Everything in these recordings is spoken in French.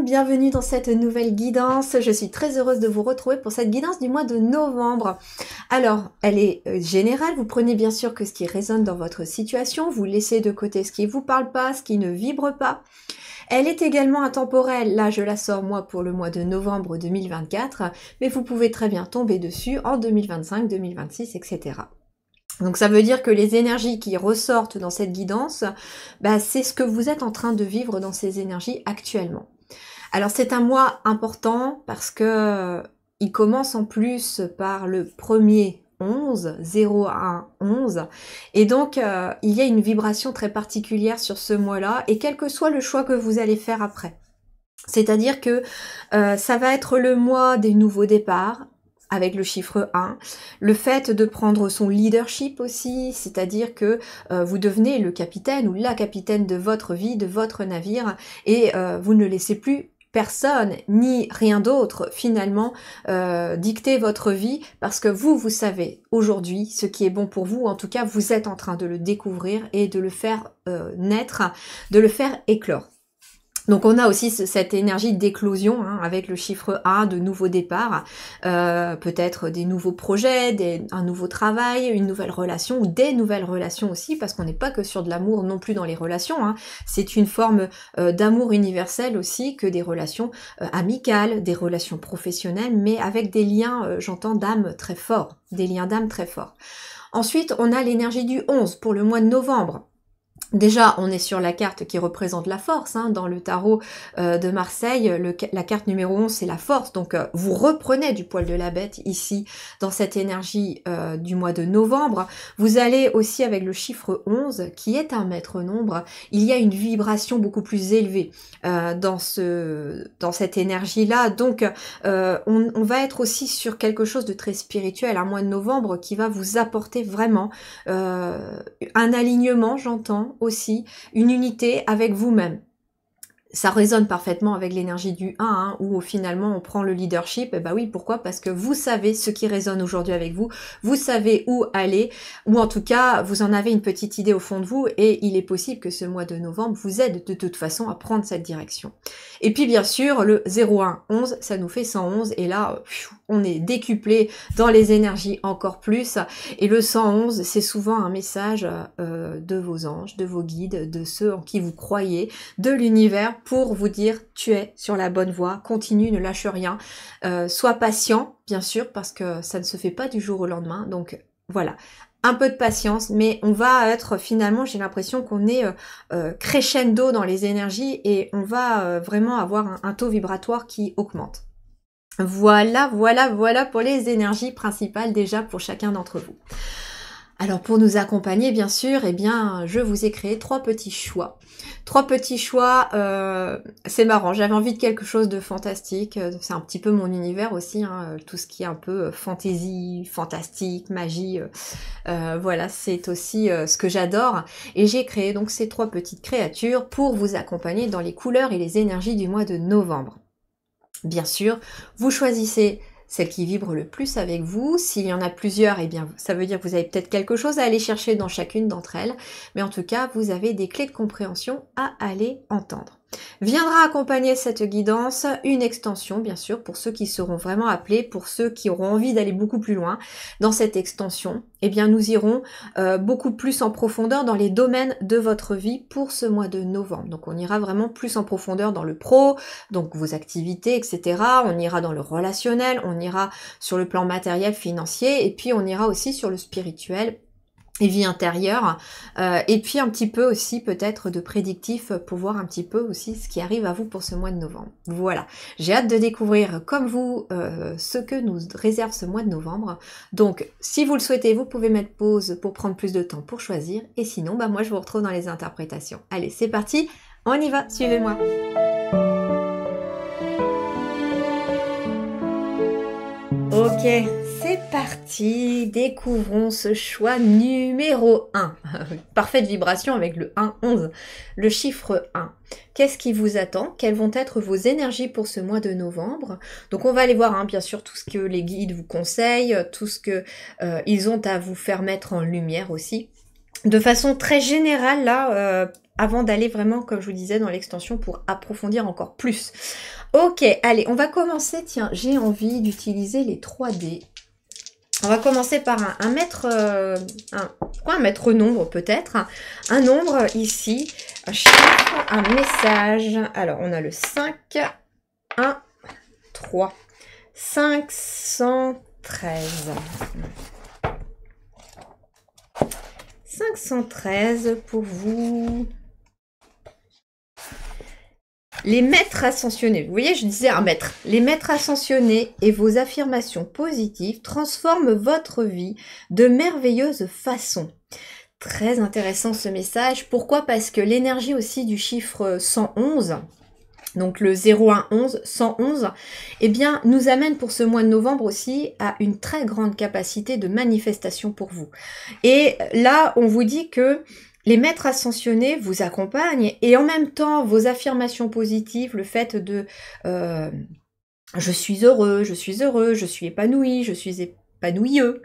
monde, bienvenue dans cette nouvelle guidance. Je suis très heureuse de vous retrouver pour cette guidance du mois de novembre. Alors, elle est générale, vous prenez bien sûr que ce qui résonne dans votre situation, vous laissez de côté ce qui ne vous parle pas, ce qui ne vibre pas. Elle est également intemporelle, là je la sors moi pour le mois de novembre 2024, mais vous pouvez très bien tomber dessus en 2025, 2026, etc. Donc ça veut dire que les énergies qui ressortent dans cette guidance, c'est ce que vous êtes en train de vivre dans ces énergies actuellement. Alors c'est un mois important parce que il commence en plus par le premier 11, 01, 11, et donc il y a une vibration très particulière sur ce mois-là, et quel que soit le choix que vous allez faire après. C'est-à-dire que ça va être le mois des nouveaux départs, avec le chiffre 1, le fait de prendre son leadership aussi, c'est-à-dire que vous devenez le capitaine ou la capitaine de votre vie, de votre navire, et vous ne laissez plus personne ni rien d'autre finalement dicter votre vie, parce que vous savez aujourd'hui ce qui est bon pour vous, en tout cas vous êtes en train de le découvrir et de le faire naître, de le faire éclore. Donc on a aussi cette énergie d'éclosion avec le chiffre 1, de nouveaux départs, peut-être des nouveaux projets, un nouveau travail, une nouvelle relation, ou des nouvelles relations aussi, parce qu'on n'est pas que sur de l'amour non plus dans les relations, c'est une forme d'amour universel aussi, que des relations amicales, des relations professionnelles, mais avec des liens, j'entends, d'âme très forts, des liens d'âme très forts. Ensuite, on a l'énergie du 11 pour le mois de novembre. Déjà, on est sur la carte qui représente la force, dans le tarot de Marseille, la carte numéro 11, c'est la force, donc vous reprenez du poil de la bête ici, dans cette énergie du mois de novembre. Vous allez aussi avec le chiffre 11, qui est un maître nombre, il y a une vibration beaucoup plus élevée dans cette énergie-là, donc on va être aussi sur quelque chose de très spirituel, un mois de novembre qui va vous apporter vraiment un alignement, j'entends, aussi une unité avec vous-même. Ça résonne parfaitement avec l'énergie du 1, où finalement on prend le leadership. Et oui, pourquoi? Parce que vous savez ce qui résonne aujourd'hui avec vous, vous savez où aller, ou en tout cas vous en avez une petite idée au fond de vous, et il est possible que ce mois de novembre vous aide de toute façon à prendre cette direction. Et puis bien sûr le 01, 11, ça nous fait 111, et là on est décuplé dans les énergies encore plus, et le 111 c'est souvent un message de vos anges, de vos guides, de ceux en qui vous croyez, de l'univers, pour vous dire tu es sur la bonne voie, continue, ne lâche rien, sois patient bien sûr, parce que ça ne se fait pas du jour au lendemain, donc voilà, un peu de patience, mais on va être finalement, j'ai l'impression qu'on est crescendo dans les énergies, et on va vraiment avoir un taux vibratoire qui augmente. Voilà pour les énergies principales déjà pour chacun d'entre vous. Alors pour nous accompagner, bien sûr, je vous ai créé trois petits choix. C'est marrant, j'avais envie de quelque chose de fantastique, c'est un petit peu mon univers aussi, tout ce qui est un peu fantaisie, fantastique, magie, voilà, c'est aussi ce que j'adore. Et j'ai créé donc ces trois petites créatures pour vous accompagner dans les couleurs et les énergies du mois de novembre. Bien sûr, vous choisissez celle qui vibre le plus avec vous. S'il y en a plusieurs, ça veut dire que vous avez peut-être quelque chose à aller chercher dans chacune d'entre elles. Mais en tout cas, vous avez des clés de compréhension à aller entendre. Viendra accompagner cette guidance une extension, bien sûr, pour ceux qui seront vraiment appelés, pour ceux qui auront envie d'aller beaucoup plus loin. Dans cette extension, nous irons beaucoup plus en profondeur dans les domaines de votre vie pour ce mois de novembre. Donc on ira vraiment plus en profondeur dans le pro, donc vos activités, etc. On ira dans le relationnel, on ira sur le plan matériel, financier, et puis on ira aussi sur le spirituel et vie intérieure, et puis un petit peu aussi peut-être de prédictif pour voir un petit peu aussi ce qui arrive à vous pour ce mois de novembre. Voilà, j'ai hâte de découvrir comme vous ce que nous réserve ce mois de novembre. Donc si vous le souhaitez, vous pouvez mettre pause pour prendre plus de temps pour choisir, et sinon moi je vous retrouve dans les interprétations. Allez, c'est parti, on y va, suivez-moi. Ok, c'est parti, découvrons ce choix numéro 1. Parfaite vibration avec le 1-11, le chiffre 1. Qu'est-ce qui vous attend? Quelles vont être vos énergies pour ce mois de novembre? Donc on va aller voir bien sûr tout ce que les guides vous conseillent, tout ce que ils ont à vous faire mettre en lumière aussi. de façon très générale, là, avant d'aller vraiment, comme je vous disais, dans l'extension pour approfondir encore plus. Ok, allez, on va commencer. Tiens, j'ai envie d'utiliser les 3D. On va commencer par un mètre, pourquoi un mètre nombre peut-être, un nombre ici, un chiffre, un message. Alors, on a le 5, 1, 3, 513. 513 pour vous. Les maîtres ascensionnés, vous voyez, je disais un maître. Les maîtres ascensionnés et vos affirmations positives transforment votre vie de merveilleuse façon. Très intéressant ce message. Pourquoi? Parce que l'énergie aussi du chiffre 111, donc le 0111, 111, eh bien, nous amène pour ce mois de novembre aussi à une très grande capacité de manifestation pour vous. Et là, on vous dit que les maîtres ascensionnés vous accompagnent et en même temps, vos affirmations positives, le fait de je suis heureux, je suis heureux, je suis épanoui, je suis épanouieux,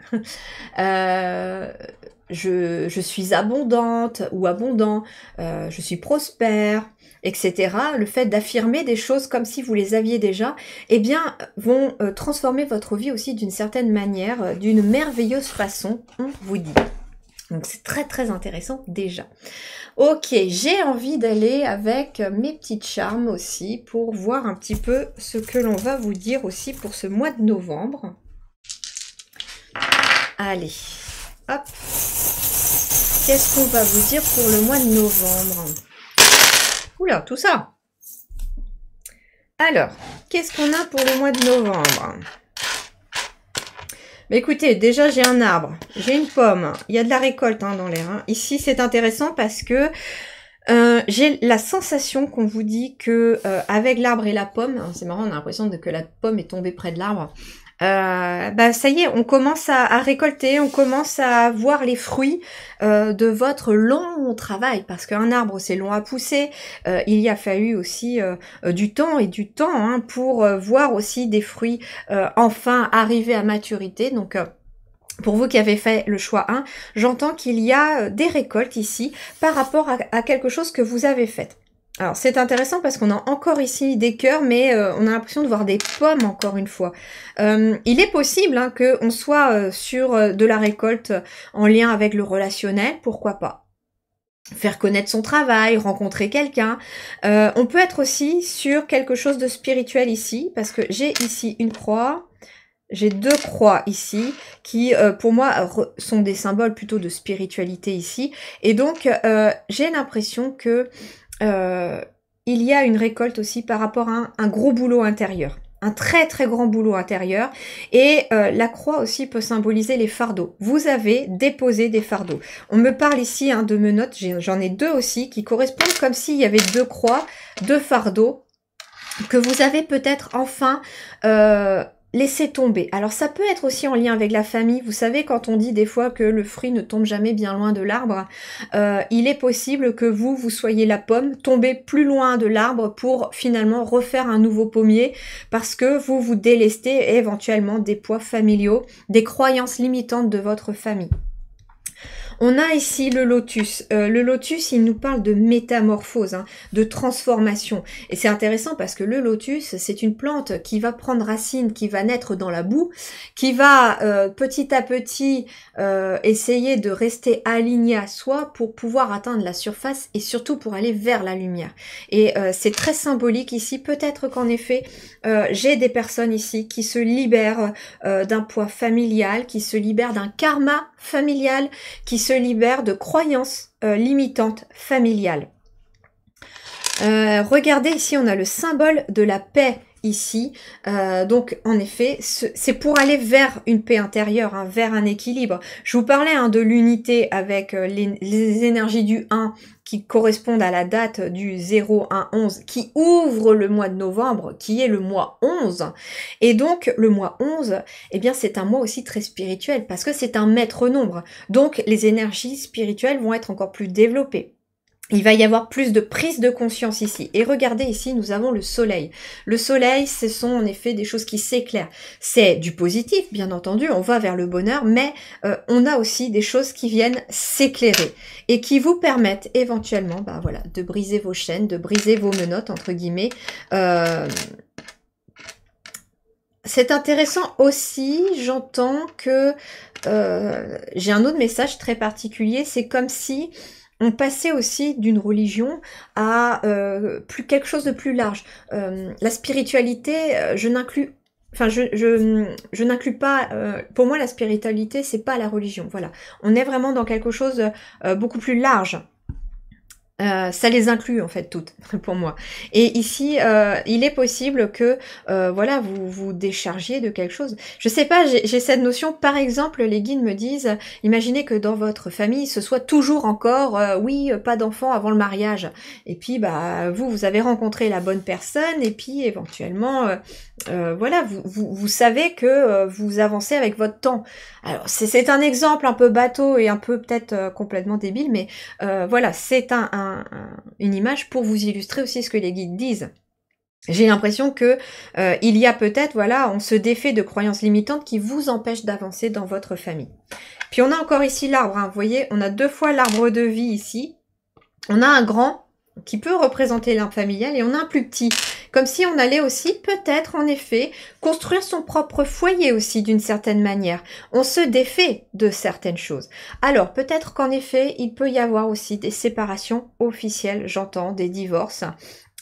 je suis abondante ou abondant, je suis prospère, etc. Le fait d'affirmer des choses comme si vous les aviez déjà, eh bien, vont transformer votre vie aussi d'une certaine manière, d'une merveilleuse façon, on vous dit. Donc c'est très très intéressant déjà. Ok, j'ai envie d'aller avec mes petites charmes aussi pour voir un petit peu ce que l'on va vous dire aussi pour ce mois de novembre. Allez, hop. Qu'est-ce qu'on va vous dire pour le mois de novembre? Oula, tout ça. Alors, qu'est-ce qu'on a pour le mois de novembre? Mais écoutez, déjà j'ai un arbre, j'ai une pomme, il y a de la récolte dans l'air. Hein. Ici c'est intéressant parce que j'ai la sensation qu'on vous dit que avec l'arbre et la pomme, hein, c'est marrant, on a l'impression que la pomme est tombée près de l'arbre. Bah ça y est, on commence à récolter, on commence à voir les fruits de votre long travail, parce qu'un arbre c'est long à pousser, il y a fallu aussi du temps et du temps hein, pour voir aussi des fruits enfin arriver à maturité, donc pour vous qui avez fait le choix 1, j'entends qu'il y a des récoltes ici par rapport à quelque chose que vous avez fait. Alors, c'est intéressant parce qu'on a encore ici des cœurs, mais on a l'impression de voir des pommes encore une fois. Il est possible hein, qu'on soit sur de la récolte en lien avec le relationnel, pourquoi pas. Faire connaître son travail, rencontrer quelqu'un. On peut être aussi sur quelque chose de spirituel ici, parce que j'ai ici une croix. J'ai deux croix ici qui, pour moi, sont des symboles plutôt de spiritualité ici. Et donc, j'ai l'impression que il y a une récolte aussi par rapport à un gros boulot intérieur. Un très très grand boulot intérieur. Et la croix aussi peut symboliser les fardeaux. Vous avez déposé des fardeaux. On me parle ici hein, de menottes. J'en ai deux aussi qui correspondent comme s'il y avait deux croix, deux fardeaux que vous avez peut-être enfin laisser tomber. Alors ça peut être aussi en lien avec la famille. Vous savez quand on dit des fois que le fruit ne tombe jamais bien loin de l'arbre, il est possible que vous soyez la pomme, tombez plus loin de l'arbre pour finalement refaire un nouveau pommier parce que vous vous délestez éventuellement des poids familiaux, des croyances limitantes de votre famille. On a ici le lotus. Le lotus, il nous parle de métamorphose, hein, de transformation. Et c'est intéressant parce que le lotus, c'est une plante qui va prendre racine, qui va naître dans la boue, qui va petit à petit essayer de rester alignée à soi pour pouvoir atteindre la surface et surtout pour aller vers la lumière. Et c'est très symbolique ici. Peut-être qu'en effet, j'ai des personnes ici qui se libèrent d'un poids familial, qui se libèrent d'un karma familial, qui se libère de croyances limitantes familiales. Regardez ici, on a le symbole de la paix ici. Donc, en effet, c'est pour aller vers une paix intérieure, hein, vers un équilibre. Je vous parlais hein, de l'unité avec les énergies du 1 qui correspondent à la date du 0111 qui ouvre le mois de novembre, qui est le mois 11. Et donc, le mois 11, eh bien, c'est un mois aussi très spirituel parce que c'est un maître nombre. Donc, les énergies spirituelles vont être encore plus développées. il va y avoir plus de prise de conscience ici. Et regardez ici, nous avons le soleil. Le soleil, ce sont en effet des choses qui s'éclairent. C'est du positif, bien entendu, on va vers le bonheur, mais on a aussi des choses qui viennent s'éclairer et qui vous permettent éventuellement bah, voilà, de briser vos chaînes, de briser vos menottes, entre guillemets. C'est intéressant aussi, j'entends que j'ai un autre message très particulier, c'est comme si on passait aussi d'une religion à plus quelque chose de plus large. La spiritualité, je n'inclus, enfin je n'inclus pas. Pour moi, la spiritualité, c'est pas la religion. Voilà, on est vraiment dans quelque chose beaucoup plus large. Ça les inclut en fait toutes pour moi. Et ici, il est possible que voilà, vous vous déchargiez de quelque chose. Je sais pas, j'ai cette notion. Par exemple, les guides me disent, imaginez que dans votre famille, ce soit toujours encore, oui, pas d'enfant avant le mariage. Et puis, bah, vous avez rencontré la bonne personne, et puis éventuellement, voilà, vous savez que vous avancez avec votre temps. Alors, c'est un exemple un peu bateau et un peu peut-être complètement débile, mais voilà, c'est une image pour vous illustrer aussi ce que les guides disent. J'ai l'impression que il y a peut-être, voilà, on se défait de croyances limitantes qui vous empêchent d'avancer dans votre famille. Puis on a encore ici l'arbre, hein, vous voyez, on a 2 fois l'arbre de vie ici. On a un grand qui peut représenter l'arbre familial et on a un plus petit. Comme si on allait aussi peut-être en effet construire son propre foyer aussi d'une certaine manière. On se défait de certaines choses. Alors peut-être qu'en effet il peut y avoir aussi des séparations officielles, j'entends, des divorces.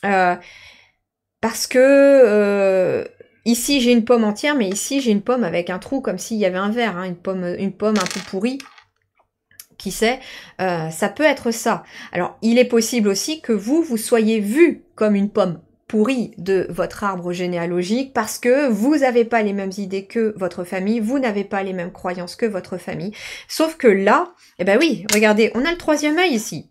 Parce que ici j'ai une pomme entière, mais ici j'ai une pomme avec un trou comme s'il y avait un verre, hein, une pomme un peu pourrie. Qui sait, ça peut être ça. Alors, il est possible aussi que vous soyez vu comme une pomme pourrie de votre arbre généalogique parce que vous n'avez pas les mêmes idées que votre famille, vous n'avez pas les mêmes croyances que votre famille. Sauf que là, eh ben oui, regardez, on a le 3e œil ici.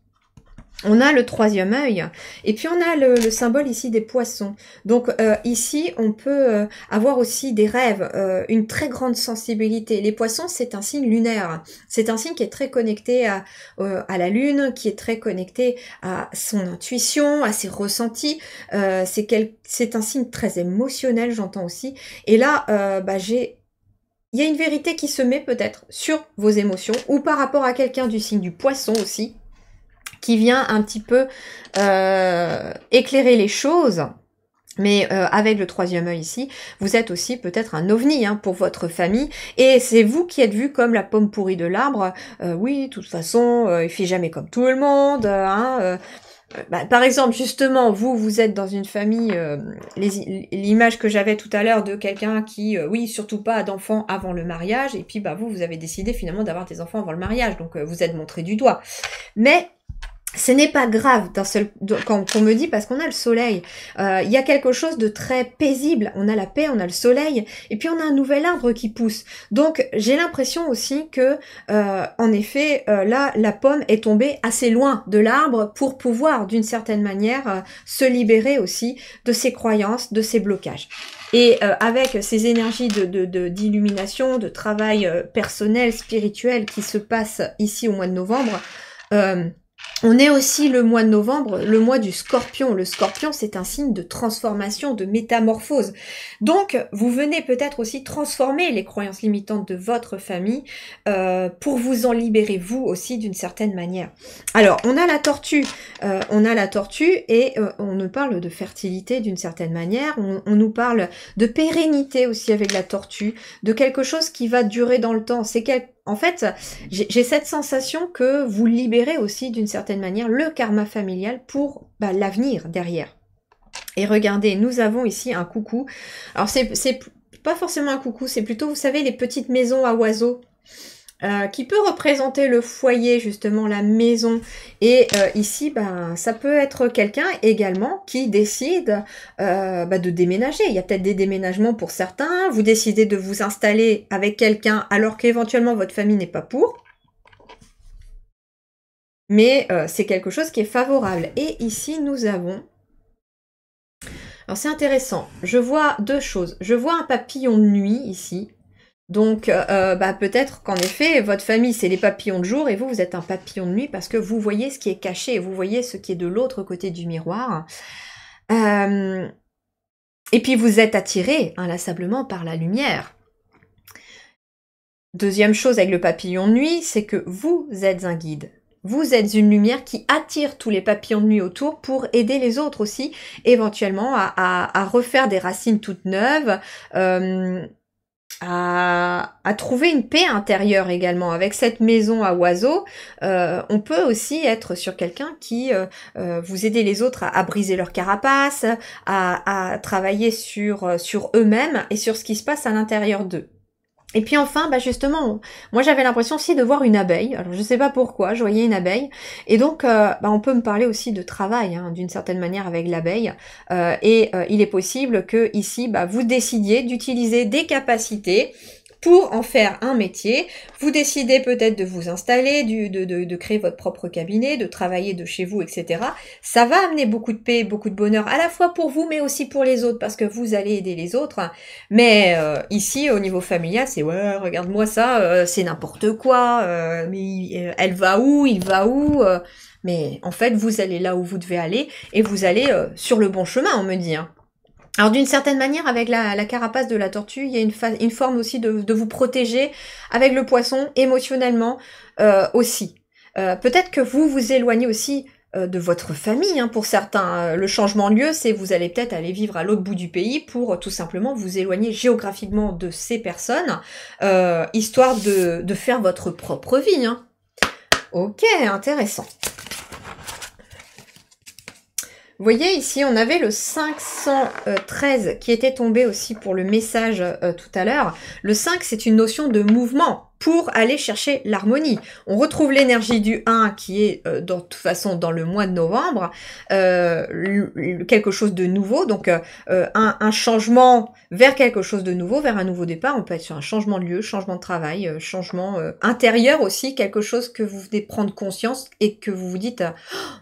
On a le 3e œil, et puis on a le symbole ici des poissons. Donc ici, on peut avoir aussi des rêves, une très grande sensibilité. Les poissons, c'est un signe lunaire. C'est un signe qui est très connecté à la lune, qui est très connecté à son intuition, à ses ressentis. C'est un signe très émotionnel, j'entends aussi. Et là, il y a une vérité qui se met peut-être sur vos émotions, ou par rapport à quelqu'un du signe du poisson aussi, qui vient un petit peu éclairer les choses. Mais avec le 3e œil ici, vous êtes aussi peut-être un ovni hein, pour votre famille. Et c'est vous qui êtes vu comme la pomme pourrie de l'arbre. Oui, de toute façon, il fait jamais comme tout le monde. Par exemple, justement, vous êtes dans une famille, l'image que j'avais tout à l'heure de quelqu'un qui, oui, surtout pas d'enfants avant le mariage. Et puis, vous avez décidé finalement d'avoir des enfants avant le mariage. Donc, vous êtes montré du doigt. Mais ce n'est pas grave quand on me dit, parce qu'on a le soleil, il y a quelque chose de très paisible, on a la paix, on a le soleil, et puis on a un nouvel arbre qui pousse. Donc j'ai l'impression aussi que, en effet, là, la pomme est tombée assez loin de l'arbre pour pouvoir, d'une certaine manière, se libérer aussi de ses croyances, de ses blocages. Et avec ces énergies d'illumination, de travail personnel, spirituel qui se passe ici au mois de novembre, on est aussi le mois de novembre, le mois du Scorpion. Le Scorpion, c'est un signe de transformation, de métamorphose. Donc, vous venez peut-être aussi transformer les croyances limitantes de votre famille pour vous en libérer, vous aussi, d'une certaine manière. Alors, on a la tortue. Et on nous parle de fertilité d'une certaine manière. On nous parle de pérennité aussi avec la tortue, de quelque chose qui va durer dans le temps. En fait, j'ai cette sensation que vous libérez aussi d'une certaine manière le karma familial pour l'avenir derrière. Et regardez, nous avons ici un coucou. Alors c'est pas forcément un coucou, c'est plutôt, vous savez, les petites maisons à oiseaux. Qui peut représenter le foyer, justement, la maison. Et ici, ça peut être quelqu'un également qui décide de déménager. Il y a peut-être des déménagements pour certains. Vous décidez de vous installer avec quelqu'un alors qu'éventuellement votre famille n'est pas pour. Mais c'est quelque chose qui est favorable. Et ici, nous avons... Alors c'est intéressant. Je vois 2 choses. Je vois un papillon de nuit ici. Donc, peut-être qu'en effet, votre famille, c'est les papillons de jour et vous, vous êtes un papillon de nuit parce que vous voyez ce qui est caché et vous voyez ce qui est de l'autre côté du miroir. Et puis, vous êtes attiré inlassablement par la lumière. Deuxième chose avec le papillon de nuit, c'est que vous êtes un guide. Vous êtes une lumière qui attire tous les papillons de nuit autour pour aider les autres aussi, éventuellement à refaire des racines toutes neuves, à trouver une paix intérieure également. Avec cette maison à oiseaux, on peut aussi être sur quelqu'un qui vous aider les autres à briser leur carapace, à travailler sur eux-mêmes et sur ce qui se passe à l'intérieur d'eux. Et puis enfin, justement, moi j'avais l'impression aussi de voir une abeille. Alors je sais pas pourquoi, je voyais une abeille. Et donc, on peut me parler aussi de travail, hein, d'une certaine manière avec l'abeille. Il est possible que ici, vous décidiez d'utiliser des capacités pour en faire un métier. Vous décidez peut-être de vous installer, de créer votre propre cabinet, de travailler de chez vous, etc. Ça va amener beaucoup de paix, beaucoup de bonheur, à la fois pour vous, mais aussi pour les autres, parce que vous allez aider les autres. Mais ici, au niveau familial, c'est « ouais, regarde-moi ça, c'est n'importe quoi, elle va où, il va où Mais en fait, vous allez là où vous devez aller, et vous allez sur le bon chemin, on me dit, hein. Alors d'une certaine manière, avec la carapace de la tortue, il y a une forme aussi de vous protéger avec le poisson, émotionnellement aussi. Peut-être que vous vous éloignez aussi de votre famille, hein, pour certains. Le changement de lieu, c'est vous allez peut-être aller vivre à l'autre bout du pays pour tout simplement vous éloigner géographiquement de ces personnes, histoire de faire votre propre vie. Hein. Ok, intéressant. Vous voyez, ici, on avait le 513 qui était tombé aussi pour le message tout à l'heure. Le 5, c'est une notion de mouvement pour aller chercher l'harmonie. On retrouve l'énergie du 1 qui est de toute façon dans le mois de novembre, quelque chose de nouveau, donc un changement vers quelque chose de nouveau, vers un nouveau départ. On peut être sur un changement de lieu, changement de travail, changement intérieur aussi, quelque chose que vous venez prendre conscience et que vous vous dites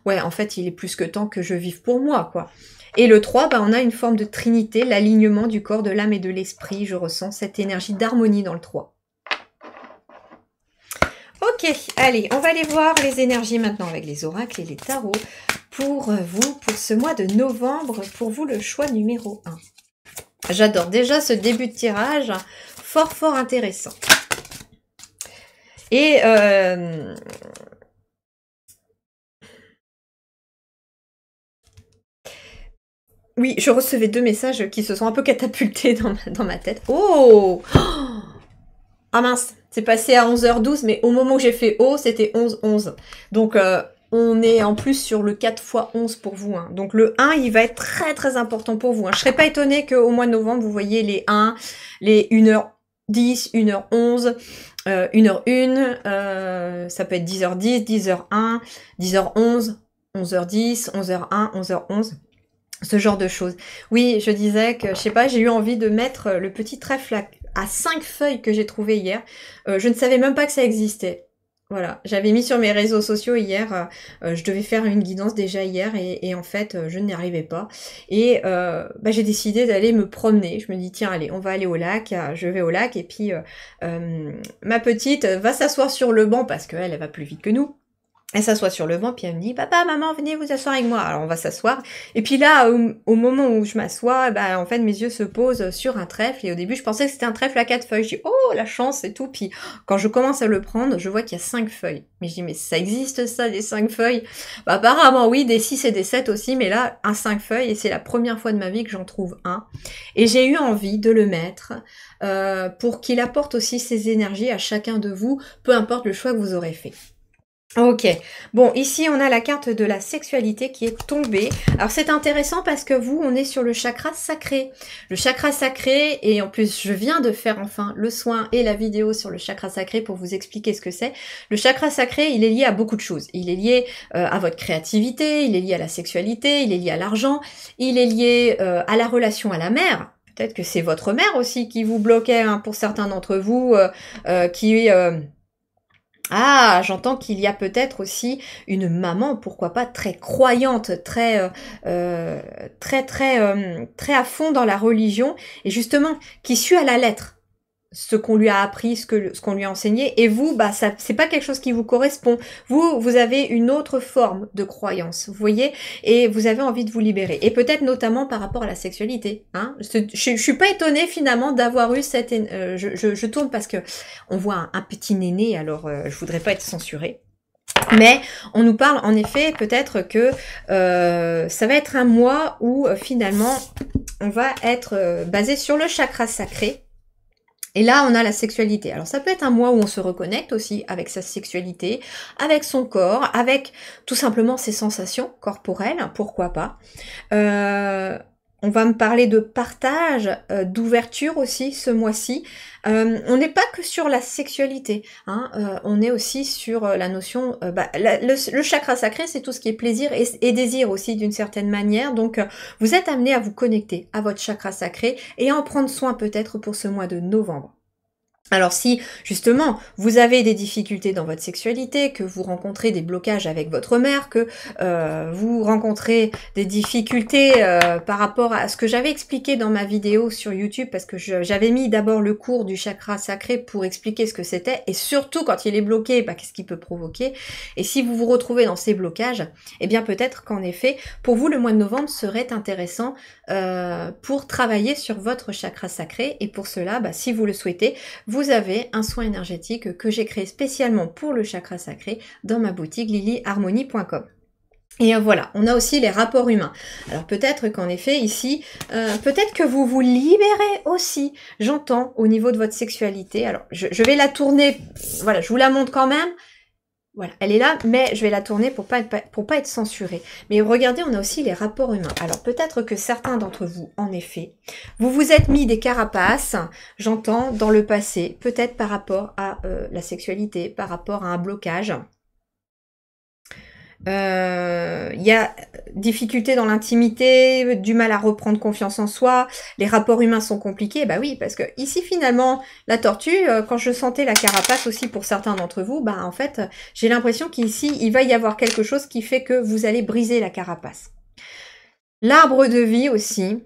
ouais, en fait, il est plus que temps que je vive pour moi, quoi. Et le 3, on a une forme de trinité, l'alignement du corps, de l'âme et de l'esprit. Je ressens cette énergie d'harmonie dans le 3. Ok, allez, on va aller voir les énergies maintenant avec les oracles et les tarots pour vous, pour ce mois de novembre, pour vous le choix numéro 1. J'adore déjà ce début de tirage, fort intéressant. Et oui, je recevais 2 messages qui se sont un peu catapultés dans ma tête. Oh, ah mince, c'est passé à 11h12, mais au moment où j'ai fait « oh », c'était 11h11. Donc, on est en plus sur le 4 x 11 pour vous. Hein. Donc, le 1, il va être très important pour vous. Hein. Je serais pas étonnée qu'au mois de novembre, vous voyez les 1, les 1h10, 1h11, 1h01, ça peut être 10h10, 10h01, 10h11, 11h10, 11h01, 11h11. Ce genre de choses. Oui, je disais que, je sais pas, j'ai eu envie de mettre le petit trèfle à 5 feuilles que j'ai trouvé hier. Je ne savais même pas que ça existait. Voilà, j'avais mis sur mes réseaux sociaux hier, je devais faire une guidance déjà hier et en fait, je n'y arrivais pas. Et j'ai décidé d'aller me promener. Je me dis, tiens, allez, on va aller au lac. Je vais au lac et puis ma petite va s'asseoir sur le banc parce qu'elle va plus vite que nous. Elle s'assoit sur le banc, puis elle me dit « Papa, maman, venez vous asseoir avec moi ». Alors on va s'asseoir. Et puis là, au moment où je m'assois, en fait, mes yeux se posent sur un trèfle. Et au début, je pensais que c'était un trèfle à 4 feuilles. Je dis « Oh, la chance et tout ». Puis quand je commence à le prendre, je vois qu'il y a 5 feuilles. Mais je dis « Mais ça existe ça, des 5 feuilles ?» Apparemment, oui, des 6 et des 7 aussi. Mais là, un 5 feuilles. Et c'est la première fois de ma vie que j'en trouve un. Et j'ai eu envie de le mettre pour qu'il apporte aussi ses énergies à chacun de vous, peu importe le choix que vous aurez fait. Ok, bon, ici on a la carte de la sexualité qui est tombée. Alors c'est intéressant parce que vous, on est sur le chakra sacré. Le chakra sacré, et en plus je viens de faire enfin le soin et la vidéo sur le chakra sacré pour vous expliquer ce que c'est. Le chakra sacré, il est lié à beaucoup de choses. Il est lié à votre créativité, il est lié à la sexualité, il est lié à l'argent, il est lié à la relation à la mère. Peut-être que c'est votre mère aussi qui vous bloquait, hein, pour certains d'entre vous, Ah, j'entends qu'il y a peut-être aussi une maman, pourquoi pas, très croyante, très à fond dans la religion, et justement, qui suit à la lettre ce qu'on lui a appris, ce qu'on lui a enseigné, et vous, bah ça, c'est pas quelque chose qui vous correspond. Vous avez une autre forme de croyance, vous voyez, et vous avez envie de vous libérer. Et peut-être notamment par rapport à la sexualité. Hein. Je suis pas étonnée finalement d'avoir eu cette... je tourne parce que on voit un petit néné, alors je voudrais pas être censurée. Mais on nous parle en effet peut-être que ça va être un mois où finalement on va être basé sur le chakra sacré. Et là, on a la sexualité. Alors, ça peut être un mois où on se reconnecte aussi avec sa sexualité, avec son corps, avec tout simplement ses sensations corporelles, pourquoi pas. On va me parler de partage, d'ouverture aussi ce mois-ci. On n'est pas que sur la sexualité, hein, on est aussi sur la notion... le chakra sacré, c'est tout ce qui est plaisir et désir aussi d'une certaine manière. Donc, vous êtes amené à vous connecter à votre chakra sacré et à en prendre soin peut-être pour ce mois de novembre. Alors si, justement, vous avez des difficultés dans votre sexualité, que vous rencontrez des blocages avec votre mère, que vous rencontrez des difficultés par rapport à ce que j'avais expliqué dans ma vidéo sur YouTube, parce que j'avais mis d'abord le cours du chakra sacré pour expliquer ce que c'était, et surtout quand il est bloqué, bah, qu'est-ce qu'il peut provoquer. Et si vous vous retrouvez dans ces blocages, eh bien peut-être qu'en effet, pour vous, le mois de novembre serait intéressant pour travailler sur votre chakra sacré, et pour cela, bah, si vous le souhaitez, vous avez un soin énergétique que j'ai créé spécialement pour le chakra sacré dans ma boutique lilyharmonie.com. Et voilà, on a aussi les rapports humains. Alors peut-être qu'en effet ici, peut-être que vous vous libérez aussi, j'entends, au niveau de votre sexualité. Alors je vais la tourner, voilà, je vous la montre quand même. Voilà, elle est là, mais je vais la tourner pour pas être censurée. Mais regardez, on a aussi les rapports humains. Alors peut-être que certains d'entre vous, en effet, vous vous êtes mis des carapaces, j'entends, dans le passé, peut-être par rapport à la sexualité, par rapport à un blocage. Il y a difficulté dans l'intimité, du mal à reprendre confiance en soi, les rapports humains sont compliqués, bah oui, parce que ici finalement, la tortue, quand je sentais la carapace aussi pour certains d'entre vous, bah en fait, j'ai l'impression qu'ici, il va y avoir quelque chose qui fait que vous allez briser la carapace. L'arbre de vie aussi,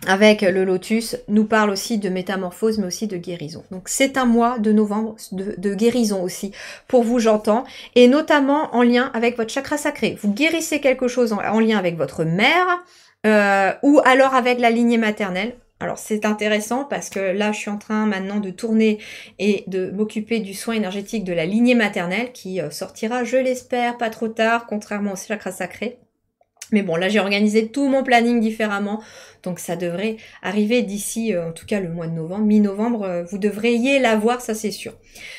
avec le lotus, nous parle aussi de métamorphose, mais aussi de guérison. Donc c'est un mois de novembre de guérison aussi, pour vous j'entends, et notamment en lien avec votre chakra sacré. Vous guérissez quelque chose en lien avec votre mère, ou alors avec la lignée maternelle. Alors c'est intéressant parce que là je suis en train maintenant de tourner et de m'occuper du soin énergétique de la lignée maternelle qui sortira, je l'espère, pas trop tard, contrairement au chakra sacré. Mais bon, là j'ai organisé tout mon planning différemment, donc ça devrait arriver d'ici, en tout cas le mois de novembre, mi-novembre, vous devriez l'avoir, ça c'est sûr.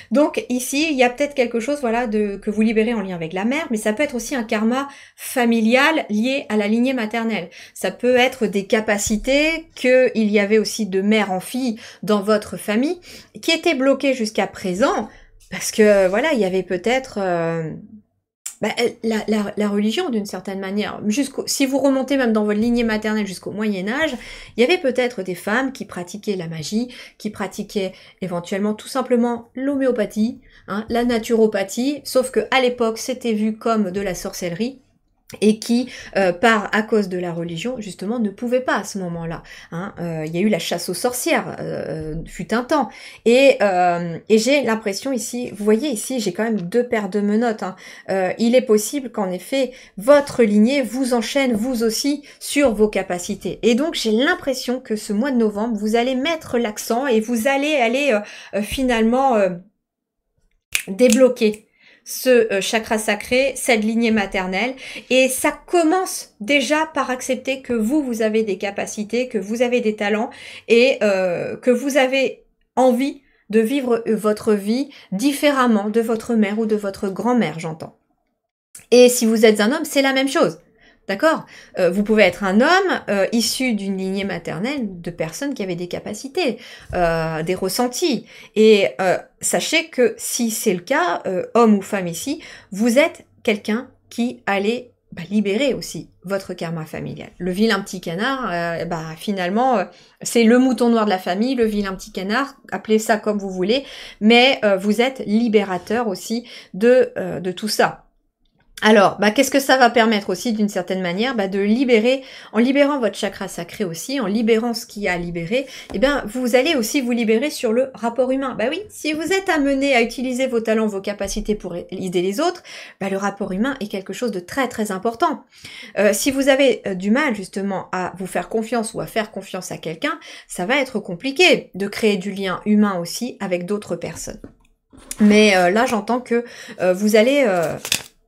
Donc ici, il y a peut-être quelque chose, voilà, que vous libérez en lien avec la mère, mais ça peut être aussi un karma familial lié à la lignée maternelle. Ça peut être des capacités qu'il y avait aussi de mère en fille dans votre famille, qui étaient bloquées jusqu'à présent, parce que voilà, il y avait peut-être... la religion d'une certaine manière, si vous remontez même dans votre lignée maternelle jusqu'au Moyen-Âge, il y avait peut-être des femmes qui pratiquaient la magie, qui pratiquaient éventuellement tout simplement l'homéopathie, hein, la naturopathie, sauf que à l'époque c'était vu comme de la sorcellerie, et qui, à cause de la religion, justement, ne pouvait pas à ce moment-là. Hein. Il y a eu la chasse aux sorcières, fut un temps. Et j'ai l'impression ici, vous voyez ici, j'ai quand même deux paires de menottes. Hein. Il est possible qu'en effet, votre lignée vous enchaîne, vous aussi, sur vos capacités. Et donc, j'ai l'impression que ce mois de novembre, vous allez mettre l'accent et vous allez aller finalement débloquer ce chakra sacré, cette lignée maternelle, et ça commence déjà par accepter que vous avez des capacités, que vous avez des talents, et que vous avez envie de vivre votre vie différemment de votre mère ou de votre grand-mère, j'entends. Et si vous êtes un homme, c'est la même chose. D'accord? Vous pouvez être un homme issu d'une lignée maternelle de personnes qui avaient des capacités, des ressentis. Et sachez que si c'est le cas, homme ou femme ici, vous êtes quelqu'un qui allait libérer aussi votre karma familial. Le vilain petit canard, finalement, c'est le mouton noir de la famille, le vilain petit canard, appelez ça comme vous voulez, mais vous êtes libérateur aussi de tout ça. Alors, qu'est-ce que ça va permettre aussi d'une certaine manière? De libérer, en libérant votre chakra sacré aussi, en libérant ce qu'il y a à libérer, eh bien, vous allez aussi vous libérer sur le rapport humain. Oui, si vous êtes amené à utiliser vos talents, vos capacités pour aider les autres, le rapport humain est quelque chose de très très important. Si vous avez du mal justement à vous faire confiance ou à faire confiance à quelqu'un, ça va être compliqué de créer du lien humain aussi avec d'autres personnes. Mais là, j'entends que vous allez...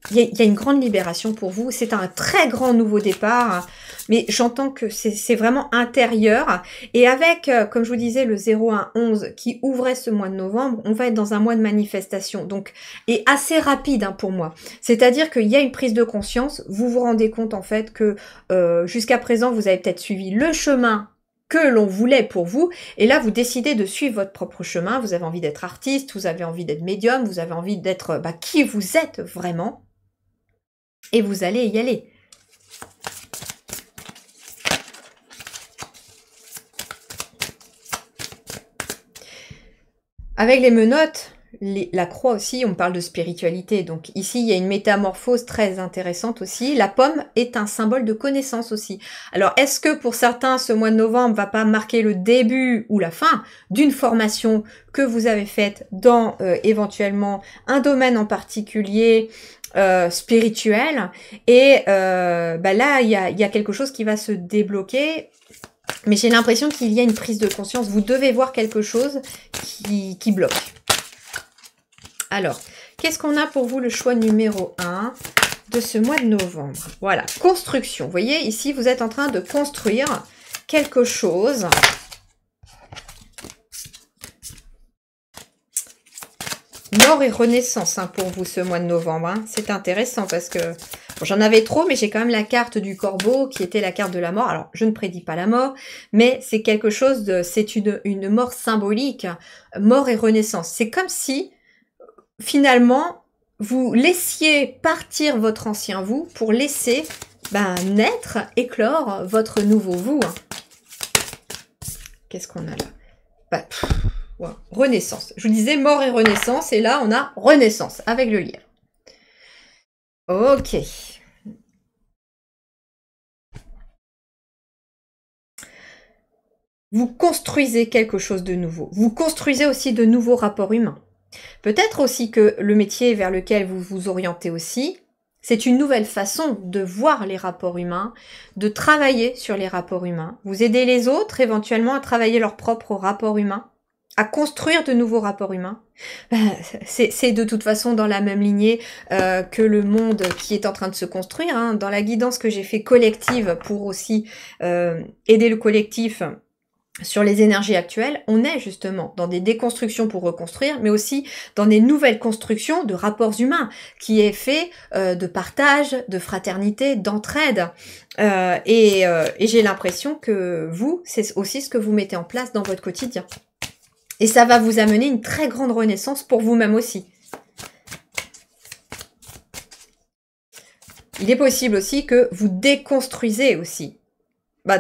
il y a une grande libération pour vous. C'est un très grand nouveau départ. Mais j'entends que c'est vraiment intérieur. Et avec, comme je vous disais, le 0-1-11 qui ouvrait ce mois de novembre, on va être dans un mois de manifestation. Donc, et assez rapide pour moi. C'est-à-dire qu'il y a une prise de conscience. Vous vous rendez compte en fait que jusqu'à présent, vous avez peut-être suivi le chemin que l'on voulait pour vous, et là vous décidez de suivre votre propre chemin, vous avez envie d'être artiste, vous avez envie d'être médium, vous avez envie d'être qui vous êtes vraiment, et vous allez y aller. Avec les menottes, la croix aussi, on parle de spiritualité. Donc ici, il y a une métamorphose très intéressante aussi. La pomme est un symbole de connaissance aussi. Alors, est-ce que pour certains, ce mois de novembre va pas marquer le début ou la fin d'une formation que vous avez faite dans éventuellement un domaine en particulier spirituel, et là, il y a quelque chose qui va se débloquer. Mais j'ai l'impression qu'il y a une prise de conscience. Vous devez voir quelque chose qui bloque. Alors, qu'est-ce qu'on a pour vous le choix numéro 1 de ce mois de novembre? Voilà, construction. Vous voyez, ici, vous êtes en train de construire quelque chose. Mort et renaissance pour vous ce mois de novembre. C'est intéressant parce que bon, j'en avais trop, mais j'ai quand même la carte du corbeau qui était la carte de la mort. Alors, je ne prédis pas la mort, mais c'est quelque chose de... C'est une mort symbolique. Mort et renaissance. C'est comme si... finalement, vous laissiez partir votre ancien vous pour laisser naître, éclore votre nouveau vous. Qu'est-ce qu'on a là? Ouais, renaissance. Je vous disais mort et renaissance, et là on a renaissance avec le lièvre. Ok. Vous construisez quelque chose de nouveau. Vous construisez aussi de nouveaux rapports humains. Peut-être aussi que le métier vers lequel vous vous orientez aussi, c'est une nouvelle façon de voir les rapports humains, de travailler sur les rapports humains. Vous aidez les autres éventuellement à travailler leurs propres rapports humains, à construire de nouveaux rapports humains. C'est de toute façon dans la même lignée que le monde qui est en train de se construire. Dans la guidance que j'ai fait collective pour aussi aider le collectif sur les énergies actuelles, on est justement dans des déconstructions pour reconstruire, mais aussi dans des nouvelles constructions de rapports humains, qui est fait de partage, de fraternité, d'entraide. Et j'ai l'impression que vous, c'est aussi ce que vous mettez en place dans votre quotidien. Et ça va vous amener une très grande renaissance pour vous-même aussi. Il est possible aussi que vous déconstruisez aussi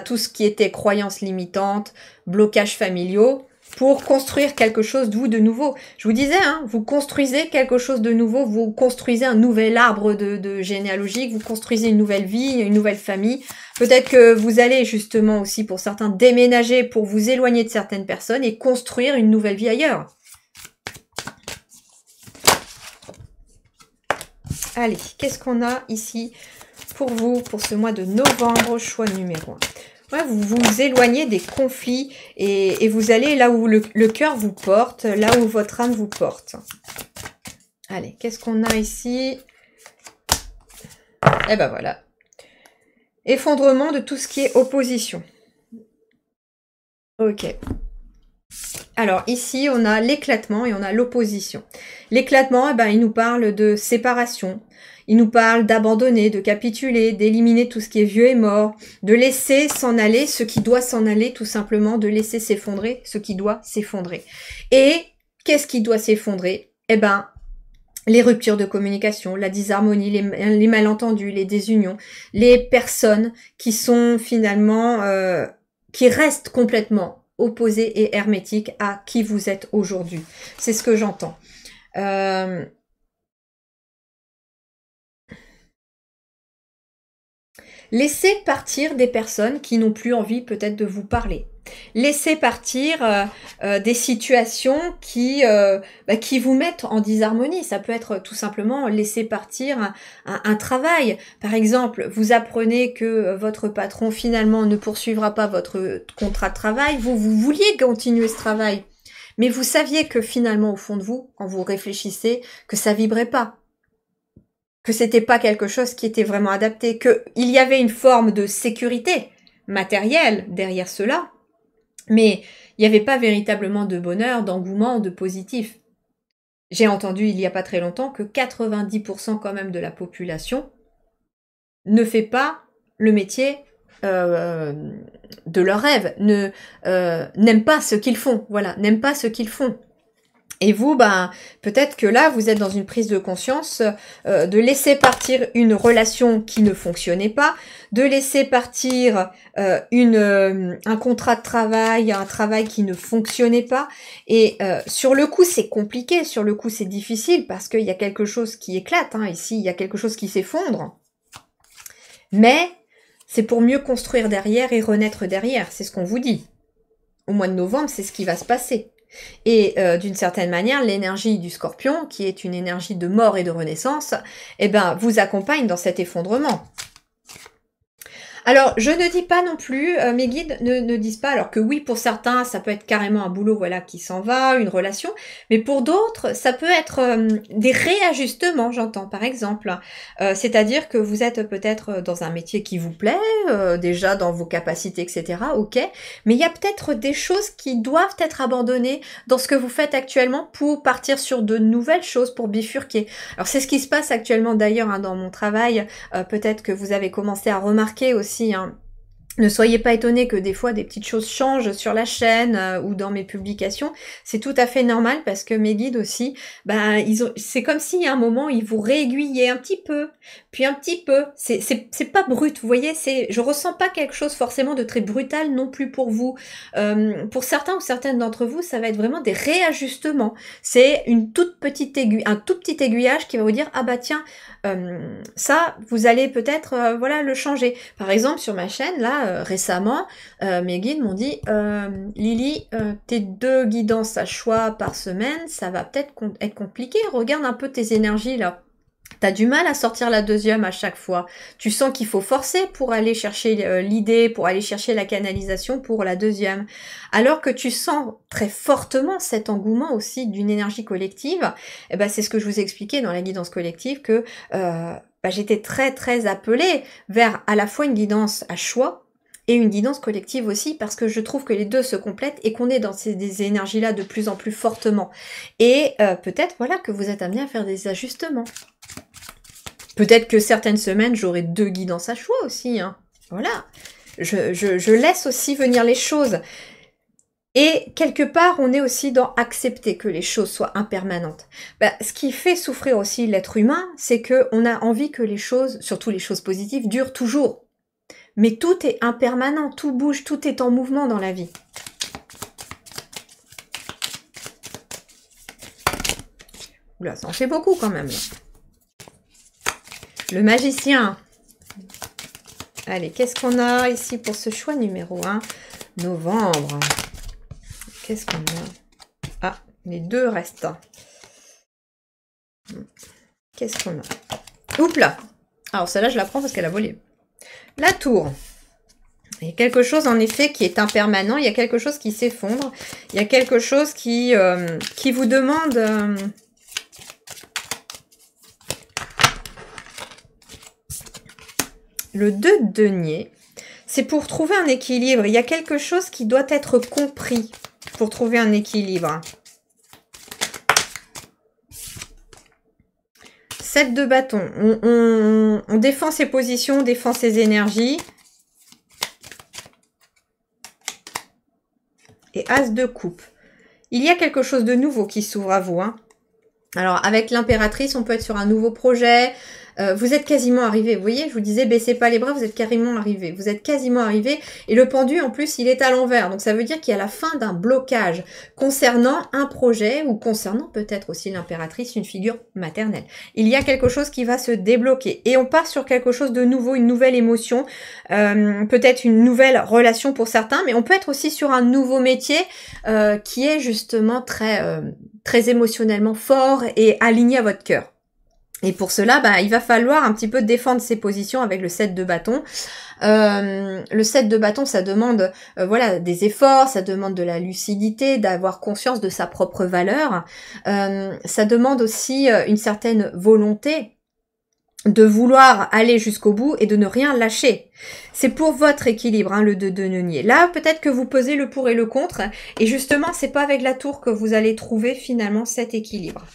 tout ce qui était croyances limitantes, blocages familiaux, pour construire quelque chose de vous de nouveau. Je vous disais, vous construisez quelque chose de nouveau, vous construisez un nouvel arbre de généalogique, vous construisez une nouvelle vie, une nouvelle famille. Peut-être que vous allez justement aussi, pour certains, déménager pour vous éloigner de certaines personnes et construire une nouvelle vie ailleurs. Allez, qu'est-ce qu'on a ici pour vous, pour ce mois de novembre, choix numéro 1. Ouais, vous vous éloignez des conflits et vous allez là où le cœur vous porte, là où votre âme vous porte. Allez, qu'est-ce qu'on a ici? Eh ben voilà. Effondrement de tout ce qui est opposition. Ok. Alors ici, on a l'éclatement et on a l'opposition. L'éclatement, il nous parle de séparation. Il nous parle d'abandonner, de capituler, d'éliminer tout ce qui est vieux et mort, de laisser s'en aller ce qui doit s'en aller, tout simplement, de laisser s'effondrer ce qui doit s'effondrer. Et qu'est-ce qui doit s'effondrer? Les ruptures de communication, la disharmonie, les malentendus, les désunions, les personnes qui sont finalement, qui restent complètement opposées et hermétiques à qui vous êtes aujourd'hui. C'est ce que j'entends. Laissez partir des personnes qui n'ont plus envie peut-être de vous parler. Laissez partir des situations qui vous mettent en disharmonie. Ça peut être tout simplement laisser partir un travail. Par exemple, vous apprenez que votre patron finalement ne poursuivra pas votre contrat de travail. Vous vouliez continuer ce travail. Mais vous saviez que finalement, au fond de vous, quand vous réfléchissez, que ça vibrait pas. Que c'était pas quelque chose qui était vraiment adapté. Qu'il y avait une forme de sécurité matérielle derrière cela. Mais il n'y avait pas véritablement de bonheur, d'engouement, de positif. J'ai entendu il n'y a pas très longtemps que 90% quand même de la population ne fait pas le métier de leur rêve, n'aime pas ce qu'ils font, voilà, n'aime pas ce qu'ils font. Et vous, peut-être que là, vous êtes dans une prise de conscience de laisser partir une relation qui ne fonctionnait pas, de laisser partir un contrat de travail, un travail qui ne fonctionnait pas. Et sur le coup, c'est compliqué, sur le coup, c'est difficile parce qu'il y a quelque chose qui éclate. Ici, il y a quelque chose qui s'effondre. Mais c'est pour mieux construire derrière et renaître derrière. C'est ce qu'on vous dit. Au mois de novembre, c'est ce qui va se passer. Et d'une certaine manière, l'énergie du Scorpion, qui est une énergie de mort et de renaissance, vous accompagne dans cet effondrement. Alors, je ne dis pas non plus, mes guides ne disent pas, alors que oui, pour certains, ça peut être carrément un boulot, voilà, qui s'en va, une relation, mais pour d'autres, ça peut être des réajustements, j'entends, par exemple. C'est-à-dire que vous êtes peut-être dans un métier qui vous plaît, déjà dans vos capacités, etc., ok, mais il y a peut-être des choses qui doivent être abandonnées dans ce que vous faites actuellement pour partir sur de nouvelles choses, pour bifurquer. Alors, c'est ce qui se passe actuellement, d'ailleurs, dans mon travail, peut-être que vous avez commencé à remarquer aussi. Ne soyez pas étonnés que des fois des petites choses changent sur la chaîne ou dans mes publications. C'est tout à fait normal parce que mes guides aussi, c'est comme si à un moment ils vous réaiguillaient un petit peu, puis un petit peu. C'est pas brut, vous voyez. Je ressens pas quelque chose forcément de très brutal non plus pour vous. Pour certains ou certaines d'entre vous, ça va être vraiment des réajustements. C'est une toute petite aiguille, un tout petit aiguillage qui va vous dire tiens. Ça, vous allez peut-être le changer. Par exemple, sur ma chaîne, là, récemment, mes guides m'ont dit Lily, tes 2 guidances à choix par semaine, ça va peut-être être compliqué. Regarde un peu tes énergies, là. T'as du mal à sortir la deuxième à chaque fois. Tu sens qu'il faut forcer pour aller chercher l'idée, pour aller chercher la canalisation pour la deuxième. Alors que tu sens très fortement cet engouement aussi d'une énergie collective, c'est ce que je vous expliquais dans la guidance collective, que j'étais très très appelée vers à la fois une guidance à choix et une guidance collective aussi, parce que je trouve que les deux se complètent et qu'on est dans des énergies-là de plus en plus fortement. Et peut-être que vous êtes amené à faire des ajustements. Peut-être que certaines semaines, j'aurai 2 guidances à choix aussi. Voilà. Je laisse aussi venir les choses. Et quelque part, on est aussi dans accepter que les choses soient impermanentes. Ce qui fait souffrir aussi l'être humain, c'est qu'on a envie que les choses, surtout les choses positives, durent toujours. Mais tout est impermanent, tout bouge, tout est en mouvement dans la vie. Oula, ça en fait beaucoup quand même. Là. Le magicien. Allez, qu'est-ce qu'on a ici pour ce choix numéro 1 novembre. Qu'est-ce qu'on a? Les 2 restent. Qu'est-ce qu'on a? Oups là. Alors celle-là, je la prends parce qu'elle a volé. La tour. Il y a quelque chose en effet qui est impermanent. Il y a quelque chose qui s'effondre. Il y a quelque chose qui vous demande... Le 2 de denier, c'est pour trouver un équilibre. Il y a quelque chose qui doit être compris pour trouver un équilibre. 7 de bâton. On défend ses positions, on défend ses énergies. Et As de coupe. Il y a quelque chose de nouveau qui s'ouvre à vous. Alors, avec l'impératrice, on peut être sur un nouveau projet. Vous êtes quasiment arrivé. Vous voyez, je vous disais, baissez pas les bras, vous êtes carrément arrivé. Vous êtes quasiment arrivé. Et le pendu, en plus, il est à l'envers. Donc, ça veut dire qu'il y a la fin d'un blocage concernant un projet ou concernant peut-être aussi l'impératrice, une figure maternelle. Il y a quelque chose qui va se débloquer. Et on part sur quelque chose de nouveau, une nouvelle émotion, peut-être une nouvelle relation pour certains, mais on peut être aussi sur un nouveau métier qui est justement très émotionnellement fort et aligné à votre cœur. Et pour cela, il va falloir un petit peu défendre ses positions avec le 7 de bâton. Le 7 de bâton, ça demande voilà, des efforts, ça demande de la lucidité, d'avoir conscience de sa propre valeur. Ça demande aussi une certaine volonté de vouloir aller jusqu'au bout et de ne rien lâcher. C'est pour votre équilibre, hein, le 2 de denier. Là, peut-être que vous pesez le pour et le contre, et justement, c'est pas avec la tour que vous allez trouver finalement cet équilibre.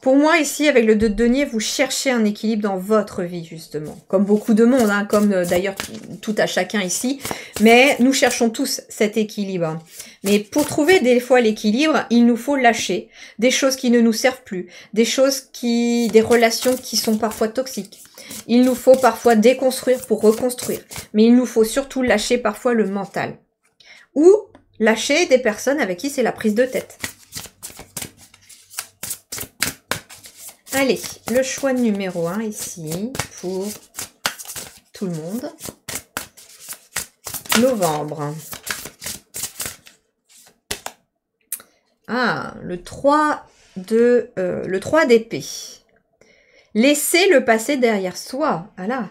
Pour moi, ici, avec le 2 de denier, vous cherchez un équilibre dans votre vie, justement. Comme beaucoup de monde, hein, comme d'ailleurs tout à chacun ici. Mais nous cherchons tous cet équilibre. Mais pour trouver des fois l'équilibre, il nous faut lâcher des choses qui ne nous servent plus, des relations qui sont parfois toxiques. Il nous faut parfois déconstruire pour reconstruire. Mais il nous faut surtout lâcher parfois le mental. Ou lâcher des personnes avec qui c'est la prise de tête. Allez, le choix numéro 1 ici, pour tout le monde. Novembre. Ah, le 3 d'épée. Laissez le passé derrière soi. Voilà.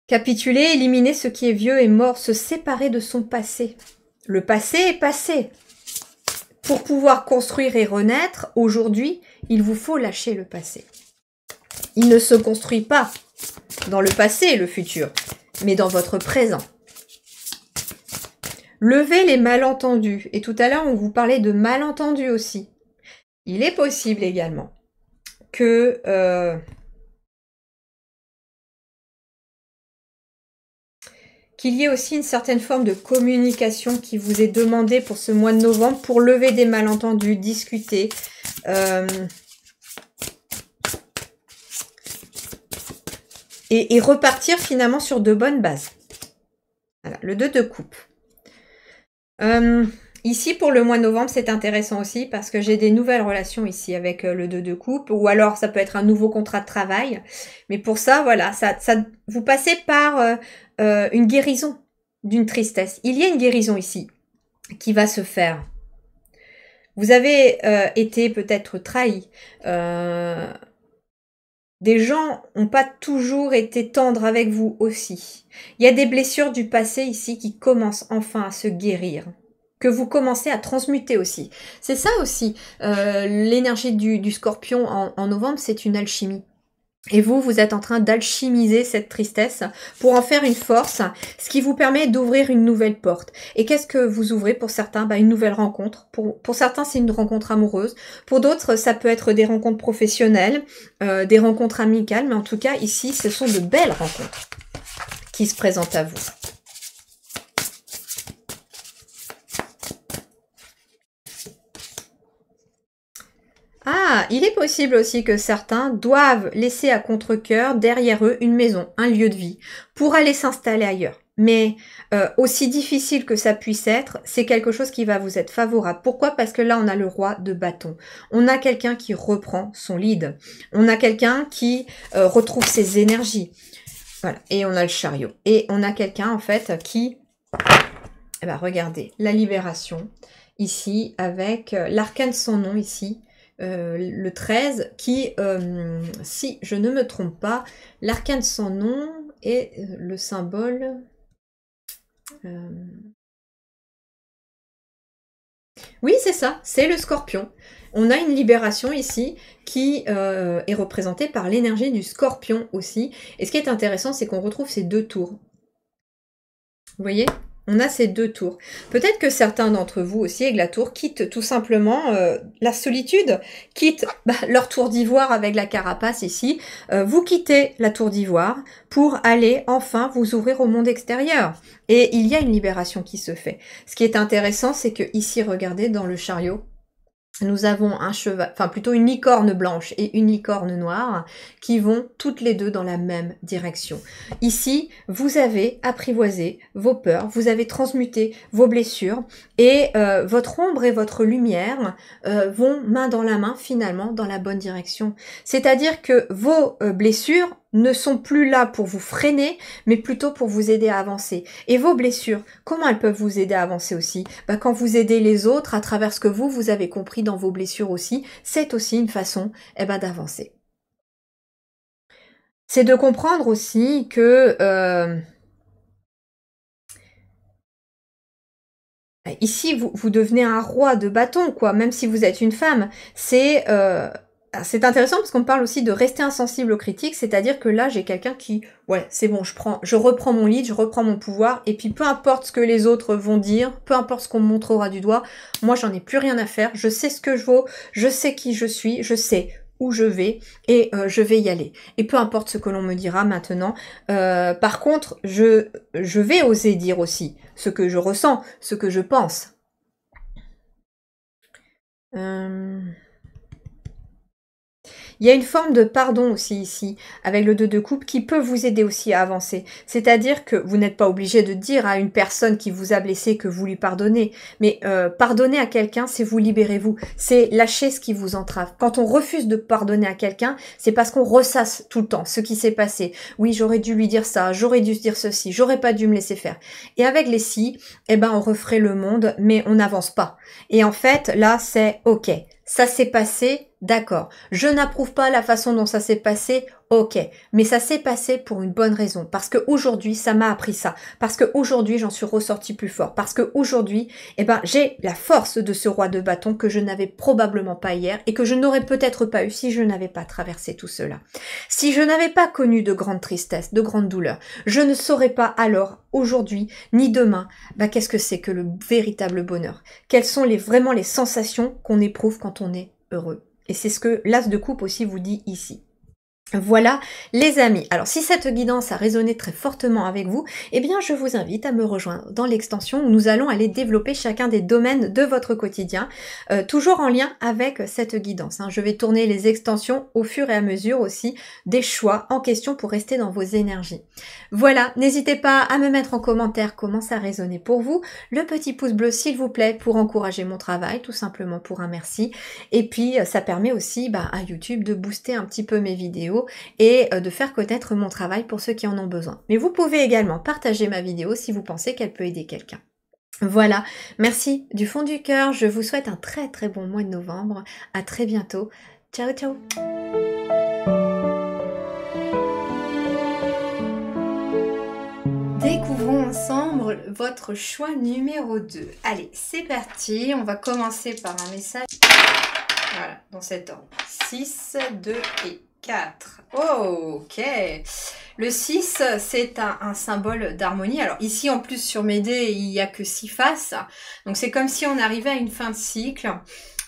Capituler, éliminer ce qui est vieux et mort, se séparer de son passé. Le passé est passé. Pour pouvoir construire et renaître, aujourd'hui, il vous faut lâcher le passé. Il ne se construit pas dans le passé, le futur, mais dans votre présent. Levez les malentendus. Et tout à l'heure, on vous parlait de malentendus aussi. Il est possible également que qu'il y ait aussi une certaine forme de communication qui vous est demandée pour ce mois de novembre pour lever des malentendus, discuter. Et repartir finalement sur de bonnes bases. Voilà, le 2 de coupe. Ici, pour le mois de novembre, c'est intéressant aussi parce que j'ai des nouvelles relations ici avec le 2 de coupe, ou alors ça peut être un nouveau contrat de travail. Mais pour ça, voilà, vous passez par une guérison d'une tristesse. Il y a une guérison ici qui va se faire. Vous avez été peut-être trahi. Des gens n'ont pas toujours été tendres avec vous aussi. Il y a des blessures du passé ici qui commencent enfin à se guérir. Que vous commencez à transmuter aussi. C'est ça aussi, l'énergie du scorpion en novembre, c'est une alchimie. Et vous êtes en train d'alchimiser cette tristesse pour en faire une force, ce qui vous permet d'ouvrir une nouvelle porte. Et qu'est-ce que vous ouvrez pour certains? Une nouvelle rencontre. Pour certains, c'est une rencontre amoureuse. Pour d'autres, ça peut être des rencontres professionnelles, des rencontres amicales. Mais en tout cas, ici, ce sont de belles rencontres qui se présentent à vous. Ah, il est possible aussi que certains doivent laisser à contre-cœur derrière eux une maison, un lieu de vie, pour aller s'installer ailleurs. Mais aussi difficile que ça puisse être, c'est quelque chose qui va vous être favorable. Pourquoi? Parce que là, on a le roi de bâton. On a quelqu'un qui reprend son lead. On a quelqu'un qui retrouve ses énergies. Voilà. Et on a le chariot. Et on a quelqu'un, en fait, qui... regardez, la libération, ici, avec l'arcane sans nom, ici. Le 13 qui, si je ne me trompe pas, l'arcane sans nom est le symbole... Oui, c'est ça, c'est le scorpion. On a une libération ici qui est représentée par l'énergie du scorpion aussi. Et ce qui est intéressant, c'est qu'on retrouve ces deux tours. Vous voyez ? On a ces 2 tours. Peut-être que certains d'entre vous aussi, avec la tour, quittent tout simplement la solitude, quittent leur tour d'ivoire avec la carapace ici. Vous quittez la tour d'ivoire pour aller enfin vous ouvrir au monde extérieur. Et il y a une libération qui se fait. Ce qui est intéressant, c'est que ici, regardez, dans le chariot, nous avons un cheval, enfin plutôt une licorne blanche et une licorne noire qui vont toutes les deux dans la même direction. Ici, vous avez apprivoisé vos peurs, vous avez transmuté vos blessures et votre ombre et votre lumière vont main dans la main finalement dans la bonne direction. C'est-à-dire que vos blessures ne sont plus là pour vous freiner, mais plutôt pour vous aider à avancer. Et vos blessures, comment elles peuvent vous aider à avancer aussi? Quand vous aidez les autres à travers ce que vous avez compris dans vos blessures aussi, c'est aussi une façon d'avancer. C'est de comprendre aussi que ici, vous devenez un roi de bâton, quoi, même si vous êtes une femme. C'est intéressant parce qu'on parle aussi de rester insensible aux critiques, c'est-à-dire que là, j'ai quelqu'un qui, ouais, c'est bon, je reprends mon lead, je reprends mon pouvoir, et puis peu importe ce que les autres vont dire, peu importe ce qu'on me montrera du doigt, moi, j'en ai plus rien à faire, je sais ce que je vaux, je sais qui je suis, je sais où je vais, et je vais y aller. Et peu importe ce que l'on me dira maintenant. Par contre, je vais oser dire aussi ce que je ressens, ce que je pense. Il y a une forme de pardon aussi ici, avec le 2 de coupe, qui peut vous aider aussi à avancer. C'est-à-dire que vous n'êtes pas obligé de dire à une personne qui vous a blessé que vous lui pardonnez. Mais pardonner à quelqu'un, c'est vous libérer vous. C'est lâcher ce qui vous entrave. Quand on refuse de pardonner à quelqu'un, c'est parce qu'on ressasse tout le temps ce qui s'est passé. Oui, j'aurais dû lui dire ça, j'aurais dû dire ceci, j'aurais pas dû me laisser faire. Et avec les si, on referait le monde, mais on n'avance pas. Et en fait, là, c'est ok. Ça s'est passé, d'accord. Je n'approuve pas la façon dont ça s'est passé, ok. Mais ça s'est passé pour une bonne raison. Parce qu'aujourd'hui, ça m'a appris ça. Parce qu'aujourd'hui, j'en suis ressortie plus fort. Parce qu'aujourd'hui, j'ai la force de ce roi de bâton que je n'avais probablement pas hier et que je n'aurais peut-être pas eu si je n'avais pas traversé tout cela. Si je n'avais pas connu de grande tristesse, de grande douleur, je ne saurais pas alors, aujourd'hui, ni demain, qu'est-ce que c'est que le véritable bonheur? Quelles sont vraiment les sensations qu'on éprouve quand on est heureux? Et c'est ce que l'As de coupe aussi vous dit ici. Voilà les amis, alors si cette guidance a résonné très fortement avec vous, je vous invite à me rejoindre dans l'extension où nous allons aller développer chacun des domaines de votre quotidien, toujours en lien avec cette guidance. Je vais tourner les extensions au fur et à mesure aussi des choix en question pour rester dans vos énergies. Voilà, n'hésitez pas à me mettre en commentaire comment ça a résonné pour vous, le petit pouce bleu s'il vous plaît pour encourager mon travail, tout simplement pour un merci, et puis ça permet aussi à YouTube de booster un petit peu mes vidéos et de faire connaître mon travail pour ceux qui en ont besoin. Mais vous pouvez également partager ma vidéo si vous pensez qu'elle peut aider quelqu'un. Voilà, merci du fond du cœur, je vous souhaite un très très bon mois de novembre, à très bientôt, ciao ciao. Découvrons ensemble votre choix numéro 2. Allez, c'est parti, on va commencer par un message, voilà, dans cet ordre, 6, 2 et 4. Oh, ok. Le 6, c'est un symbole d'harmonie. Alors ici, en plus, sur mes dés, il n'y a que 6 faces. Donc c'est comme si on arrivait à une fin de cycle.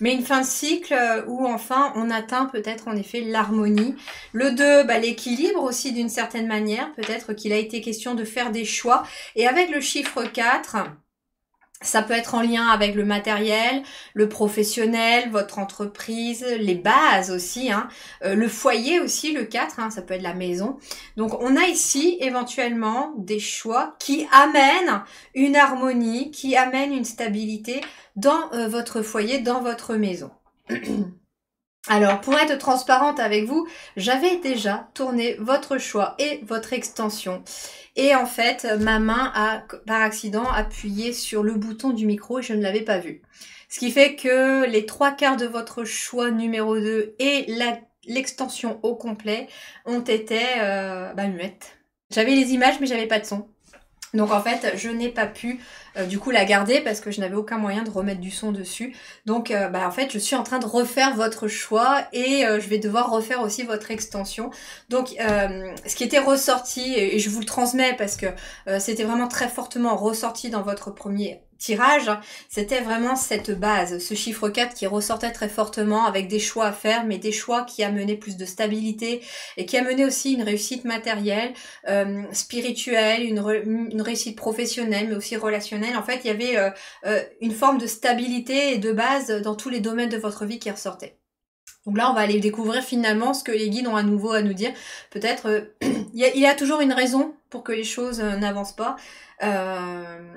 Mais une fin de cycle où enfin on atteint peut-être en effet l'harmonie. Le 2, l'équilibre aussi d'une certaine manière. Peut-être qu'il a été question de faire des choix. Et avec le chiffre 4... ça peut être en lien avec le matériel, le professionnel, votre entreprise, les bases aussi, le foyer aussi, le 4, ça peut être la maison. Donc on a ici éventuellement des choix qui amènent une harmonie, qui amènent une stabilité dans votre foyer, dans votre maison. Alors, pour être transparente avec vous, j'avais déjà tourné votre choix et votre extension. Et en fait, ma main a, par accident, appuyé sur le bouton du micro et je ne l'avais pas vu. Ce qui fait que les 3/4 de votre choix numéro 2 et l'extension au complet ont été muettes. J'avais les images, mais j'avais pas de son. Donc en fait, je n'ai pas pu du coup la garder parce que je n'avais aucun moyen de remettre du son dessus. Donc en fait, je suis en train de refaire votre choix et je vais devoir refaire aussi votre extension. Donc ce qui était ressorti, et je vous le transmets parce que c'était vraiment très fortement ressorti dans votre premier tirage, c'était vraiment cette base, ce chiffre 4 qui ressortait très fortement avec des choix à faire, mais des choix qui amenaient plus de stabilité et qui amenaient aussi une réussite matérielle, spirituelle, une réussite professionnelle, mais aussi relationnelle. En fait, il y avait une forme de stabilité et de base dans tous les domaines de votre vie qui ressortaient. Donc là, on va aller découvrir finalement ce que les guides ont à nouveau à nous dire. Peut-être, il y a toujours une raison pour que les choses n'avancent pas.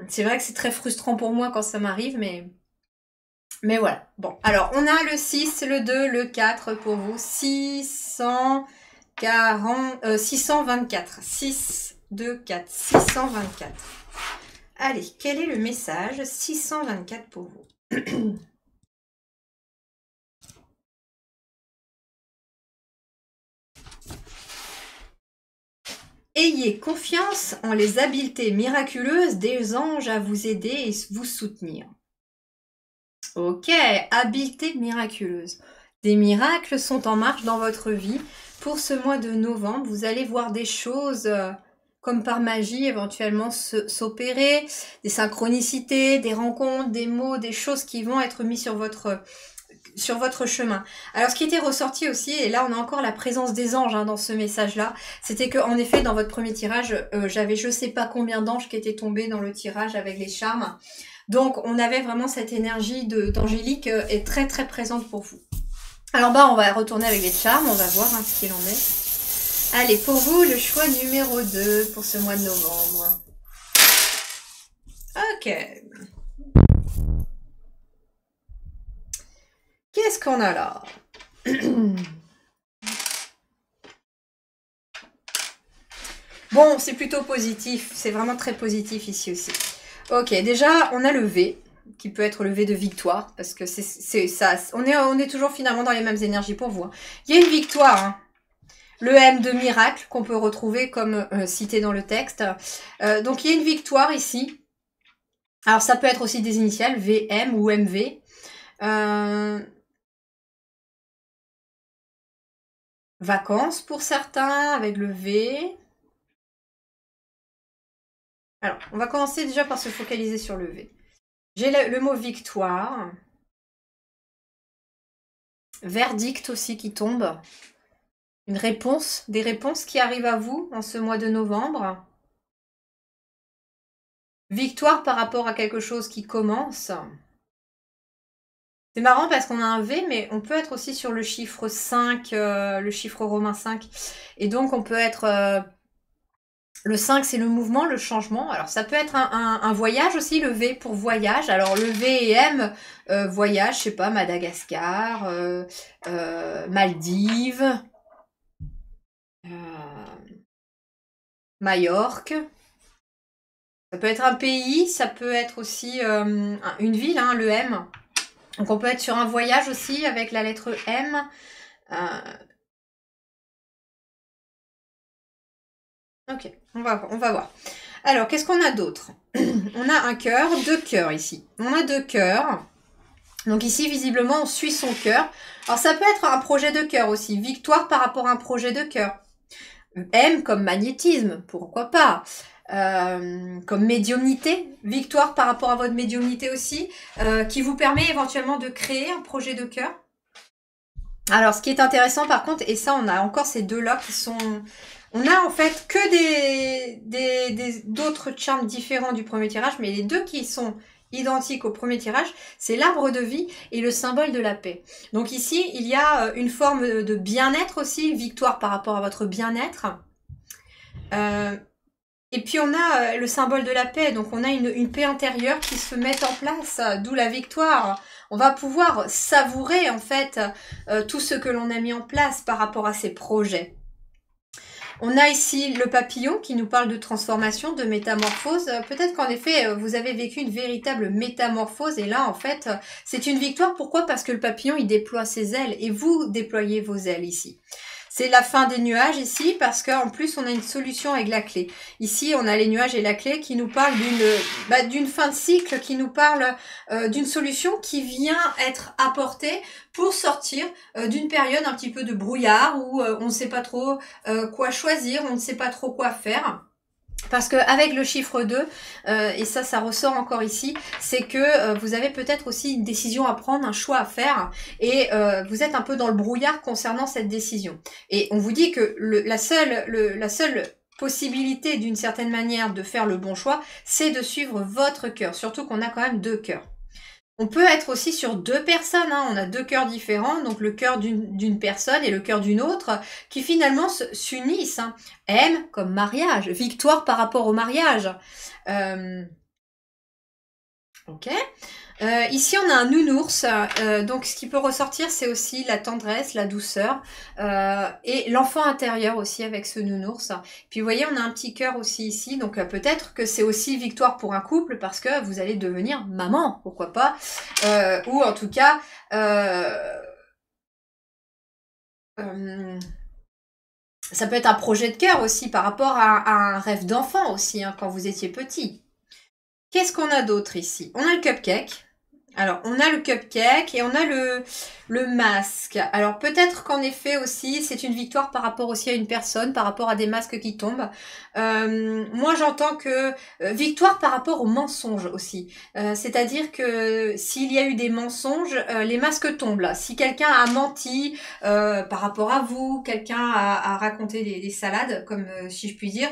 C'est vrai que c'est très frustrant pour moi quand ça m'arrive, mais voilà. Bon, alors, on a le 6, le 2, le 4 pour vous. 624. 6, 2, 4. 624. Allez, quel est le message 624 pour vous? Ayez confiance en les habiletés miraculeuses des anges à vous aider et vous soutenir. Ok, habiletés miraculeuses. Des miracles sont en marche dans votre vie. Pour ce mois de novembre, vous allez voir des choses comme par magie éventuellement s'opérer, des synchronicités, des rencontres, des mots, des choses qui vont être mis sur votre chemin. Alors ce qui était ressorti aussi, et là on a encore la présence des anges dans ce message-là, c'était que en effet dans votre premier tirage, j'avais je sais pas combien d'anges qui étaient tombés dans le tirage avec les charmes. Donc on avait vraiment cette énergie d'angélique est très très présente pour vous. Alors on va retourner avec les charmes, on va voir ce qu'il en est. Allez, pour vous, le choix numéro 2 pour ce mois de novembre. Ok. Qu'est-ce qu'on a là? Bon, c'est plutôt positif. C'est vraiment très positif ici aussi. Ok, déjà, on a le V, qui peut être le V de victoire, parce que c'est ça. On est toujours finalement dans les mêmes énergies pour vous. Il y a une victoire, Le M de miracle, qu'on peut retrouver comme cité dans le texte. Donc, il y a une victoire ici. Alors, ça peut être aussi des initiales, VM ou MV. Vacances pour certains, avec le V. Alors, on va commencer déjà par se focaliser sur le V. J'ai le mot victoire. Verdict aussi qui tombe. Une réponse, des réponses qui arrivent à vous en ce mois de novembre. Victoire par rapport à quelque chose qui commence. C'est marrant parce qu'on a un V, mais on peut être aussi sur le chiffre 5, le chiffre romain 5. Et donc, on peut être... le 5, c'est le mouvement, le changement. Alors, ça peut être un voyage aussi, le V pour voyage. Alors, le V et M, voyage, je sais pas, Madagascar, Maldives, Majorque. Ça peut être un pays, ça peut être aussi une ville, le M. Donc, on peut être sur un voyage aussi avec la lettre M. Ok, on va voir. Alors, qu'est-ce qu'on a d'autre? On a un cœur, 2 cœurs ici. On a 2 cœurs. Donc ici, visiblement, on suit son cœur. Alors, ça peut être un projet de cœur aussi. Victoire par rapport à un projet de cœur. M comme magnétisme, pourquoi pas. Comme médiumnité. Victoire par rapport à votre médiumnité aussi. Qui vous permet éventuellement de créer un projet de cœur. Alors, ce qui est intéressant par contre, et ça, on a encore ces deux-là qui sont... On a en fait que d'autres charmes différents du premier tirage, mais les deux qui sont identiques au premier tirage, c'est l'arbre de vie et le symbole de la paix. Donc ici, il y a une forme de bien-être aussi, victoire par rapport à votre bien-être. Et puis on a le symbole de la paix, donc on a une paix intérieure qui se met en place, d'où la victoire. On va pouvoir savourer en fait tout ce que l'on a mis en place par rapport à ces projets. On a ici le papillon qui nous parle de transformation, de métamorphose. Peut-être qu'en effet, vous avez vécu une véritable métamorphose. Et là, en fait, c'est une victoire. Pourquoi? Parce que le papillon, il déploie ses ailes. Et vous déployez vos ailes ici. C'est la fin des nuages ici parce qu'en plus on a une solution avec la clé. Ici on a les nuages et la clé qui nous parlent d'une fin de cycle, qui nous parle d'une solution qui vient être apportée pour sortir d'une période un petit peu de brouillard où on ne sait pas trop quoi choisir, on ne sait pas trop quoi faire. Parce que avec le chiffre 2, et ça ressort encore ici, c'est que vous avez peut-être aussi une décision à prendre, un choix à faire, et vous êtes un peu dans le brouillard concernant cette décision. Et on vous dit que la seule possibilité d'une certaine manière de faire le bon choix, c'est de suivre votre cœur, surtout qu'on a quand même 2 cœurs. On peut être aussi sur 2 personnes, hein. On a 2 cœurs différents, donc le cœur d'une personne et le cœur d'une autre, qui finalement s'unissent. Hein. M comme mariage, victoire par rapport au mariage. Ok. Ici, on a un nounours, donc ce qui peut ressortir, c'est aussi la tendresse, la douceur, et l'enfant intérieur aussi avec ce nounours. Puis vous voyez, on a un petit cœur aussi ici, donc peut-être que c'est aussi victoire pour un couple, parce que vous allez devenir maman, pourquoi pas, ou en tout cas... ça peut être un projet de cœur aussi, par rapport à un rêve d'enfant aussi, hein, quand vous étiez petit. Qu'est-ce qu'on a d'autre ici? On a le cupcake. Alors, on a le cupcake et on a le masque. Alors, peut-être qu'en effet aussi, c'est une victoire par rapport aussi à une personne, par rapport à des masques qui tombent. Moi, j'entends que victoire par rapport aux mensonges aussi. C'est-à-dire que s'il y a eu des mensonges, les masques tombent là. Si quelqu'un a menti par rapport à vous, quelqu'un a raconté des salades, comme si je puis dire,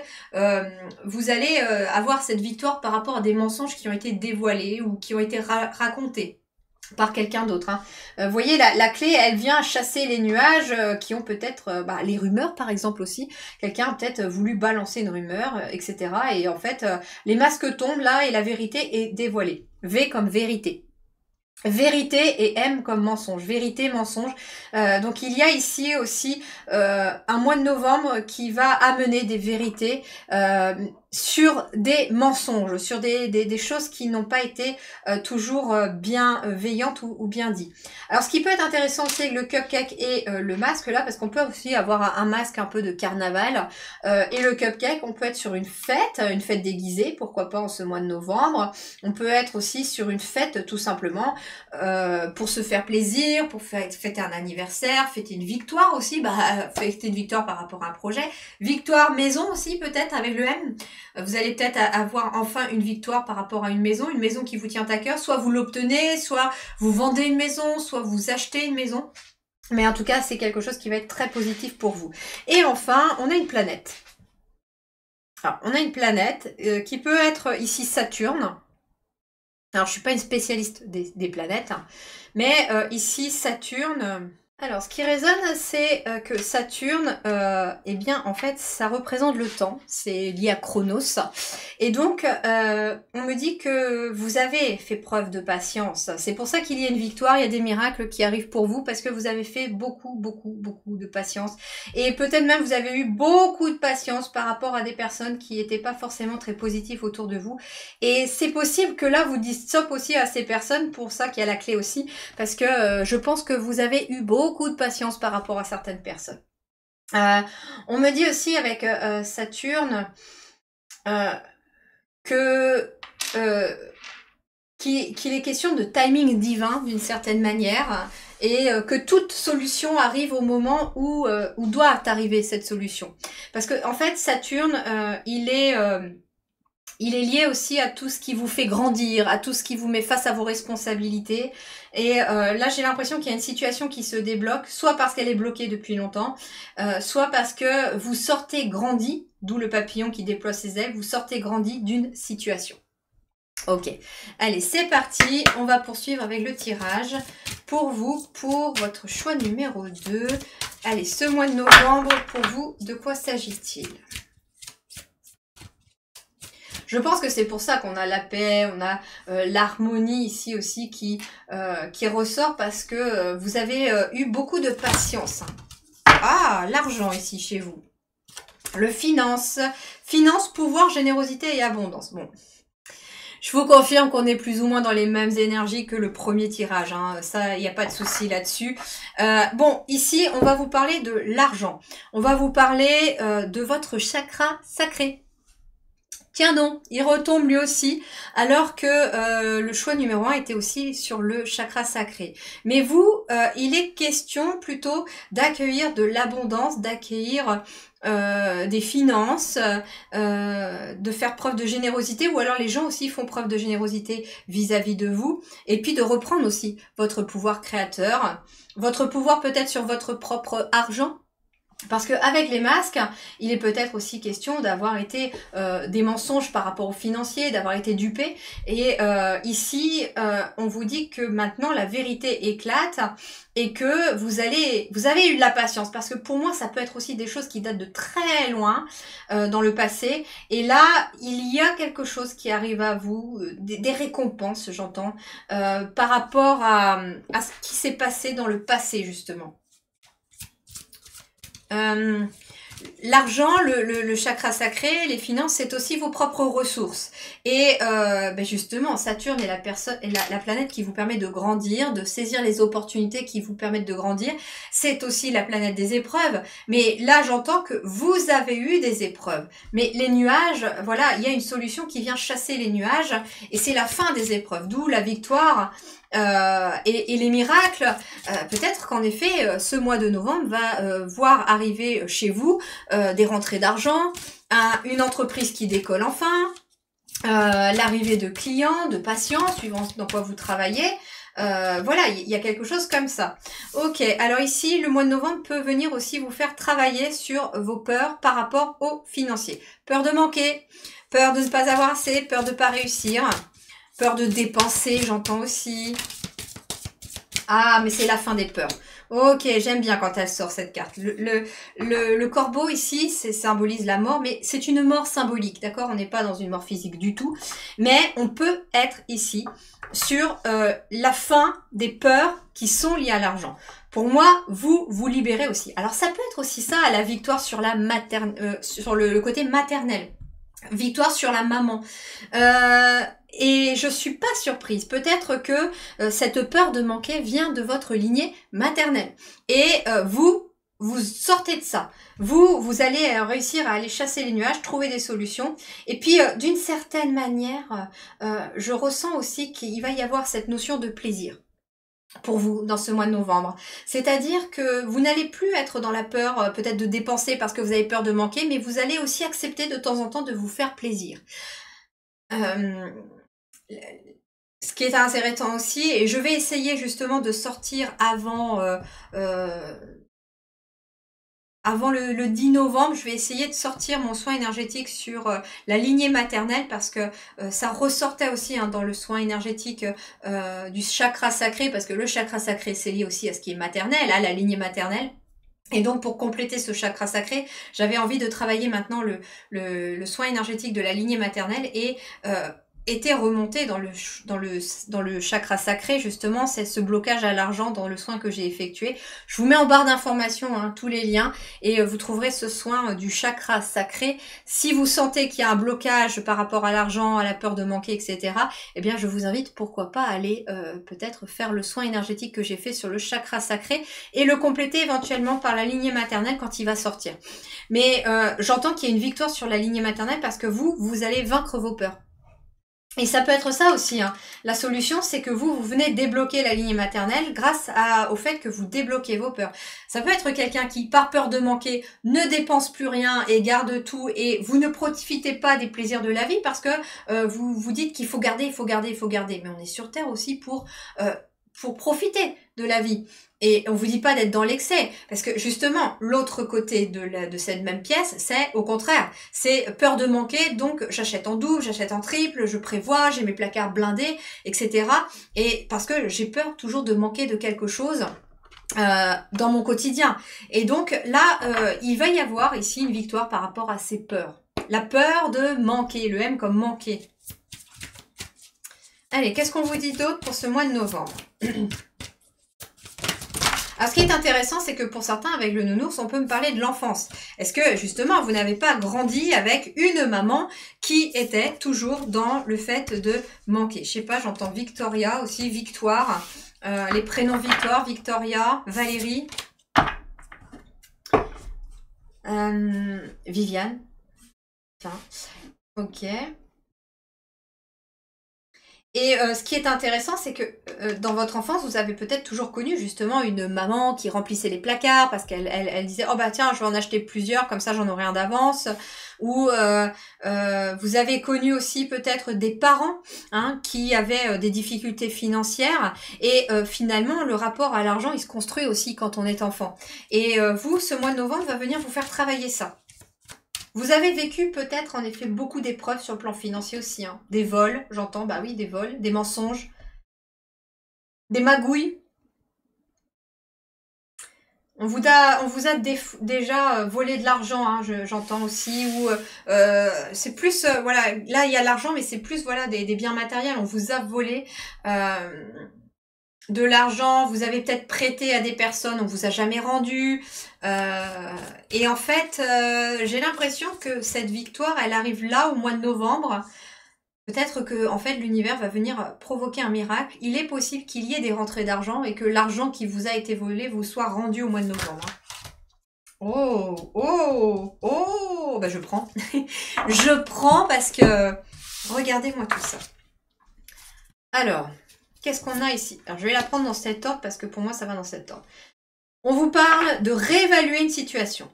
vous allez avoir cette victoire par rapport à des mensonges qui ont été dévoilés ou qui ont été racontés par quelqu'un d'autre. Hein. Vous voyez, la clé, elle vient chasser les nuages qui ont peut-être, les rumeurs par exemple aussi. Quelqu'un a peut-être voulu balancer une rumeur, etc. Et en fait, les masques tombent là et la vérité est dévoilée. V comme vérité. Vérité et M comme mensonge. Vérité, mensonge. Donc il y a ici aussi un mois de novembre qui va amener des vérités sur des mensonges, sur des choses qui n'ont pas été toujours bienveillantes ou bien dit. Alors ce qui peut être intéressant aussi avec le cupcake et le masque là, parce qu'on peut aussi avoir un masque un peu de carnaval, et le cupcake, on peut être sur une fête déguisée, pourquoi pas en ce mois de novembre. On peut être aussi sur une fête tout simplement pour se faire plaisir, pour fêter un anniversaire, fêter une victoire aussi, fêter une victoire par rapport à un projet, victoire maison aussi peut-être avec le M. Vous allez peut-être avoir enfin une victoire par rapport à une maison qui vous tient à cœur, soit vous l'obtenez, soit vous vendez une maison, soit vous achetez une maison. Mais en tout cas, c'est quelque chose qui va être très positif pour vous. Et enfin, on a une planète. Alors, on a une planète qui peut être ici Saturne. Alors, je suis pas une spécialiste des planètes, hein, mais ici, Saturne... Alors, ce qui résonne, c'est que Saturne, eh bien, en fait, ça représente le temps. C'est lié à Chronos. Et donc, on me dit que vous avez fait preuve de patience. C'est pour ça qu'il y a une victoire, il y a des miracles qui arrivent pour vous, parce que vous avez fait beaucoup de patience. Et peut-être même vous avez eu beaucoup de patience par rapport à des personnes qui n'étaient pas forcément très positives autour de vous. Et c'est possible que là, vous dites stop aussi à ces personnes, pour ça qu'il y a la clé aussi, parce que je pense que vous avez eu beaucoup de patience par rapport à certaines personnes. On me dit aussi avec Saturne qu'il est question de timing divin d'une certaine manière et que toute solution arrive au moment où doit arriver cette solution. Parce que en fait Saturne il est lié aussi à tout ce qui vous fait grandir, à tout ce qui vous met face à vos responsabilités. Et là, j'ai l'impression qu'il y a une situation qui se débloque, soit parce qu'elle est bloquée depuis longtemps, soit parce que vous sortez grandi, d'où le papillon qui déploie ses ailes, vous sortez grandi d'une situation. Ok, allez, c'est parti. On va poursuivre avec le tirage pour vous, pour votre choix numéro 2. Allez, ce mois de novembre, pour vous, de quoi s'agit-il ? Je pense que c'est pour ça qu'on a la paix, on a l'harmonie ici aussi qui ressort parce que vous avez eu beaucoup de patience. Ah, l'argent ici chez vous. Le finance, pouvoir, générosité et abondance. Bon, Je vous confirme qu'on est plus ou moins dans les mêmes énergies que le premier tirage. Hein. Ça, il n'y a pas de souci là-dessus. Bon, ici, on va vous parler de l'argent. On va vous parler de votre chakra sacré. Tiens donc, il retombe lui aussi, alors que le choix numéro 1 était aussi sur le chakra sacré. Mais vous, il est question plutôt d'accueillir de l'abondance, d'accueillir des finances, de faire preuve de générosité, ou alors les gens aussi font preuve de générosité vis-à-vis de vous, et puis de reprendre aussi votre pouvoir créateur, votre pouvoir peut-être sur votre propre argent. Parce que avec les masques, il est peut-être aussi question d'avoir été des mensonges par rapport aux financiers, d'avoir été dupé. Et ici, on vous dit que maintenant la vérité éclate et que vous avez eu de la patience. Parce que pour moi, ça peut être aussi des choses qui datent de très loin dans le passé. Et là, il y a quelque chose qui arrive à vous, des récompenses, j'entends, par rapport à ce qui s'est passé dans le passé, justement. L'argent, le chakra sacré, les finances, c'est aussi vos propres ressources. Et ben justement, Saturne est la planète qui vous permet de grandir, de saisir les opportunités qui vous permettent de grandir. C'est aussi la planète des épreuves. Mais là, j'entends que vous avez eu des épreuves. Mais les nuages, voilà, il y a une solution qui vient chasser les nuages. Et c'est la fin des épreuves, d'où la victoire. Et les miracles, peut-être qu'en effet, ce mois de novembre va voir arriver chez vous des rentrées d'argent, une entreprise qui décolle enfin, l'arrivée de clients, de patients, suivant dans quoi vous travaillez. Voilà, il y a quelque chose comme ça. Ok, alors ici, le mois de novembre peut venir aussi vous faire travailler sur vos peurs par rapport aux financiers. Peur de manquer, peur de ne pas avoir assez, peur de ne pas réussir. Peur de dépenser, j'entends aussi. Ah, mais c'est la fin des peurs. Ok, j'aime bien quand elle sort cette carte. Le corbeau ici, symbolise la mort, mais c'est une mort symbolique, d'accord? On n'est pas dans une mort physique du tout. Mais on peut être ici sur la fin des peurs qui sont liées à l'argent. Pour moi, vous libérez aussi. Alors ça peut être aussi ça, la victoire sur la sur le côté maternel. Victoire sur la maman. Et je suis pas surprise. Peut-être que cette peur de manquer vient de votre lignée maternelle. Et vous sortez de ça. Vous allez réussir à aller chasser les nuages, trouver des solutions. Et puis, d'une certaine manière, je ressens aussi qu'il va y avoir cette notion de plaisir pour vous dans ce mois de novembre. C'est-à-dire que vous n'allez plus être dans la peur peut-être de dépenser parce que vous avez peur de manquer, mais vous allez aussi accepter de temps en temps de vous faire plaisir. Ce qui est intéressant aussi, et je vais essayer justement de sortir avant le 10 novembre, je vais essayer de sortir mon soin énergétique sur la lignée maternelle parce que ça ressortait aussi dans le soin énergétique du chakra sacré, parce que le chakra sacré c'est lié aussi à ce qui est maternel, à la lignée maternelle. Et donc pour compléter ce chakra sacré, j'avais envie de travailler maintenant le soin énergétique de la lignée maternelle et était remonté dans le chakra sacré, justement, c'est ce blocage à l'argent dans le soin que j'ai effectué. Je vous mets en barre d'informations tous les liens et vous trouverez ce soin du chakra sacré. Si vous sentez qu'il y a un blocage par rapport à l'argent, à la peur de manquer, etc., eh bien, je vous invite, pourquoi pas, à aller peut-être faire le soin énergétique que j'ai fait sur le chakra sacré et le compléter éventuellement par la lignée maternelle quand il va sortir. Mais j'entends qu'il y a une victoire sur la lignée maternelle parce que vous allez vaincre vos peurs. Et ça peut être ça aussi. La solution, c'est que vous venez débloquer la lignée maternelle grâce au fait que vous débloquez vos peurs. Ça peut être quelqu'un qui, par peur de manquer, ne dépense plus rien et garde tout et vous ne profitez pas des plaisirs de la vie parce que vous vous dites qu'il faut garder, il faut garder, il faut garder. Mais on est sur Terre aussi pour profiter de la vie. Et on vous dit pas d'être dans l'excès, parce que justement, l'autre côté de cette même pièce, c'est au contraire, c'est peur de manquer, donc j'achète en double, j'achète en triple, je prévois, j'ai mes placards blindés, etc. Et parce que j'ai peur toujours de manquer de quelque chose dans mon quotidien. Et donc là, il va y avoir ici une victoire par rapport à ces peurs. La peur de manquer, le M comme manquer. Allez, qu'est-ce qu'on vous dit d'autre pour ce mois de novembre ? Alors, ce qui est intéressant, c'est que pour certains, avec le nounours, on peut me parler de l'enfance. Est-ce que, justement, vous n'avez pas grandi avec une maman qui était toujours dans le fait de manquer? Je sais pas, j'entends Victoria aussi, Victoire, les prénoms Victor, Victoria, Valérie, Viviane. Enfin, ok. Et ce qui est intéressant, c'est que dans votre enfance, vous avez peut-être toujours connu justement une maman qui remplissait les placards parce qu'elle disait « Oh bah tiens, je vais en acheter plusieurs, comme ça j'en aurai un d'avance ». Ou vous avez connu aussi peut-être des parents qui avaient des difficultés financières. Et finalement, le rapport à l'argent, il se construit aussi quand on est enfant. Et vous, ce mois de novembre va venir vous faire travailler ça. Vous avez vécu peut-être en effet beaucoup d'épreuves sur le plan financier aussi. Des vols, j'entends, bah oui, des vols, des mensonges, des magouilles. On vous a déjà volé de l'argent, j'entends aussi. Ou c'est plus, voilà, là il y a l'argent, mais c'est plus voilà des biens matériels. On vous a volé de l'argent, vous avez peut-être prêté à des personnes, on vous a jamais rendu. Et en fait, j'ai l'impression que cette victoire, elle arrive là au mois de novembre. Peut-être que en fait l'univers va venir provoquer un miracle. Il est possible qu'il y ait des rentrées d'argent et que l'argent qui vous a été volé vous soit rendu au mois de novembre. Oh, oh, oh, bah je prends. Je prends parce que regardez-moi tout ça. Alors, qu'est-ce qu'on a ici? Alors, je vais la prendre dans cet ordre parce que pour moi, ça va dans cet ordre. On vous parle de réévaluer une situation.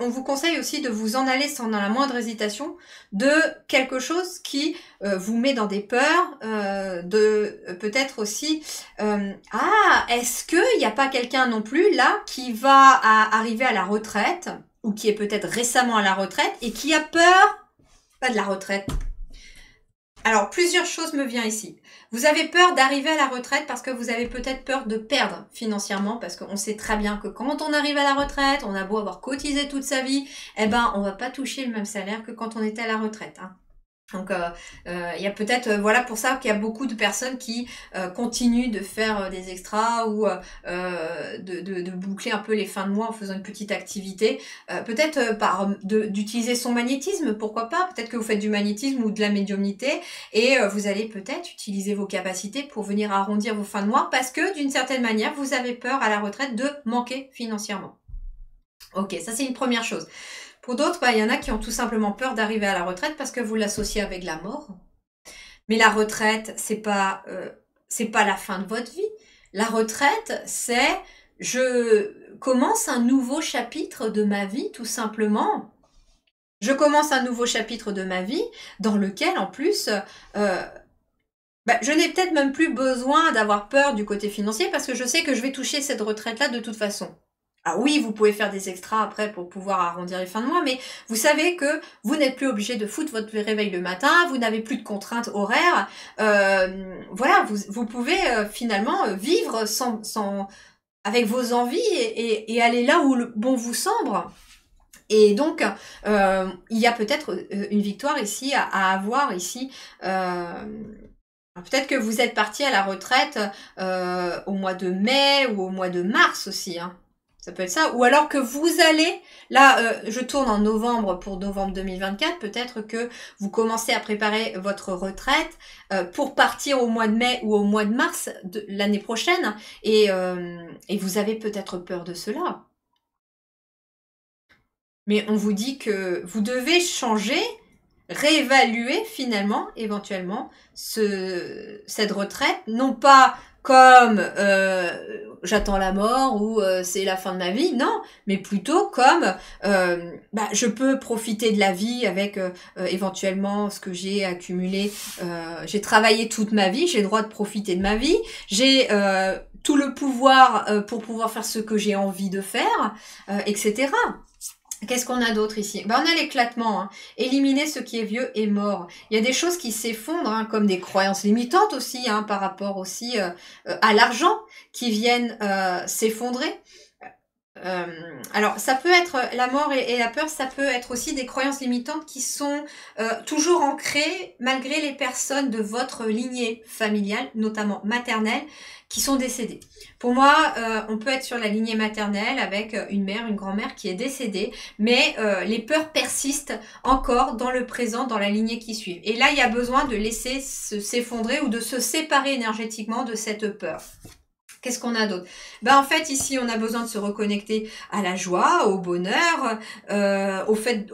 On vous conseille aussi de vous en aller sans dans la moindre hésitation de quelque chose qui vous met dans des peurs, peut-être aussi est-ce qu'il n'y a pas quelqu'un non plus là qui va arriver à la retraite ou qui est peut-être récemment à la retraite et qui a peur pas de la retraite. Alors, plusieurs choses me viennent ici. Vous avez peur d'arriver à la retraite parce que vous avez peut-être peur de perdre financièrement, parce qu'on sait très bien que quand on arrive à la retraite, on a beau avoir cotisé toute sa vie, eh ben, on va pas toucher le même salaire que quand on était à la retraite. Donc, il y a peut-être, voilà pour ça qu'il y a beaucoup de personnes qui continuent de faire des extras ou de boucler un peu les fins de mois en faisant une petite activité. Peut-être d'utiliser son magnétisme, pourquoi pas. Peut-être que vous faites du magnétisme ou de la médiumnité et vous allez peut-être utiliser vos capacités pour venir arrondir vos fins de mois parce que d'une certaine manière, vous avez peur à la retraite de manquer financièrement. Ok, ça c'est une première chose. Pour d'autres, il y en a qui ont tout simplement peur d'arriver à la retraite parce que vous l'associez avec la mort. Mais la retraite, c'est pas la fin de votre vie. La retraite, c'est je commence un nouveau chapitre de ma vie, tout simplement. Je commence un nouveau chapitre de ma vie dans lequel, en plus, je n'ai peut-être même plus besoin d'avoir peur du côté financier parce que je sais que je vais toucher cette retraite-là de toute façon. Ah oui, vous pouvez faire des extras après pour pouvoir arrondir les fins de mois, mais vous savez que vous n'êtes plus obligé de foutre votre réveil le matin, vous n'avez plus de contraintes horaires. Voilà, vous pouvez finalement vivre avec vos envies et aller là où le bon vous semble. Et donc, il y a peut-être une victoire ici à avoir ici. Peut-être que vous êtes parti à la retraite au mois de mai ou au mois de mars aussi, Ça peut être ça. Ou alors que vous allez, là, je tourne en novembre pour novembre 2024, peut-être que vous commencez à préparer votre retraite pour partir au mois de mai ou au mois de mars de l'année prochaine. Et vous avez peut-être peur de cela. Mais on vous dit que vous devez changer, réévaluer finalement, éventuellement, cette retraite, non pas comme j'attends la mort ou c'est la fin de ma vie, non, mais plutôt comme je peux profiter de la vie avec éventuellement ce que j'ai accumulé. J'ai travaillé toute ma vie, j'ai le droit de profiter de ma vie, j'ai tout le pouvoir pour pouvoir faire ce que j'ai envie de faire, etc. Qu'est-ce qu'on a d'autre ici? On a l'éclatement, éliminer ce qui est vieux et mort. Il y a des choses qui s'effondrent, comme des croyances limitantes aussi, par rapport aussi à l'argent, qui viennent s'effondrer. Alors, ça peut être la mort et la peur, ça peut être aussi des croyances limitantes qui sont toujours ancrées malgré les personnes de votre lignée familiale, notamment maternelle, qui sont décédées. Pour moi, on peut être sur la lignée maternelle avec une mère, une grand-mère qui est décédée, mais les peurs persistent encore dans le présent, dans la lignée qui suit. Et là, il y a besoin de laisser s'effondrer ou de se séparer énergétiquement de cette peur. Qu'est-ce qu'on a d'autre? Ben en fait ici on a besoin de se reconnecter à la joie, au bonheur, au fait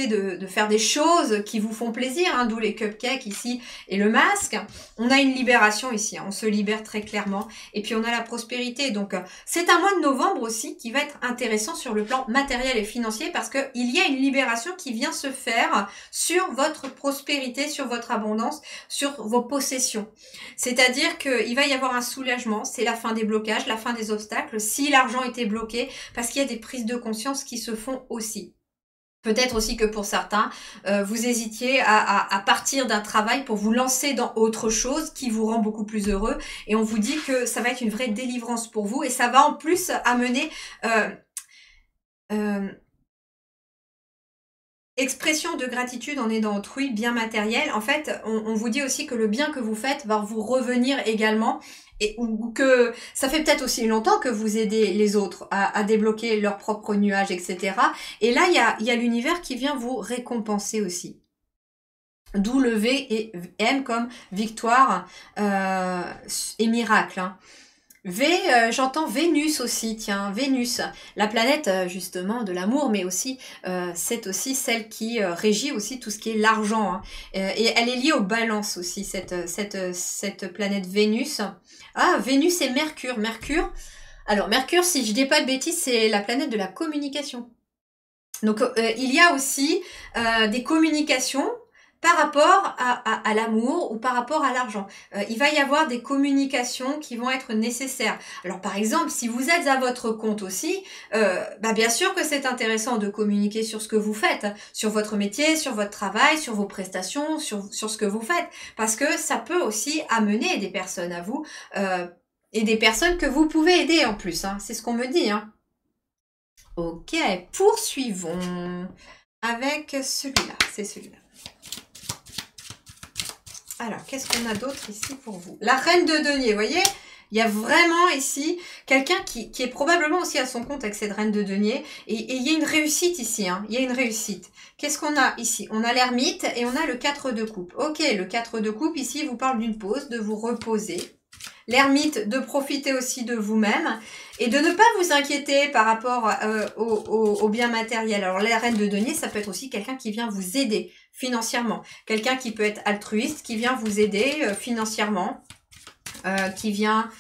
de faire des choses qui vous font plaisir, hein, d'où les cupcakes ici et le masque. On a une libération ici, hein, on se libère très clairement. Et puis on a la prospérité. Donc c'est un mois de novembre aussi qui va être intéressant sur le plan matériel et financier parce que il y a une libération qui vient se faire sur votre prospérité, sur votre abondance, sur vos possessions. C'est-à-dire qu'il va y avoir un soulagement, c'est la fin des blocages, la fin des obstacles, si l'argent était bloqué, parce qu'il y a des prises de conscience qui se font aussi. Peut-être aussi que pour certains, vous hésitiez à partir d'un travail pour vous lancer dans autre chose qui vous rend beaucoup plus heureux. Et on vous dit que ça va être une vraie délivrance pour vous et ça va en plus amener... expression de gratitude en aidant autrui, bien matériel. En fait, on vous dit aussi que le bien que vous faites va vous revenir également et ou que ça fait peut-être aussi longtemps que vous aidez les autres à débloquer leurs propres nuages, etc. Et là, il y a l'univers qui vient vous récompenser aussi. D'où le V et M comme victoire et miracle. Hein. J'entends Vénus aussi, tiens, Vénus, la planète justement de l'amour, mais aussi c'est aussi celle qui régit aussi tout ce qui est l'argent. Hein. Et elle est liée aux balances aussi, cette planète Vénus. Ah, Vénus et Mercure. Alors Mercure, si je dis pas de bêtises, c'est la planète de la communication. Donc il y a aussi des communications par rapport à l'amour ou par rapport à l'argent. Il va y avoir des communications qui vont être nécessaires. Alors par exemple, si vous êtes à votre compte aussi, bien sûr que c'est intéressant de communiquer sur ce que vous faites, sur votre métier, sur votre travail, sur vos prestations, sur ce que vous faites, parce que ça peut aussi amener des personnes à vous, et des personnes que vous pouvez aider en plus, hein. C'est ce qu'on me dit. Hein. Ok, poursuivons avec celui-là, c'est celui-là. Alors, qu'est-ce qu'on a d'autre ici pour vous? La reine de denier, vous voyez? Il y a vraiment ici quelqu'un qui est probablement aussi à son compte avec cette reine de denier. Et il y a une réussite ici, hein. Il y a une réussite. Qu'est-ce qu'on a ici? On a l'ermite et on a le 4 de coupe. Ok, le 4 de coupe ici vous parle d'une pause, de vous reposer. L'ermite, de profiter aussi de vous-même et de ne pas vous inquiéter par rapport au bien matériel. Alors la reine de denier, ça peut être aussi quelqu'un qui vient vous aider financièrement. Quelqu'un qui peut être altruiste, qui vient vous aider financièrement, qui vient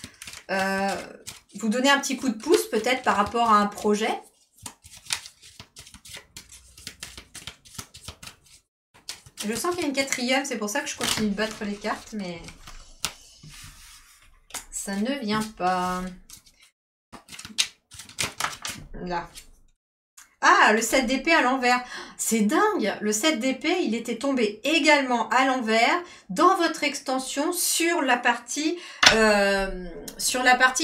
vous donner un petit coup de pouce peut-être par rapport à un projet. Je sens qu'il y a une quatrième, c'est pour ça que je continue de battre les cartes, mais... ça ne vient pas. Là. Ah, le 7 d'épée à l'envers. C'est dingue. Le 7 d'épée, il était tombé également à l'envers dans votre extension sur la partie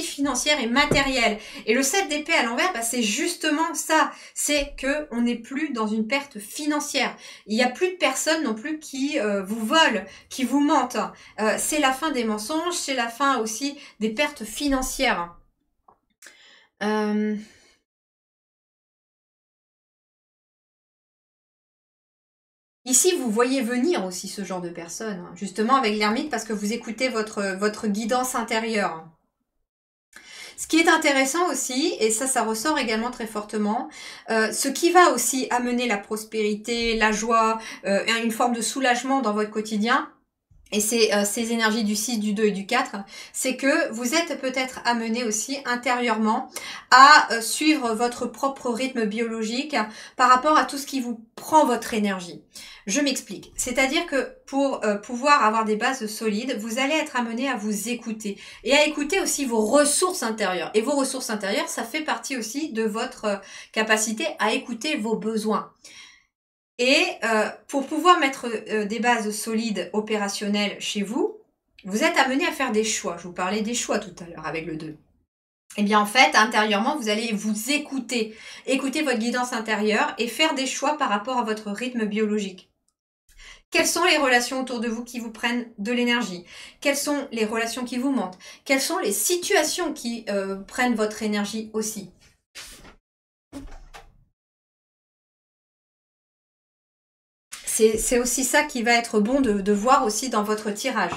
financière et matérielle. Et le 7 d'épée à l'envers, c'est justement ça. C'est que on n'est plus dans une perte financière. Il n'y a plus de personnes non plus qui vous volent, qui vous mentent. C'est la fin des mensonges, c'est la fin aussi des pertes financières. Ici, vous voyez venir aussi ce genre de personnes, hein, justement avec l'ermite, parce que vous écoutez votre guidance intérieure. Ce qui est intéressant aussi, et ça ressort également très fortement, ce qui va aussi amener la prospérité, la joie, une forme de soulagement dans votre quotidien, et ces énergies du 6, du 2 et du 4, c'est que vous êtes peut-être amené aussi intérieurement à suivre votre propre rythme biologique par rapport à tout ce qui vous prend votre énergie. Je m'explique. C'est-à-dire que pour pouvoir avoir des bases solides, vous allez être amené à vous écouter et à écouter aussi vos ressources intérieures. Et vos ressources intérieures, ça fait partie aussi de votre capacité à écouter vos besoins. Et pour pouvoir mettre des bases solides opérationnelles chez vous, vous êtes amené à faire des choix. Je vous parlais des choix tout à l'heure avec le 2. eh bien en fait, intérieurement, vous allez vous écouter votre guidance intérieure et faire des choix par rapport à votre rythme biologique. Quelles sont les relations autour de vous qui vous prennent de l'énergie? Quelles sont les relations qui vous mentent? Quelles sont les situations qui prennent votre énergie aussi? C'est aussi ça qui va être bon de voir aussi dans votre tirage.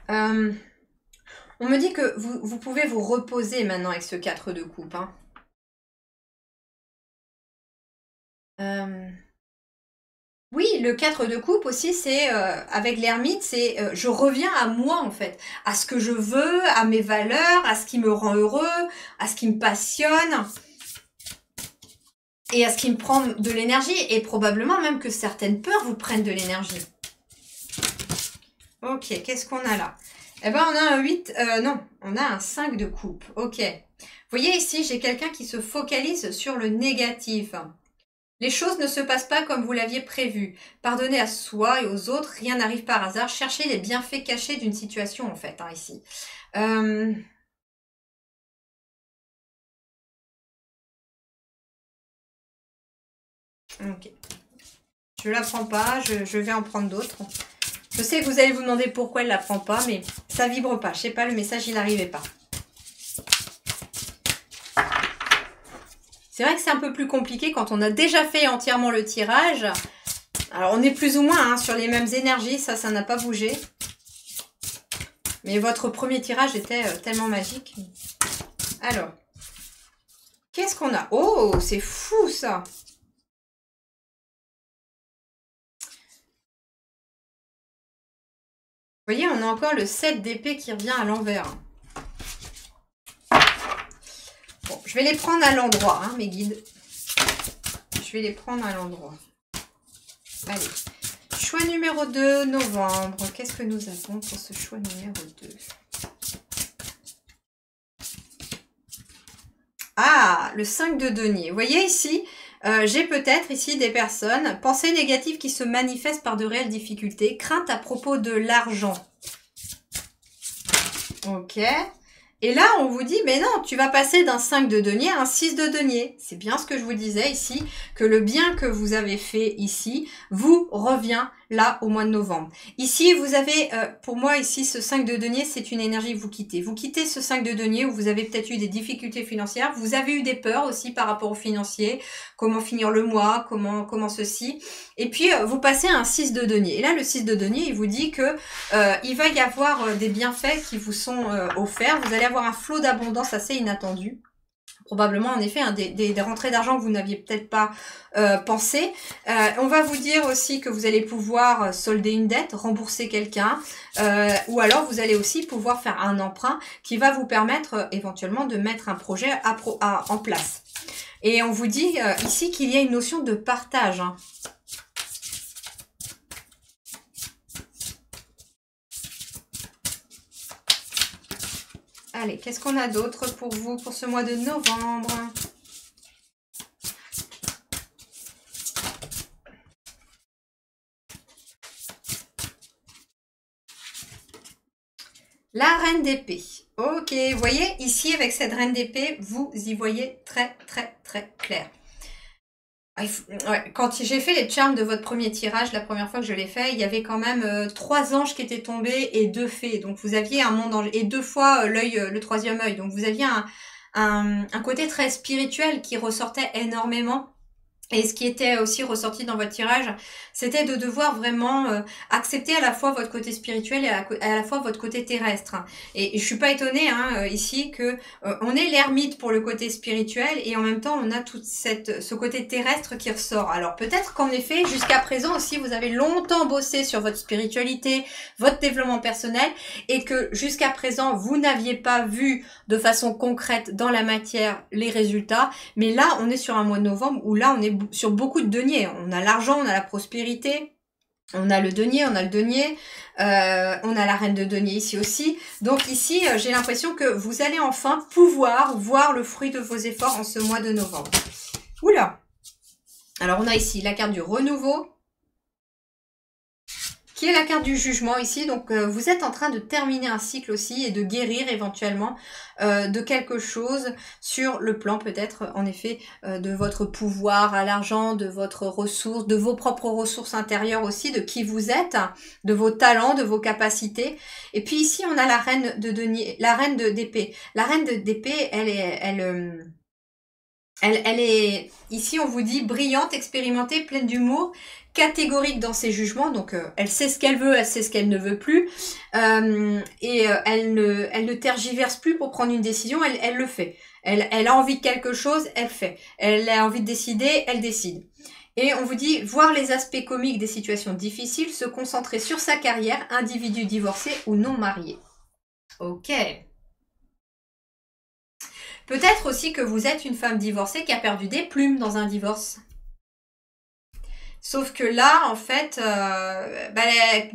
On me dit que vous pouvez vous reposer maintenant avec ce 4 de coupe. Hein. Oui, le 4 de coupe aussi, c'est avec l'ermite, c'est je reviens à moi en fait, à ce que je veux, à mes valeurs, à ce qui me rend heureux, à ce qui me passionne et à ce qui me prend de l'énergie et probablement même que certaines peurs vous prennent de l'énergie. Ok, qu'est-ce qu'on a là? Eh ben on a un 8, non, on a un 5 de coupe, ok. Vous voyez ici, j'ai quelqu'un qui se focalise sur le négatif. Les choses ne se passent pas comme vous l'aviez prévu. Pardonnez à soi et aux autres, rien n'arrive par hasard. Cherchez les bienfaits cachés d'une situation, en fait, hein, ici. Ok. Je ne la prends pas, je vais en prendre d'autres. Je sais que vous allez vous demander pourquoi elle ne la prend pas, mais ça vibre pas. Je sais pas, le message, il n'arrivait pas. C'est vrai que c'est un peu plus compliqué quand on a déjà fait entièrement le tirage. Alors, on est plus ou moins hein, sur les mêmes énergies. Ça n'a pas bougé. Mais votre premier tirage était tellement magique. Alors, qu'est-ce qu'on a? Oh, c'est fou, ça! Vous voyez, on a encore le 7 d'épée qui revient à l'envers. Bon, je vais les prendre à l'endroit, hein, mes guides. Je vais les prendre à l'endroit. Allez. Choix numéro 2, novembre. Qu'est-ce que nous avons pour ce choix numéro 2? Ah, le 5 de denier. Vous voyez ici, j'ai peut-être ici des personnes, pensées négatives qui se manifestent par de réelles difficultés, craintes à propos de l'argent. Ok. Et là, on vous dit, mais non, tu vas passer d'un 5 de denier à un 6 de denier. C'est bien ce que je vous disais ici, que le bien que vous avez fait ici vous revient là au mois de novembre. Ici, vous avez, pour moi, ici, ce 5 de denier, c'est une énergie que vous quittez. Vous quittez ce 5 de denier où vous avez peut-être eu des difficultés financières. Vous avez eu des peurs aussi par rapport aux financiers. Comment finir le mois, comment ceci. Et puis, vous passez à un 6 de denier. Et là, le 6 de denier, il vous dit que il va y avoir des bienfaits qui vous sont offerts. Vous allez avoir un flot d'abondance assez inattendu. Probablement, en effet, hein, des rentrées d'argent que vous n'aviez peut-être pas pensé. On va vous dire aussi que vous allez pouvoir solder une dette, rembourser quelqu'un, ou alors vous allez aussi pouvoir faire un emprunt qui va vous permettre éventuellement de mettre un projet en place. Et on vous dit ici qu'il y a une notion de partage. Hein. Allez, qu'est-ce qu'on a d'autre pour vous pour ce mois de novembre? La reine d'épée. Ok, vous voyez, ici, avec cette reine d'épée, vous y voyez très, très, très clair. Ouais, quand j'ai fait les charms de votre premier tirage, la première fois que je l'ai fait, il y avait quand même 3 anges qui étaient tombés et 2 fées. Donc vous aviez un monde et 2 fois l'œil, le troisième œil. Donc vous aviez un côté très spirituel qui ressortait énormément. Et ce qui était aussi ressorti dans votre tirage, c'était de devoir vraiment accepter à la fois votre côté spirituel et à la fois votre côté terrestre. Et je suis pas étonnée hein, ici que on est l'ermite pour le côté spirituel et en même temps on a tout ce côté terrestre qui ressort. Alors peut-être qu'en effet jusqu'à présent aussi vous avez longtemps bossé sur votre spiritualité, votre développement personnel et que jusqu'à présent vous n'aviez pas vu de façon concrète dans la matière les résultats. Mais là on est sur un mois de novembre où là on est sur beaucoup de deniers. On a l'argent, on a la prospérité, on a le denier, on a la reine de denier ici aussi. Donc ici, j'ai l'impression que vous allez enfin pouvoir voir le fruit de vos efforts en ce mois de novembre. Oula! Alors on a ici la carte du renouveau, qui est la carte du jugement ici. Donc vous êtes en train de terminer un cycle aussi et de guérir éventuellement de quelque chose sur le plan peut-être en effet de votre pouvoir à l'argent, de votre ressource, de vos propres ressources intérieures aussi, de qui vous êtes, de vos talents, de vos capacités. Et puis ici on a la reine de denier, la reine d'épée. La reine d'épée, elle est, ici on vous dit, brillante, expérimentée, pleine d'humour, catégorique dans ses jugements, donc elle sait ce qu'elle veut, elle sait ce qu'elle ne veut plus, elle ne tergiverse plus pour prendre une décision, elle le fait. Elle a envie de quelque chose, elle fait. Elle a envie de décider, elle décide. Et on vous dit, voir les aspects comiques des situations difficiles, se concentrer sur sa carrière, individu divorcé ou non marié. Ok. Peut-être aussi que vous êtes une femme divorcée qui a perdu des plumes dans un divorce. Sauf que là, en fait,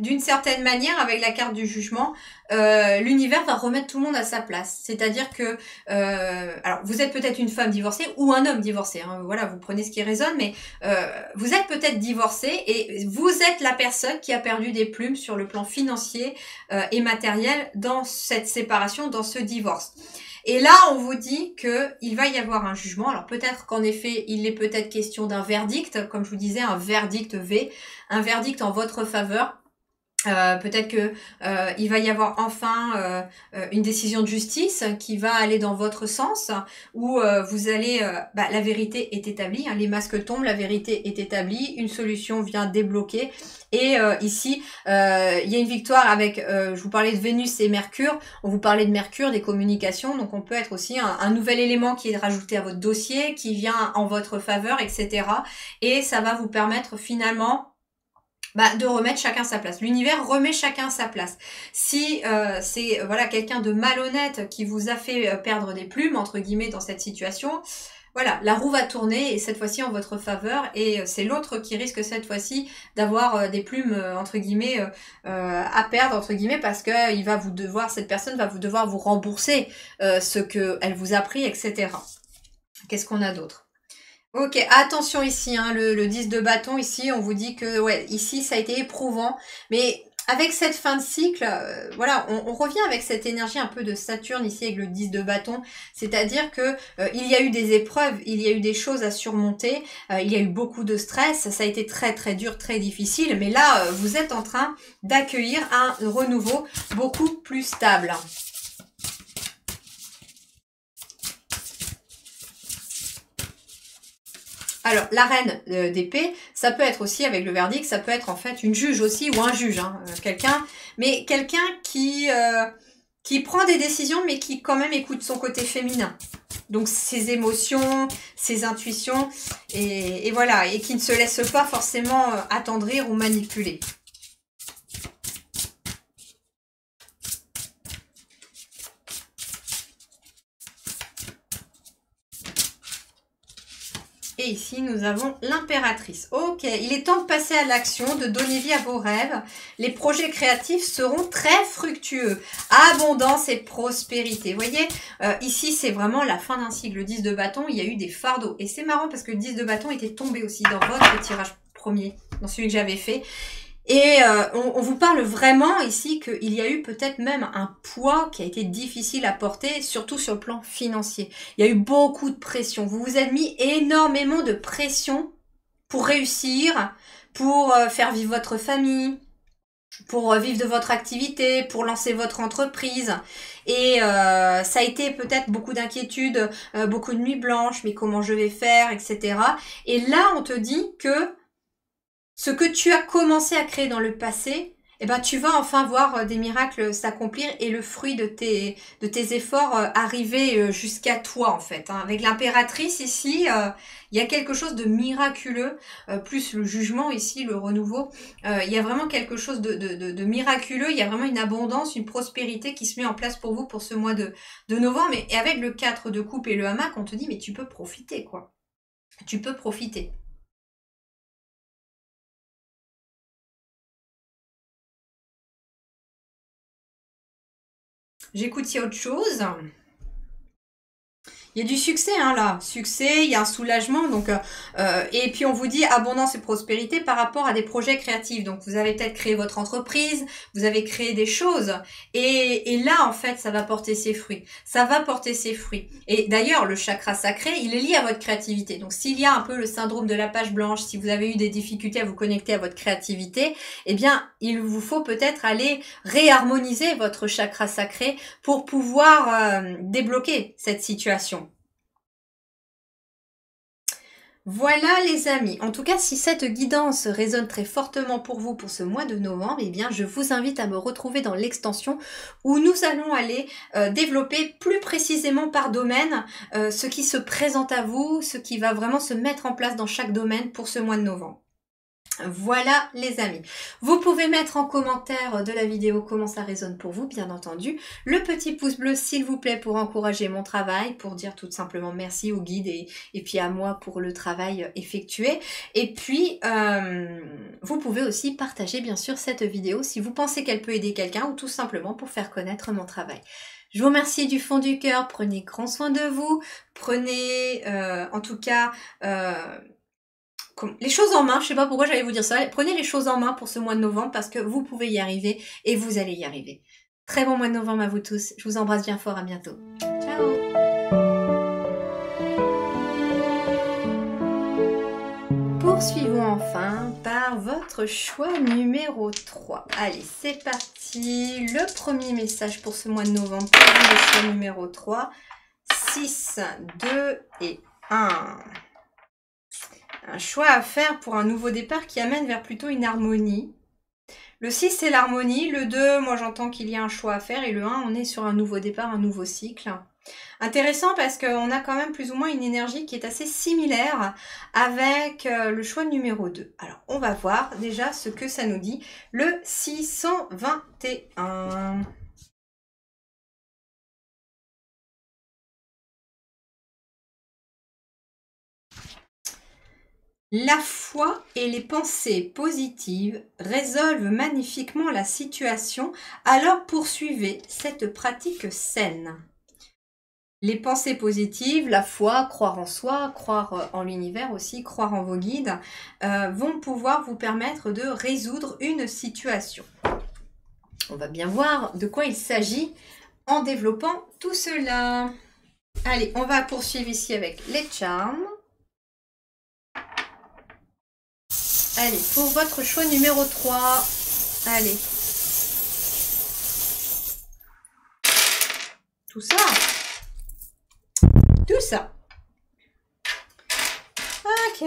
d'une certaine manière, avec la carte du jugement, l'univers va remettre tout le monde à sa place. C'est-à-dire que, alors, vous êtes peut-être une femme divorcée ou un homme divorcé. Hein, voilà, vous prenez ce qui résonne, mais vous êtes peut-être divorcé et vous êtes la personne qui a perdu des plumes sur le plan financier et matériel dans cette séparation, dans ce divorce. Et là, on vous dit que il va y avoir un jugement. Alors peut-être qu'en effet, il est peut-être question d'un verdict, comme je vous disais, un verdict V, un verdict en votre faveur. Peut-être que il va y avoir enfin une décision de justice qui va aller dans votre sens, où vous allez, la vérité est établie, hein, les masques tombent, la vérité est établie, une solution vient débloquer. Et ici, il y a une victoire avec, je vous parlais de Vénus et Mercure, on vous parlait de Mercure, des communications, donc on peut être aussi un nouvel élément qui est rajouté à votre dossier, qui vient en votre faveur, etc. Et ça va vous permettre finalement de remettre chacun sa place. L'univers remet chacun sa place. Si c'est voilà quelqu'un de malhonnête qui vous a fait perdre des plumes, entre guillemets, dans cette situation, voilà, la roue va tourner et cette fois-ci en votre faveur et c'est l'autre qui risque cette fois-ci d'avoir des plumes, entre guillemets, à perdre, entre guillemets, parce que il va vous devoir, cette personne va vous devoir vous rembourser ce qu'elle vous a pris, etc. Qu'est-ce qu'on a d'autre ? Ok, attention ici, hein, le 10 de bâton, ici, on vous dit que, ouais, ici, ça a été éprouvant, mais avec cette fin de cycle, voilà, on revient avec cette énergie un peu de Saturne ici avec le 10 de bâton, c'est-à-dire que il y a eu des épreuves, il y a eu des choses à surmonter, il y a eu beaucoup de stress, ça a été très très dur, très difficile, mais là, vous êtes en train d'accueillir un renouveau beaucoup plus stable. Alors, la reine d'épée, ça peut être aussi avec le verdict, ça peut être en fait une juge aussi ou un juge, hein, quelqu'un qui prend des décisions mais qui quand même écoute son côté féminin. Donc ses émotions, ses intuitions et voilà, et qui ne se laisse pas forcément attendrir ou manipuler. Et ici, nous avons l'impératrice. Ok, il est temps de passer à l'action, de donner vie à vos rêves. Les projets créatifs seront très fructueux. Abondance et prospérité. Vous voyez, ici, c'est vraiment la fin d'un cycle. Le 10 de bâton, il y a eu des fardeaux. Et c'est marrant parce que le 10 de bâton était tombé aussi dans votre tirage premier, dans celui que j'avais fait. Et on vous parle vraiment ici qu'il y a eu peut-être même un poids qui a été difficile à porter, surtout sur le plan financier. Il y a eu beaucoup de pression. Vous vous êtes mis énormément de pression pour réussir, pour faire vivre votre famille, pour vivre de votre activité, pour lancer votre entreprise. Et ça a été peut-être beaucoup d'inquiétudes, beaucoup de nuits blanches, mais comment je vais faire, etc. Et là, on te dit que ce que tu as commencé à créer dans le passé, eh ben, tu vas enfin voir des miracles s'accomplir et le fruit de tes efforts arriver jusqu'à toi, en fait. Hein. Avec l'impératrice ici, il y a quelque chose de miraculeux, plus le jugement ici, le renouveau. Il y a vraiment quelque chose de miraculeux. Il y a vraiment une abondance, une prospérité qui se met en place pour vous pour ce mois de novembre. Et avec le 4 de coupe et le hamac, on te dit, mais tu peux profiter, quoi. Tu peux profiter. J'écoute s'il y a autre chose. Il y a du succès, hein, là. Succès, il y a un soulagement. Donc, et puis, on vous dit abondance et prospérité par rapport à des projets créatifs. Donc, vous avez peut-être créé votre entreprise, vous avez créé des choses. Et là, en fait, ça va porter ses fruits. Ça va porter ses fruits. Et d'ailleurs, le chakra sacré, il est lié à votre créativité. Donc, s'il y a un peu le syndrome de la page blanche, si vous avez eu des difficultés à vous connecter à votre créativité, eh bien, il vous faut peut-être aller réharmoniser votre chakra sacré pour pouvoir débloquer cette situation. Voilà les amis, en tout cas si cette guidance résonne très fortement pour vous pour ce mois de novembre, eh bien je vous invite à me retrouver dans l'extension où nous allons aller développer plus précisément par domaine ce qui se présente à vous, ce qui va vraiment se mettre en place dans chaque domaine pour ce mois de novembre. Voilà les amis, vous pouvez mettre en commentaire de la vidéo comment ça résonne pour vous, bien entendu, le petit pouce bleu s'il vous plaît pour encourager mon travail, pour dire tout simplement merci au guide et puis à moi pour le travail effectué. Et puis vous pouvez aussi partager bien sûr cette vidéo si vous pensez qu'elle peut aider quelqu'un ou tout simplement pour faire connaître mon travail. Je vous remercie du fond du cœur, prenez grand soin de vous, prenez en tout cas les choses en main, je sais pas pourquoi j'allais vous dire ça, prenez les choses en main pour ce mois de novembre parce que vous pouvez y arriver et vous allez y arriver. Très bon mois de novembre à vous tous, je vous embrasse bien fort, à bientôt. Ciao. Poursuivons enfin par votre choix numéro 3. Allez, c'est parti. Le premier message pour ce mois de novembre pour vous, le choix numéro 3. 6, 2 et 1. Un choix à faire pour un nouveau départ qui amène vers plutôt une harmonie. Le 6, c'est l'harmonie. Le 2, moi j'entends qu'il y a un choix à faire. Et le 1, on est sur un nouveau départ, un nouveau cycle. Intéressant parce qu'on a quand même plus ou moins une énergie qui est assez similaire avec le choix numéro 2. Alors, on va voir déjà ce que ça nous dit. Le 621. La foi et les pensées positives résolvent magnifiquement la situation, alors poursuivez cette pratique saine. Les pensées positives, la foi, croire en soi, croire en l'univers aussi, croire en vos guides, vont pouvoir vous permettre de résoudre une situation. On va bien voir de quoi il s'agit en développant tout cela. Allez, on va poursuivre ici avec les charmes. Allez, pour votre choix numéro 3, allez. Tout ça. Tout ça. Ok.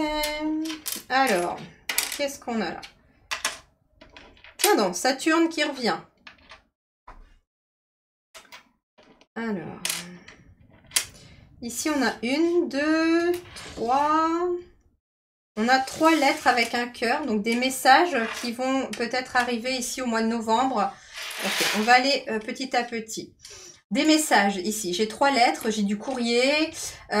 Alors, qu'est-ce qu'on a là? Tiens donc, Saturne qui revient. Alors, ici on a 1, 2, 3... On a 3 lettres avec un cœur, donc des messages qui vont peut-être arriver ici au mois de novembre. Ok, on va aller petit à petit. Des messages ici, j'ai 3 lettres, j'ai du courrier.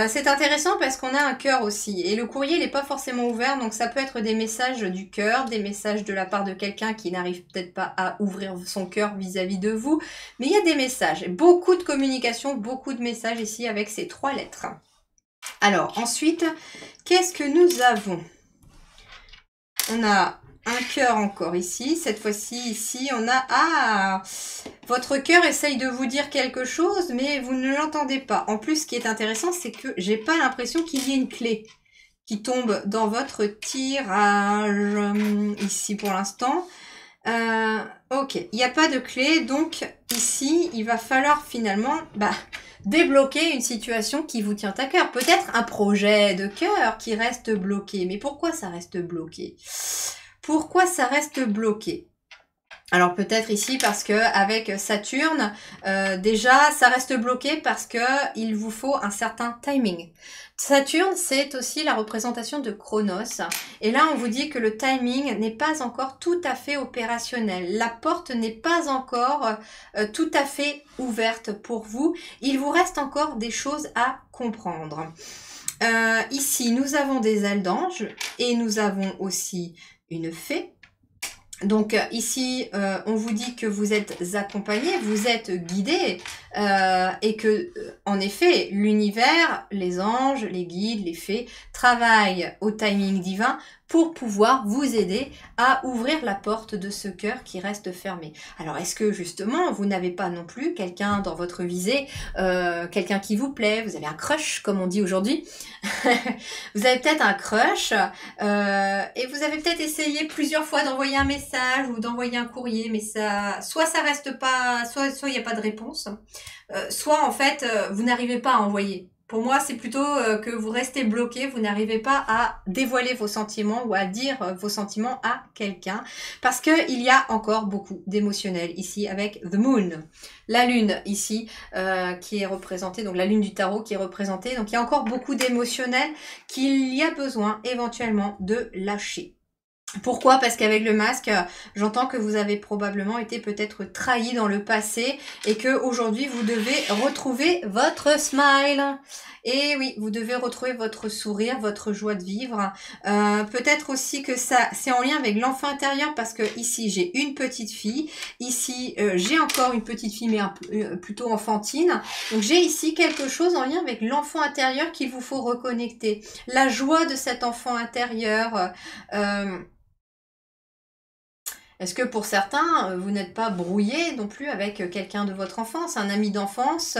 C'est intéressant parce qu'on a un cœur aussi. Et le courrier n'est pas forcément ouvert, donc ça peut être des messages du cœur, des messages de la part de quelqu'un qui n'arrive peut-être pas à ouvrir son cœur vis-à-vis de vous. Mais il y a des messages, beaucoup de communication, beaucoup de messages ici avec ces 3 lettres. Alors, ensuite, qu'est-ce que nous avons? On a un cœur encore ici. Cette fois-ci, ici, on a... Ah! Votre cœur essaye de vous dire quelque chose, mais vous ne l'entendez pas. En plus, ce qui est intéressant, c'est que j'ai pas l'impression qu'il y ait une clé qui tombe dans votre tirage ici pour l'instant. Ok, il n'y a pas de clé, donc ici, il va falloir finalement... débloquer une situation qui vous tient à cœur. Peut-être un projet de cœur qui reste bloqué. Mais pourquoi ça reste bloqué? Pourquoi ça reste bloqué? Alors peut-être ici parce que avec Saturne, déjà ça reste bloqué parce que il vous faut un certain timing. Saturne, c'est aussi la représentation de Chronos. Et là, on vous dit que le timing n'est pas encore tout à fait opérationnel. La porte n'est pas encore tout à fait ouverte pour vous. Il vous reste encore des choses à comprendre. Ici, nous avons des ailes d'ange et nous avons aussi une fée. Donc ici, on vous dit que vous êtes accompagné, vous êtes guidé et que en effet, l'univers, les anges, les guides, les fées travaillent au timing divin pour pouvoir vous aider à ouvrir la porte de ce cœur qui reste fermé. Alors, est-ce que justement, vous n'avez pas non plus quelqu'un dans votre visée, quelqu'un qui vous plaît, vous avez un crush, comme on dit aujourd'hui, vous avez peut-être un crush, et vous avez peut-être essayé plusieurs fois d'envoyer un message ou d'envoyer un courrier, mais soit ça reste pas, soit il n'y a pas de réponse, soit en fait, vous n'arrivez pas à envoyer. Pour moi, c'est plutôt que vous restez bloqué, vous n'arrivez pas à dévoiler vos sentiments ou à dire vos sentiments à quelqu'un. Parce que il y a encore beaucoup d'émotionnel ici avec The Moon. La lune ici qui est représentée, donc la lune du tarot qui est représentée. Donc il y a encore beaucoup d'émotionnel qu'il y a besoin éventuellement de lâcher. Pourquoi? Parce qu'avec le masque, j'entends que vous avez probablement été peut-être trahi dans le passé et que aujourd'hui vous devez retrouver votre smile. Et oui, vous devez retrouver votre sourire, votre joie de vivre. Peut-être aussi que ça, c'est en lien avec l'enfant intérieur parce que ici j'ai une petite fille, ici j'ai encore une petite fille mais plutôt enfantine. Donc j'ai ici quelque chose en lien avec l'enfant intérieur qu'il vous faut reconnecter. La joie de cet enfant intérieur. Est-ce que pour certains, vous n'êtes pas brouillé non plus avec quelqu'un de votre enfance, un ami d'enfance,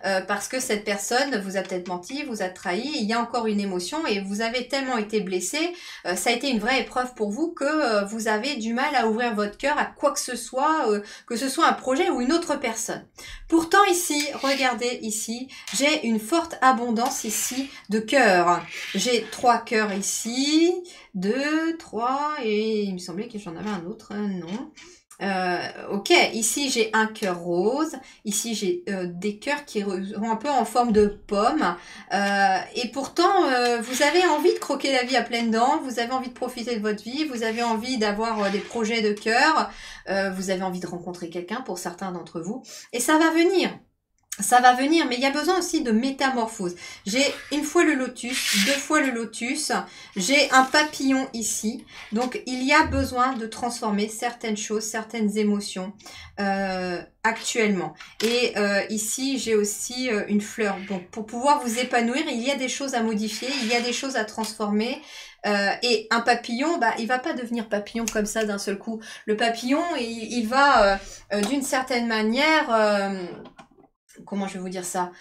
parce que cette personne vous a peut-être menti, vous a trahi, il y a encore une émotion et vous avez tellement été blessé, ça a été une vraie épreuve pour vous que vous avez du mal à ouvrir votre cœur à quoi que ce soit un projet ou une autre personne. Pourtant ici, regardez ici, j'ai une forte abondance ici de cœurs. J'ai 3 cœurs ici, 2, 3 et il me semblait que j'en avais un autre, non. Ok, ici j'ai un cœur rose, ici j'ai des cœurs qui sont un peu en forme de pomme, et pourtant vous avez envie de croquer la vie à pleines dents, vous avez envie de profiter de votre vie, vous avez envie d'avoir des projets de cœur, vous avez envie de rencontrer quelqu'un pour certains d'entre vous, et ça va venir. Ça va venir, mais il y a besoin aussi de métamorphose. J'ai une fois le lotus, 2 fois le lotus, j'ai un papillon ici. Donc, il y a besoin de transformer certaines choses, certaines émotions actuellement. Et ici, j'ai aussi une fleur. Donc, pour pouvoir vous épanouir, il y a des choses à modifier, il y a des choses à transformer. Et un papillon, bah, il va pas devenir papillon comme ça d'un seul coup. Le papillon, il va d'une certaine manière... comment je vais vous dire ça?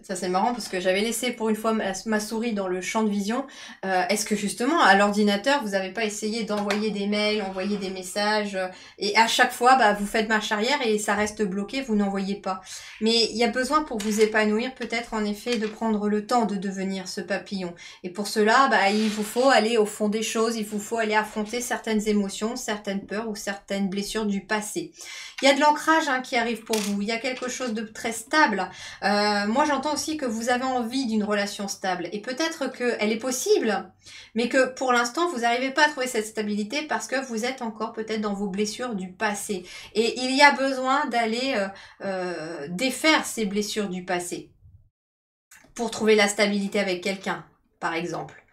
Ça c'est marrant parce que j'avais laissé pour une fois ma souris dans le champ de vision. Est-ce que justement à l'ordinateur vous n'avez pas essayé d'envoyer des mails, envoyer des messages et à chaque fois bah, vous faites marche arrière et ça reste bloqué, vous n'envoyez pas. Mais il y a besoin pour vous épanouir peut-être en effet de prendre le temps de devenir ce papillon. Et pour cela bah, il vous faut aller au fond des choses, il vous faut aller affronter certaines émotions, certaines peurs ou certaines blessures du passé. Il y a de l'ancrage qui arrive pour vous, il y a quelque chose de très stable. Moi j'entends aussi que vous avez envie d'une relation stable et peut-être qu'elle est possible, mais que pour l'instant vous n'arrivez pas à trouver cette stabilité parce que vous êtes encore peut-être dans vos blessures du passé. Et il y a besoin d'aller défaire ces blessures du passé pour trouver la stabilité avec quelqu'un, par exemple.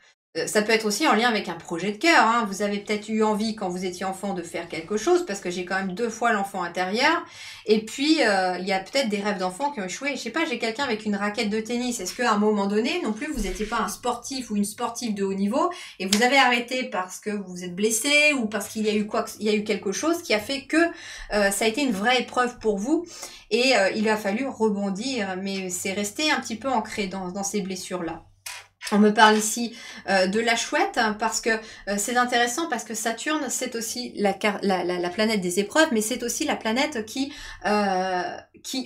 Ça peut être aussi en lien avec un projet de cœur. Hein. Vous avez peut-être eu envie quand vous étiez enfant de faire quelque chose, parce que j'ai quand même 2 fois l'enfant intérieur. Et puis, il y a peut-être des rêves d'enfants qui ont échoué. Je sais pas, j'ai quelqu'un avec une raquette de tennis. Est-ce qu'à un moment donné, non plus, vous n'étiez pas un sportif ou une sportive de haut niveau et vous avez arrêté parce que vous êtes blessé ou parce qu'il y a eu quelque chose qui a fait que ça a été une vraie épreuve pour vous et il a fallu rebondir. Mais c'est resté un petit peu ancré dans ces blessures-là. On me parle ici de la chouette parce que c'est intéressant parce que Saturne c'est aussi la planète des épreuves mais c'est aussi la planète qui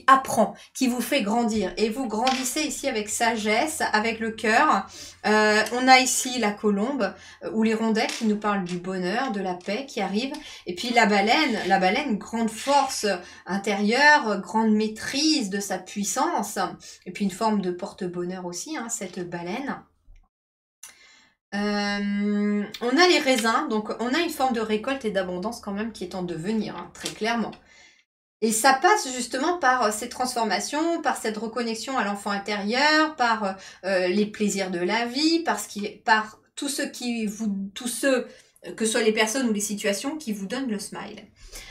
apprend, qui vous fait grandir et vous grandissez ici avec sagesse, avec le cœur. On a ici la colombe ou l'hirondelle qui nous parle du bonheur, de la paix qui arrive et puis la baleine grande force intérieure, grande maîtrise de sa puissance et puis une forme de porte-bonheur aussi cette baleine. On a les raisins, donc on a une forme de récolte et d'abondance quand même qui est en devenir, très clairement. Et ça passe justement par ces transformations, par cette reconnexion à l'enfant intérieur, par les plaisirs de la vie, par tout ce que ce soit les personnes ou les situations qui vous donnent le smile.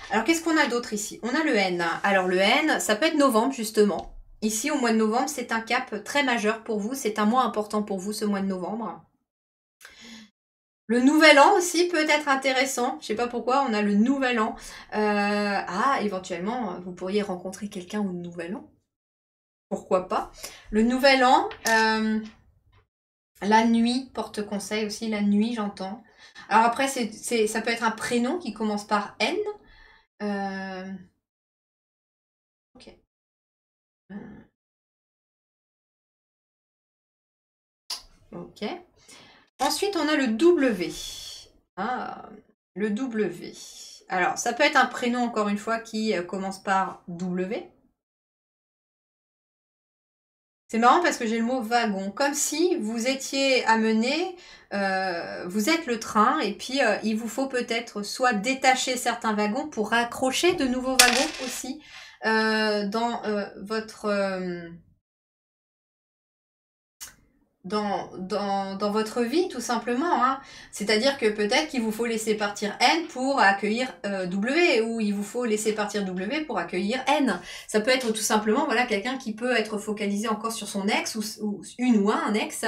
Alors qu'est-ce qu'on a d'autre ici? On a le N. Alors le N, ça peut être novembre justement. ici au mois de novembre, c'est un cap très majeur pour vous. C'est un mois important pour vous, ce mois de novembre. Le nouvel an aussi peut être intéressant. Je sais pas pourquoi, on a le nouvel an. Éventuellement, vous pourriez rencontrer quelqu'un au nouvel an. Pourquoi pas. Le nouvel an, la nuit porte conseil aussi. La nuit, j'entends. Alors après, ça peut être un prénom qui commence par N. Ok. Ok. Ensuite, on a le W. Ah, le W. Alors, ça peut être un prénom, encore une fois, qui commence par W. C'est marrant parce que j'ai le mot wagon. Comme si vous étiez amené, vous êtes le train, et puis il vous faut peut-être soit détacher certains wagons pour raccrocher de nouveaux wagons aussi dans votre... dans votre vie, tout simplement. Hein. C'est-à-dire que peut-être qu'il vous faut laisser partir N pour accueillir W, ou il vous faut laisser partir W pour accueillir N. Ça peut être tout simplement voilà quelqu'un qui peut être focalisé encore sur son ex, ou une ou un ex,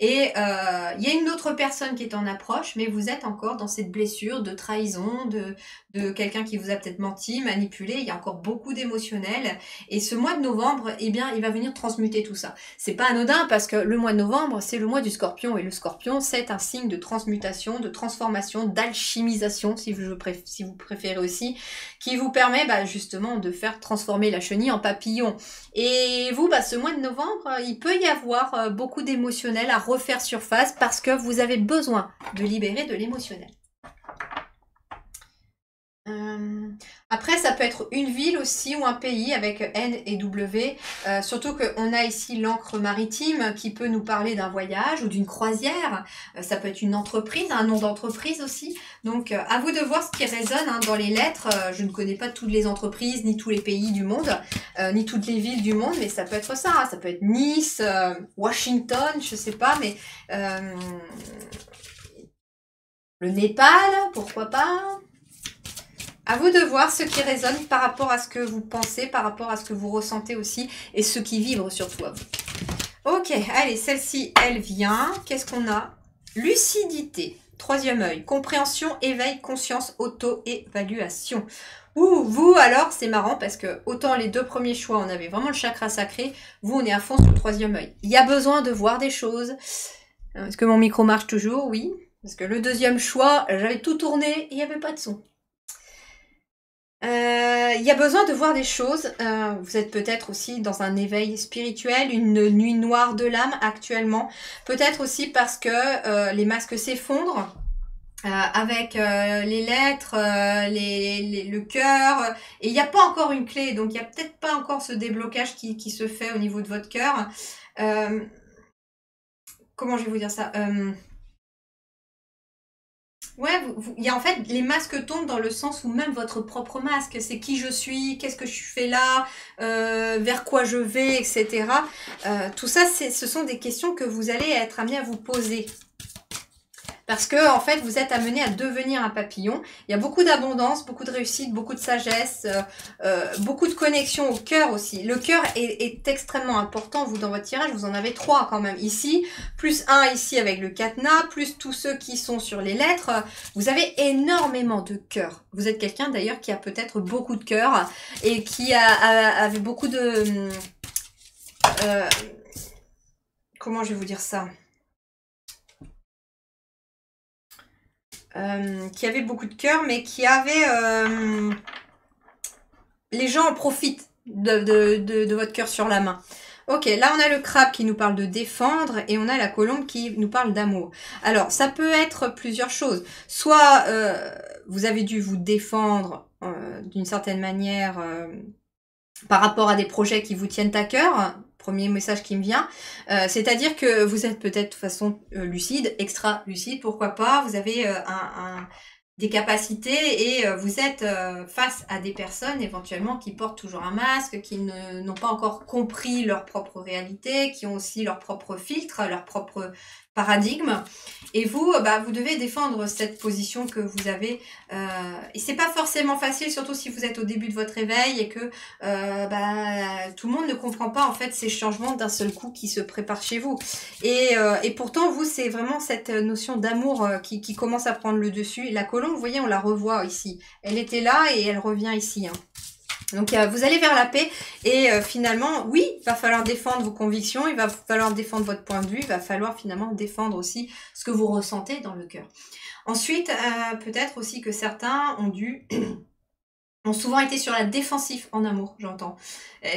et il y a une autre personne qui est en approche, mais vous êtes encore dans cette blessure de trahison, de quelqu'un qui vous a peut-être menti, manipulé. Il y a encore beaucoup d'émotionnel, et ce mois de novembre, eh bien, il va venir transmuter tout ça. C'est pas anodin parce que le mois de novembre, c'est le mois du Scorpion, et le Scorpion, c'est un signe de transmutation, de transformation, d'alchimisation, si vous préférez aussi, qui vous permet justement de faire transformer la chenille en papillon. Et vous, ce mois de novembre, il peut y avoir beaucoup d'émotionnel à refaire surface parce que vous avez besoin de libérer de l'émotionnel. Après, ça peut être une ville aussi ou un pays avec N et W. Surtout qu'on a ici l'encre maritime qui peut nous parler d'un voyage ou d'une croisière. Ça peut être une entreprise, un nom d'entreprise aussi. Donc, à vous de voir ce qui résonne dans les lettres. Je ne connais pas toutes les entreprises, ni tous les pays du monde, ni toutes les villes du monde, mais ça peut être ça. Hein. Ça peut être Nice, Washington, je sais pas, mais le Népal, pourquoi pas. À vous de voir ce qui résonne par rapport à ce que vous pensez, par rapport à ce que vous ressentez aussi, et ce qui vibre surtout à vous. Ok, allez, celle-ci, elle vient. Qu'est-ce qu'on a? Lucidité, troisième œil, compréhension, éveil, conscience, auto-évaluation. Ouh, vous alors, c'est marrant parce que autant les deux premiers choix, on avait vraiment le chakra sacré, vous, on est à fond sur le troisième œil. Il y a besoin de voir des choses. Est-ce que mon micro marche toujours? Oui. Parce que le deuxième choix, j'avais tout tourné et il n'y avait pas de son. Il y a besoin de voir des choses. Vous êtes peut-être aussi dans un éveil spirituel, une nuit noire de l'âme actuellement. Peut-être aussi parce que les masques s'effondrent avec les lettres, le cœur. Et il n'y a pas encore une clé, donc il n'y a peut-être pas encore ce déblocage qui se fait au niveau de votre cœur. Comment je vais vous dire ça? Ouais, il y a en fait, les masques tombent dans le sens où même votre propre masque, c'est qui je suis, qu'est-ce que je fais là, vers quoi je vais, etc. Tout ça, ce sont des questions que vous allez être amené à vous poser. Parce que, en fait, vous êtes amené à devenir un papillon. Il y a beaucoup d'abondance, beaucoup de réussite, beaucoup de sagesse, beaucoup de connexion au cœur aussi. Le cœur est extrêmement important. Vous, dans votre tirage, vous en avez 3 quand même ici. Plus 1 ici avec le cadenas, plus tous ceux qui sont sur les lettres. Vous avez énormément de cœur. Vous êtes quelqu'un d'ailleurs qui a peut-être beaucoup de cœur et qui avait beaucoup de... comment je vais vous dire ça ? Qui avait beaucoup de cœur, mais qui avait... les gens en profitent de votre cœur sur la main. Ok, là on a le crabe qui nous parle de défendre et on a la colombe qui nous parle d'amour. Alors, ça peut être plusieurs choses. Soit vous avez dû vous défendre d'une certaine manière par rapport à des projets qui vous tiennent à cœur. Premier message qui me vient, c'est-à-dire que vous êtes peut-être de façon lucide, extra lucide, pourquoi pas, vous avez des capacités et vous êtes face à des personnes éventuellement qui portent toujours un masque, qui n'ont pas encore compris leur propre réalité, qui ont aussi leur propre filtre, leur propre paradigme. Et vous, vous devez défendre cette position que vous avez. Et c'est pas forcément facile, surtout si vous êtes au début de votre réveil et que tout le monde ne comprend pas en fait ces changements d'un seul coup qui se préparent chez vous. Et pourtant, vous, c'est vraiment cette notion d'amour qui commence à prendre le dessus. Et la colombe, vous voyez, on la revoit ici. Elle était là et elle revient ici. Hein. Donc, vous allez vers la paix et finalement, oui, il va falloir défendre vos convictions, il va falloir défendre votre point de vue, il va falloir finalement défendre aussi ce que vous ressentez dans le cœur. Ensuite, peut-être aussi que certains ont souvent été sur la défensive en amour, j'entends.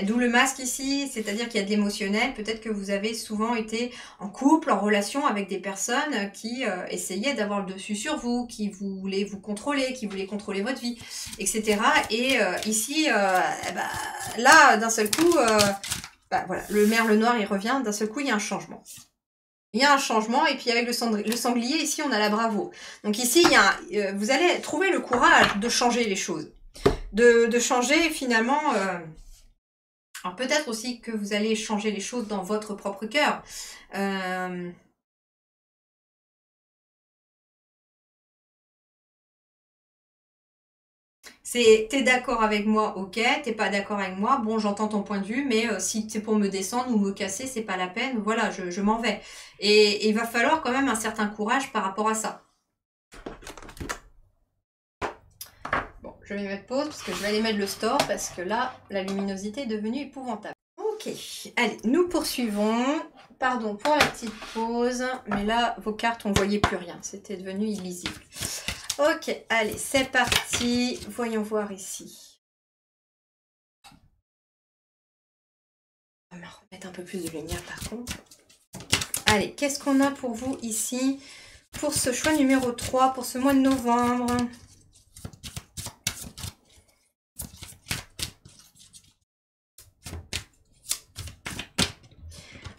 D'où le masque ici, c'est-à-dire qu'il y a de l'émotionnel. Peut-être que vous avez souvent été en couple, en relation avec des personnes qui essayaient d'avoir le dessus sur vous, qui voulaient vous contrôler, qui voulaient contrôler votre vie, etc. Et ici, là, d'un seul coup, voilà, le merle noir, il revient. D'un seul coup, il y a un changement. Il y a un changement, et puis avec le sanglier, ici, on a la bravo. Donc ici, vous allez trouver le courage de changer les choses. De changer finalement, alors peut-être aussi que vous allez changer les choses dans votre propre cœur. T'es d'accord avec moi, ok, t'es pas d'accord avec moi, bon j'entends ton point de vue, mais si c'est pour me descendre ou me casser, c'est pas la peine, voilà, je m'en vais. Et il va falloir quand même un certain courage par rapport à ça. Je vais mettre pause parce que je vais aller mettre le store parce que là, la luminosité est devenue épouvantable. Ok, allez, nous poursuivons. Pardon pour la petite pause, mais là, vos cartes, on ne voyait plus rien. C'était devenu illisible. Ok, allez, c'est parti. Voyons voir ici. On va me remettre un peu plus de lumière par contre. Allez, qu'est-ce qu'on a pour vous ici pour ce choix numéro 3, pour ce mois de novembre ?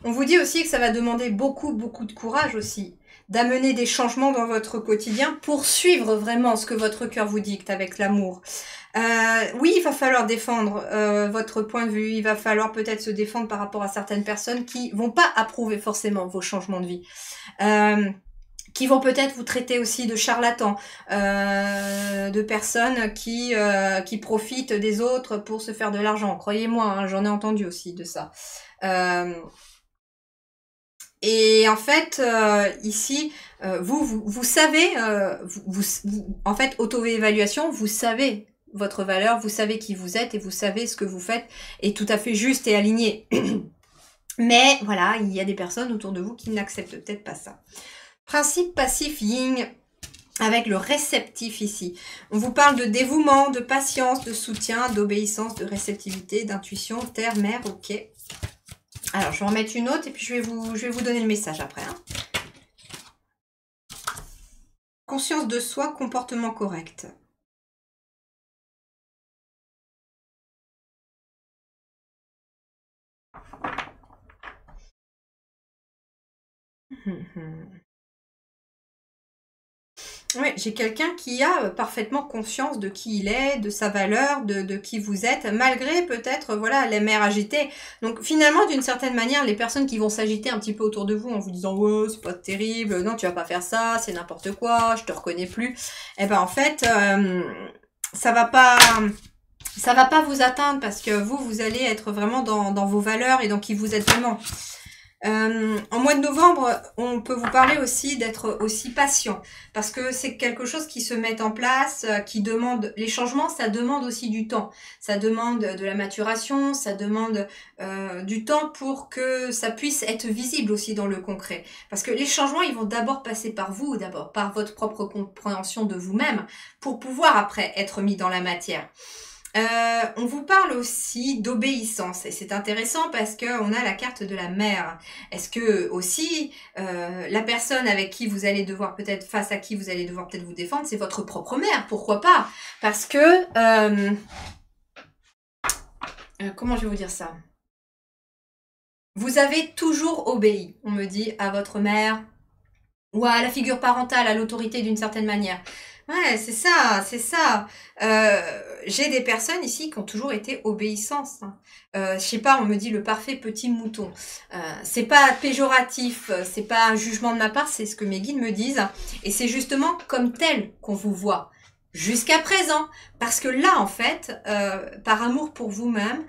On vous dit aussi que ça va demander beaucoup de courage aussi, d'amener des changements dans votre quotidien pour suivre vraiment ce que votre cœur vous dicte avec l'amour. Oui, il va falloir défendre votre point de vue, il va falloir peut-être se défendre par rapport à certaines personnes qui vont pas approuver forcément vos changements de vie. Qui vont peut-être vous traiter aussi de charlatans, de personnes qui profitent des autres pour se faire de l'argent. Croyez-moi, hein, j'en ai entendu aussi de ça. Et en fait, ici, vous savez, en fait, auto-évaluation, vous savez votre valeur, vous savez qui vous êtes et vous savez ce que vous faites est tout à fait juste et aligné. Mais voilà, il y a des personnes autour de vous qui n'acceptent peut-être pas ça. Principe passif yin avec le réceptif ici. On vous parle de dévouement, de patience, de soutien, d'obéissance, de réceptivité, d'intuition, terre, mère, ok. Alors, je vais en mettre une autre et puis je vais vous donner le message après. Hein. Conscience de soi, comportement correct. Oui, j'ai quelqu'un qui a parfaitement conscience de qui il est, de sa valeur, de qui vous êtes, malgré peut-être voilà les mers agitées. Donc finalement, d'une certaine manière, les personnes qui vont s'agiter un petit peu autour de vous en vous disant « Ouais, c'est pas terrible, non, tu vas pas faire ça, c'est n'importe quoi, je te reconnais plus. » Eh ben en fait, ça va pas vous atteindre parce que vous allez être vraiment dans vos valeurs et dans qui vous êtes vraiment. En mois de novembre, on peut vous parler aussi d'être aussi patient parce que c'est quelque chose qui se met en place, qui demande les changements, ça demande aussi du temps, ça demande de la maturation, ça demande du temps pour que ça puisse être visible aussi dans le concret. Parce que les changements, ils vont d'abord passer par vous, d'abord par votre propre compréhension de vous-même pour pouvoir après être mis dans la matière. On vous parle aussi d'obéissance et c'est intéressant parce que on a la carte de la mère. Est-ce que aussi la personne avec qui vous allez devoir peut-être face à qui vous allez devoir peut-être vous défendre, c'est votre propre mère? Pourquoi pas? Parce que comment je vais vous dire ça? Vous avez toujours obéi, on me dit, à votre mère ou à la figure parentale, à l'autorité d'une certaine manière. Ouais, c'est ça, c'est ça. J'ai des personnes ici qui ont toujours été obéissantes, hein. Je sais pas, on me dit le parfait petit mouton. C'est pas péjoratif, c'est pas un jugement de ma part, c'est ce que mes guides me disent. Et c'est justement comme tel qu'on vous voit. Jusqu'à présent. Parce que là, en fait, par amour pour vous-même,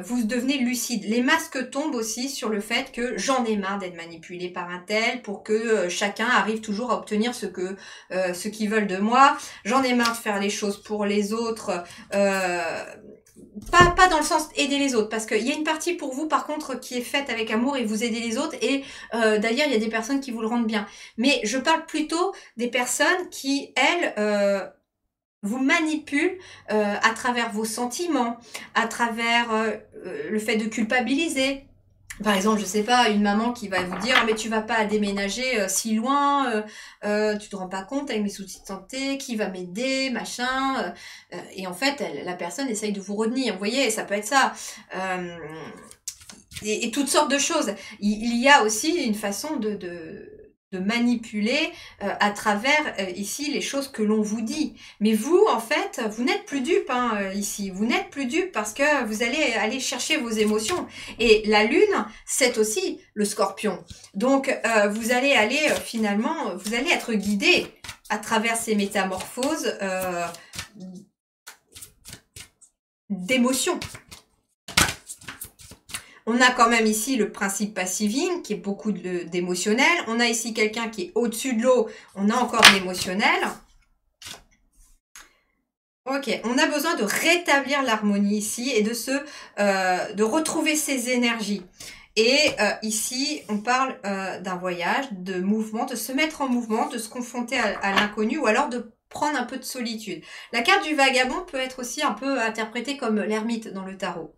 vous devenez lucide. Les masques tombent aussi sur le fait que j'en ai marre d'être manipulée par un tel pour que chacun arrive toujours à obtenir ce qu'ils veulent de moi. J'en ai marre de faire les choses pour les autres. Pas dans le sens aider les autres, parce qu'il y a une partie pour vous par contre qui est faite avec amour et vous aidez les autres, et d'ailleurs il y a des personnes qui vous le rendent bien. Mais je parle plutôt des personnes qui, elles, vous manipulent à travers vos sentiments, à travers le fait de culpabiliser. Par exemple, je sais pas, une maman qui va vous dire, mais tu vas pas déménager si loin, tu te rends pas compte avec mes soucis de santé, qui va m'aider, machin. Et en fait, la personne essaye de vous retenir. Vous voyez, ça peut être ça. Et toutes sortes de choses. Il y a aussi une façon de manipuler à travers ici les choses que l'on vous dit. Mais vous, en fait, vous n'êtes plus dupe ici. Vous n'êtes plus dupe parce que vous allez aller chercher vos émotions. Et la lune, c'est aussi le scorpion. Donc, vous allez aller finalement, vous allez être guidé à travers ces métamorphoses d'émotions. On a quand même ici le principe passivine qui est beaucoup d'émotionnel. On a ici quelqu'un qui est au-dessus de l'eau. On a encore de l'émotionnel. Ok, on a besoin de rétablir l'harmonie ici et de retrouver ses énergies. Et ici, on parle d'un voyage, de mouvement, de se mettre en mouvement, de se confronter à l'inconnu ou alors de prendre un peu de solitude. La carte du vagabond peut être aussi un peu interprétée comme l'ermite dans le tarot.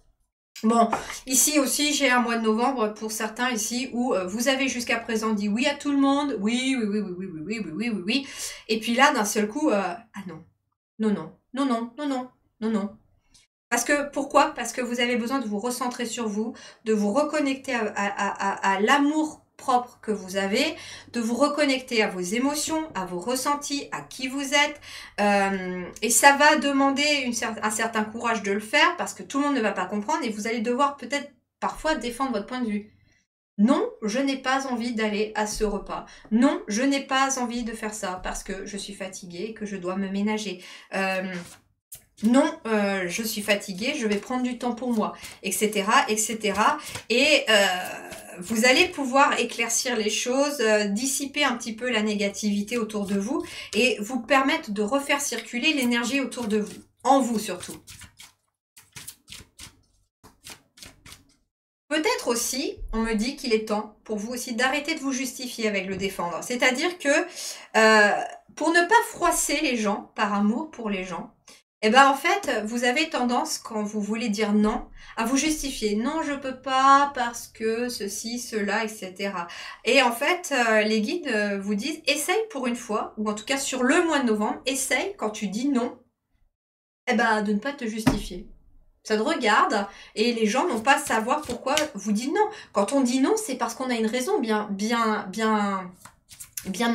Bon, ici aussi, j'ai un mois de novembre pour certains ici où vous avez jusqu'à présent dit oui à tout le monde, oui, oui, oui, oui, oui, oui, oui, oui, oui, oui, oui. Et puis là, d'un seul coup, ah non, non, non, non, non, non, non, non, non. Parce que, pourquoi? Parce que vous avez besoin de vous recentrer sur vous, de vous reconnecter à l'amour propre que vous avez, de vous reconnecter à vos émotions, à vos ressentis, à qui vous êtes. Et ça va demander un certain courage de le faire parce que tout le monde ne va pas comprendre et vous allez devoir peut-être parfois défendre votre point de vue. Non, je n'ai pas envie d'aller à ce repas. Non, je n'ai pas envie de faire ça parce que je suis fatiguée et que je dois me ménager. Non, je suis fatiguée, je vais prendre du temps pour moi, etc., etc. Et vous allez pouvoir éclaircir les choses, dissiper un petit peu la négativité autour de vous et vous permettre de refaire circuler l'énergie autour de vous, en vous surtout. Peut-être aussi, on me dit qu'il est temps pour vous aussi d'arrêter de vous justifier avec le défendre. C'est-à-dire que pour ne pas froisser les gens par amour pour les gens, eh ben en fait, vous avez tendance, quand vous voulez dire non, à vous justifier. Non, je peux pas parce que ceci, cela, etc. Et en fait, les guides vous disent, essaye pour une fois, ou en tout cas sur le mois de novembre, essaye quand tu dis non, eh ben de ne pas te justifier. Ça te regarde et les gens n'ont pas à savoir pourquoi vous dites non. Quand on dit non, c'est parce qu'on a une raison bien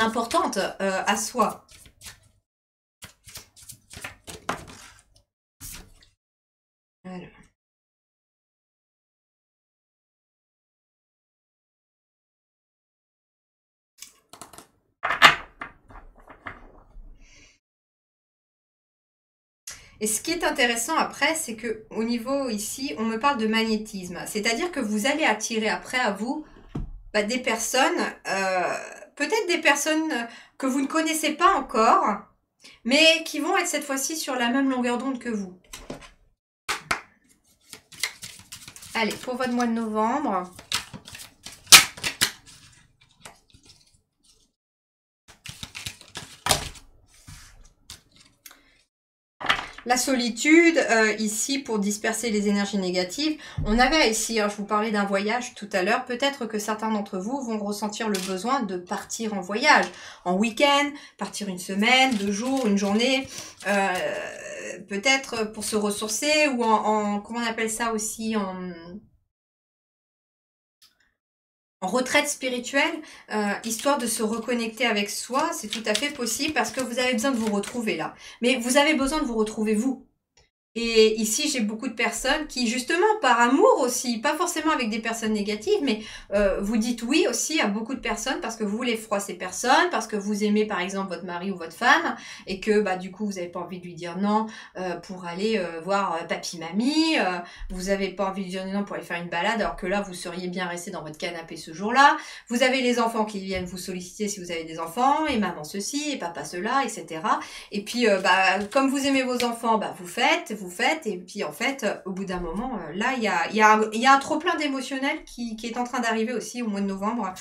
importante à soi. Voilà. Et ce qui est intéressant après, c'est que au niveau ici, on me parle de magnétisme. C'est-à-dire que vous allez attirer après à vous des personnes, peut-être des personnes que vous ne connaissez pas encore, mais qui vont être cette fois-ci sur la même longueur d'onde que vous. Allez, pour votre mois de novembre. La solitude, ici, pour disperser les énergies négatives. On avait ici, je vous parlais d'un voyage tout à l'heure. Peut-être que certains d'entre vous vont ressentir le besoin de partir en voyage, en week-end, partir une semaine, 2 jours, une journée. Peut-être pour se ressourcer ou comment on appelle ça aussi, en retraite spirituelle, histoire de se reconnecter avec soi. C'est tout à fait possible parce que vous avez besoin de vous retrouver là. Mais vous avez besoin de vous retrouver vous. Et ici, j'ai beaucoup de personnes qui, justement, par amour aussi, pas forcément avec des personnes négatives, mais vous dites oui aussi à beaucoup de personnes parce que vous voulez froisser ces personnes, parce que vous aimez, par exemple, votre mari ou votre femme, et que, bah, du coup, vous n'avez pas envie de lui dire non pour aller voir papy-mamie, vous n'avez pas envie de dire non pour aller faire une balade, alors que là, vous seriez bien resté dans votre canapé ce jour-là. Vous avez les enfants qui viennent vous solliciter si vous avez des enfants, et maman ceci, et papa cela, etc. Et puis, bah, comme vous aimez vos enfants, bah, vous faites, et puis en fait, au bout d'un moment, là, il y a un trop-plein d'émotionnel qui est en train d'arriver aussi au mois de novembre.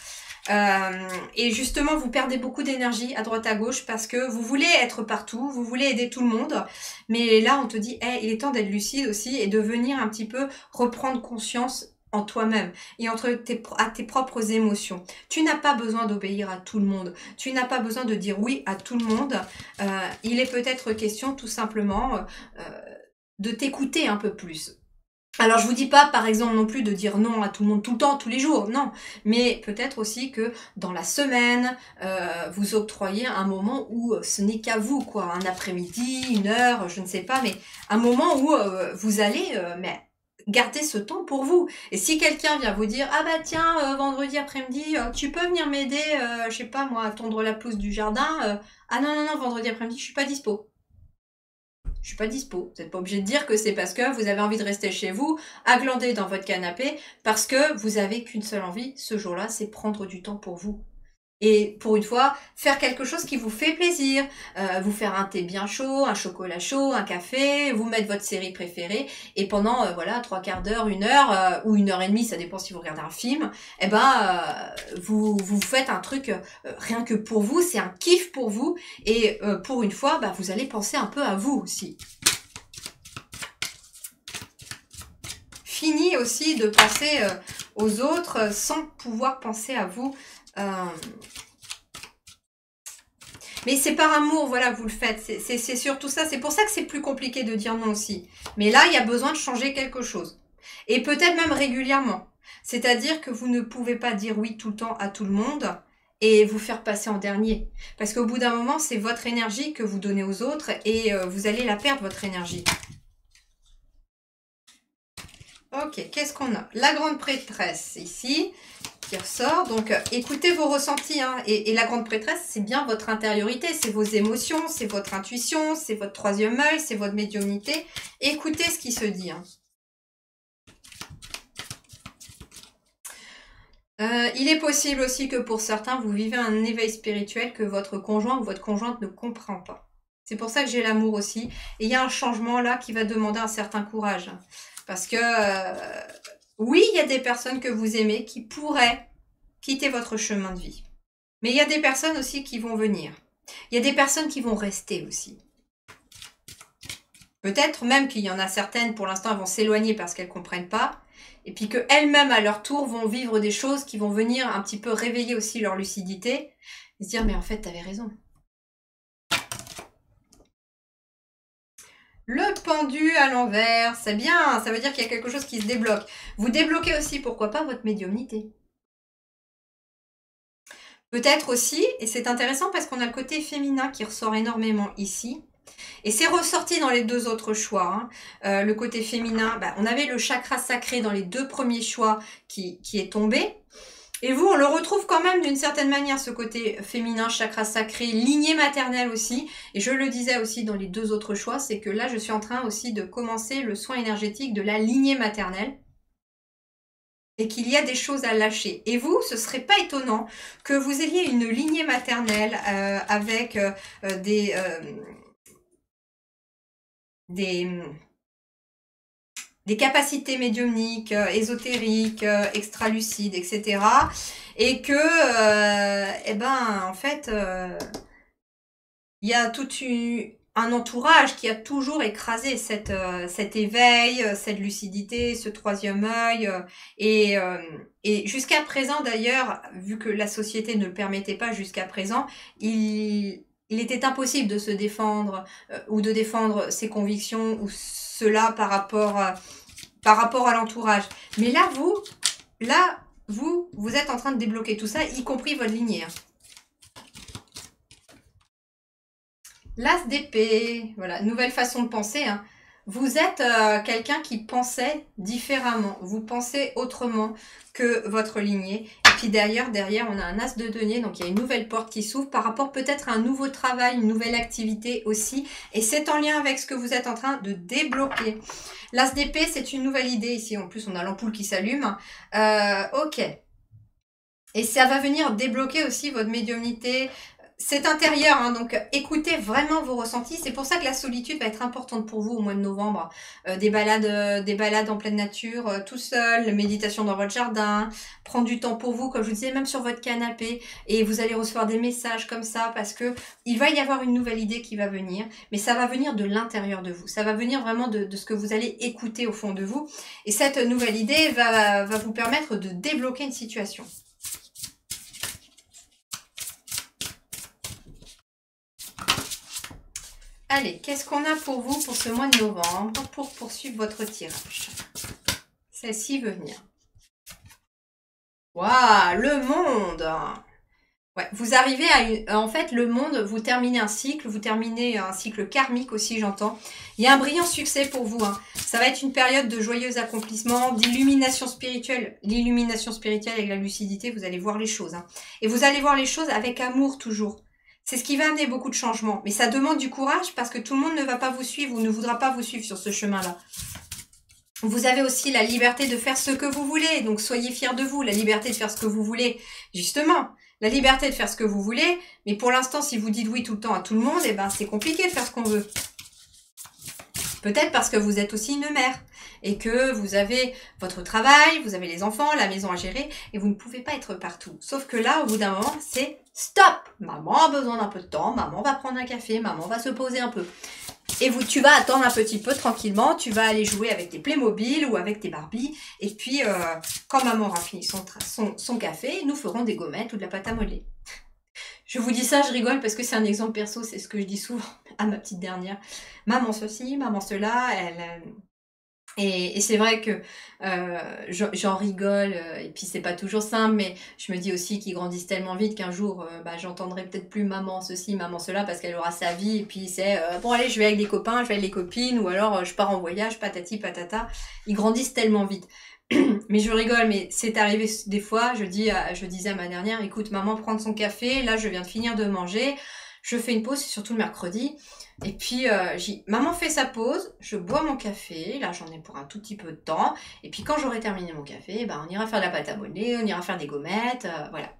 Et justement, vous perdez beaucoup d'énergie à droite à gauche parce que vous voulez être partout, vous voulez aider tout le monde. Mais là, on te dit, hey, il est temps d'être lucide aussi et de venir un petit peu reprendre conscience en toi-même et à tes propres émotions. Tu n'as pas besoin d'obéir à tout le monde. Tu n'as pas besoin de dire oui à tout le monde. Il est peut-être question tout simplement de t'écouter un peu plus. Alors je vous dis pas par exemple non plus de dire non à tout le monde tout le temps, tous les jours, non. Mais peut-être aussi que dans la semaine, vous octroyez un moment où ce n'est qu'à vous, quoi. Un après-midi, une heure, je ne sais pas, mais un moment où vous allez garder ce temps pour vous. Et si quelqu'un vient vous dire, ah bah tiens, vendredi après-midi, tu peux venir m'aider, je sais pas moi, à tondre la pelouse du jardin. Ah non, non, non, vendredi après-midi, je suis pas dispo. Je suis pas dispo. Vous n'êtes pas obligé de dire que c'est parce que vous avez envie de rester chez vous, à glander dans votre canapé, parce que vous avez qu'une seule envie ce jour-là, c'est prendre du temps pour vous. Et pour une fois, faire quelque chose qui vous fait plaisir. Vous faire un thé bien chaud, un chocolat chaud, un café, vous mettre votre série préférée. Et pendant, voilà, 3/4 d'heure, 1 heure, ou 1 heure et demie, ça dépend si vous regardez un film, eh ben, vous faites un truc rien que pour vous, c'est un kiff pour vous. Et pour une fois, bah, vous allez penser un peu à vous aussi. Fini aussi de penser aux autres sans pouvoir penser à vous. Mais c'est par amour, voilà, vous le faites. C'est surtout ça. C'est pour ça que c'est plus compliqué de dire non aussi. Mais là, il y a besoin de changer quelque chose. Et peut-être même régulièrement. C'est-à-dire que vous ne pouvez pas dire oui tout le temps à tout le monde et vous faire passer en dernier. Parce qu'au bout d'un moment, c'est votre énergie que vous donnez aux autres et vous allez la perdre, votre énergie. Ok, qu'est-ce qu'on a? La grande prêtresse, ici, qui ressort. Donc, écoutez vos ressentis. Hein. Et la grande prêtresse, c'est bien votre intériorité. C'est vos émotions, c'est votre intuition, c'est votre troisième œil, c'est votre médiumnité. Écoutez ce qui se dit. Hein. Il est possible aussi que pour certains, vous vivez un éveil spirituel que votre conjoint ou votre conjointe ne comprend pas. C'est pour ça que j'ai l'amour aussi. Et il y a un changement là qui va demander un certain courage. Parce que, oui, il y a des personnes que vous aimez qui pourraient quitter votre chemin de vie. Mais il y a des personnes aussi qui vont venir. Il y a des personnes qui vont rester aussi. Peut-être même qu'il y en a certaines, pour l'instant, vont s'éloigner parce qu'elles ne comprennent pas. Et puis qu'elles-mêmes, à leur tour, vont vivre des choses qui vont venir un petit peu réveiller aussi leur lucidité. Et se dire, mais en fait, t'avais raison. Le pendu à l'envers, c'est bien, ça veut dire qu'il y a quelque chose qui se débloque. Vous débloquez aussi, pourquoi pas, votre médiumnité. Peut-être aussi, et c'est intéressant parce qu'on a le côté féminin qui ressort énormément ici. Et c'est ressorti dans les deux autres choix. Hein. Le côté féminin, bah, on avait le chakra sacré dans les deux premiers choix qui est tombé. Et vous, on le retrouve quand même d'une certaine manière, ce côté féminin, chakra sacré, lignée maternelle aussi. Et je le disais aussi dans les deux autres choix, c'est que là, je suis en train aussi de commencer le soin énergétique de la lignée maternelle. Et qu'il y a des choses à lâcher. Et vous, ce serait pas étonnant que vous ayez une lignée maternelle avec des capacités médiumniques, ésotériques, extralucides, etc. Et que, eh ben, en fait, il y a tout un entourage qui a toujours écrasé cet éveil, cette lucidité, ce troisième œil. Et jusqu'à présent, d'ailleurs, vu que la société ne le permettait pas jusqu'à présent, il était impossible de se défendre ou de défendre ses convictions ou cela par rapport à l'entourage. Mais là, vous êtes en train de débloquer tout ça, y compris votre lignée. L'as d'épée, voilà, nouvelle façon de penser. Hein. Vous êtes quelqu'un qui pensait différemment. Vous pensez autrement que votre lignée. Et puis derrière, on a un as de denier. Donc, il y a une nouvelle porte qui s'ouvre par rapport peut-être à un nouveau travail, une nouvelle activité aussi. Et c'est en lien avec ce que vous êtes en train de débloquer. L'as d'épée, c'est une nouvelle idée ici. En plus, on a l'ampoule qui s'allume. Ok. Et ça va venir débloquer aussi votre médiumnité. C'est intérieur, hein, donc écoutez vraiment vos ressentis. C'est pour ça que la solitude va être importante pour vous au mois de novembre. Des balades en pleine nature, tout seul, méditation dans votre jardin, prendre du temps pour vous, comme je vous disais, même sur votre canapé. Et vous allez recevoir des messages comme ça parce que il va y avoir une nouvelle idée qui va venir. Mais ça va venir de l'intérieur de vous. Ça va venir vraiment de ce que vous allez écouter au fond de vous. Et cette nouvelle idée va vous permettre de débloquer une situation. Allez, qu'est-ce qu'on a pour vous pour ce mois de novembre pour poursuivre votre tirage? Celle-ci veut venir. Waouh, le monde! Ouais, vous arrivez à en fait, le monde, vous terminez un cycle karmique aussi, j'entends. Il y a un brillant succès pour vous. Hein. Ça va être une période de joyeux accomplissement, d'illumination spirituelle. L'illumination spirituelle avec la lucidité, vous allez voir les choses. Hein. Et vous allez voir les choses avec amour toujours. C'est ce qui va amener beaucoup de changements. Mais ça demande du courage parce que tout le monde ne va pas vous suivre ou ne voudra pas vous suivre sur ce chemin-là. Vous avez aussi la liberté de faire ce que vous voulez. Donc, soyez fiers de vous. La liberté de faire ce que vous voulez. Justement, la liberté de faire ce que vous voulez. Mais pour l'instant, si vous dites oui tout le temps à tout le monde, eh ben, c'est compliqué de faire ce qu'on veut. Peut-être parce que vous êtes aussi une mère et que vous avez votre travail, vous avez les enfants, la maison à gérer et vous ne pouvez pas être partout. Sauf que là, au bout d'un moment, c'est stop. Maman a besoin d'un peu de temps, maman va prendre un café, maman va se poser un peu. Et tu vas attendre un petit peu tranquillement, tu vas aller jouer avec tes Playmobil ou avec tes Barbie. Et puis, quand maman aura fini son café, nous ferons des gommettes ou de la pâte à modeler. Je vous dis ça, je rigole parce que c'est un exemple perso, c'est ce que je dis souvent à ma petite dernière. Maman ceci, maman cela, et c'est vrai que j'en rigole, et puis c'est pas toujours simple, mais je me dis aussi qu'ils grandissent tellement vite qu'un jour, j'entendrai peut-être plus maman ceci, maman cela, parce qu'elle aura sa vie, et puis c'est bon allez, je vais avec les copains, je vais avec les copines, ou alors je pars en voyage, patati patata. Ils grandissent tellement vite. Mais je rigole, mais c'est arrivé des fois, je disais à ma dernière, écoute, maman prend son café, là je viens de finir de manger, je fais une pause, surtout le mercredi, et puis maman fait sa pause, je bois mon café, là j'en ai pour un tout petit peu de temps, et puis quand j'aurai terminé mon café, on ira faire de la pâte à modeler, on ira faire des gommettes, voilà.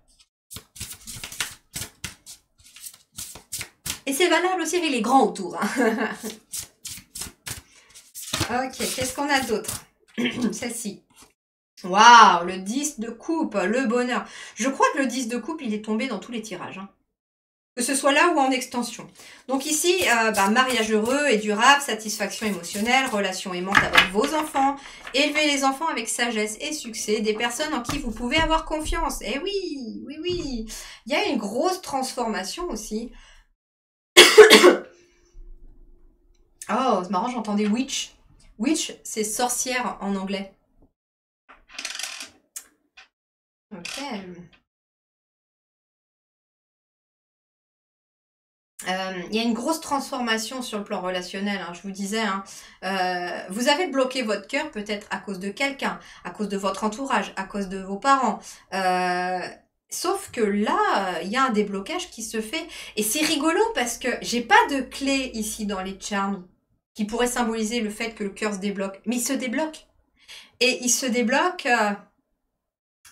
Et c'est valable aussi avec les grands autour. Hein. Ok, qu'est-ce qu'on a d'autre? Celle-ci. Waouh, le 10 de coupe, le bonheur. Je crois que le 10 de coupe, il est tombé dans tous les tirages. Hein. Que ce soit là ou en extension. Donc ici, mariage heureux et durable, satisfaction émotionnelle, relation aimante avec vos enfants, élever les enfants avec sagesse et succès, des personnes en qui vous pouvez avoir confiance. Eh oui, oui, oui. Il y a une grosse transformation aussi. Oh, c'est marrant, j'entendais witch. Witch, c'est sorcière en anglais. Ok. Il y a une grosse transformation sur le plan relationnel, hein, je vous disais. Hein. Vous avez bloqué votre cœur peut-être à cause de quelqu'un, à cause de votre entourage, à cause de vos parents. Sauf que là, il y a un déblocage qui se fait. Et c'est rigolo parce que j'ai pas de clé ici dans les charms qui pourrait symboliser le fait que le cœur se débloque. Mais il se débloque. Et il se débloque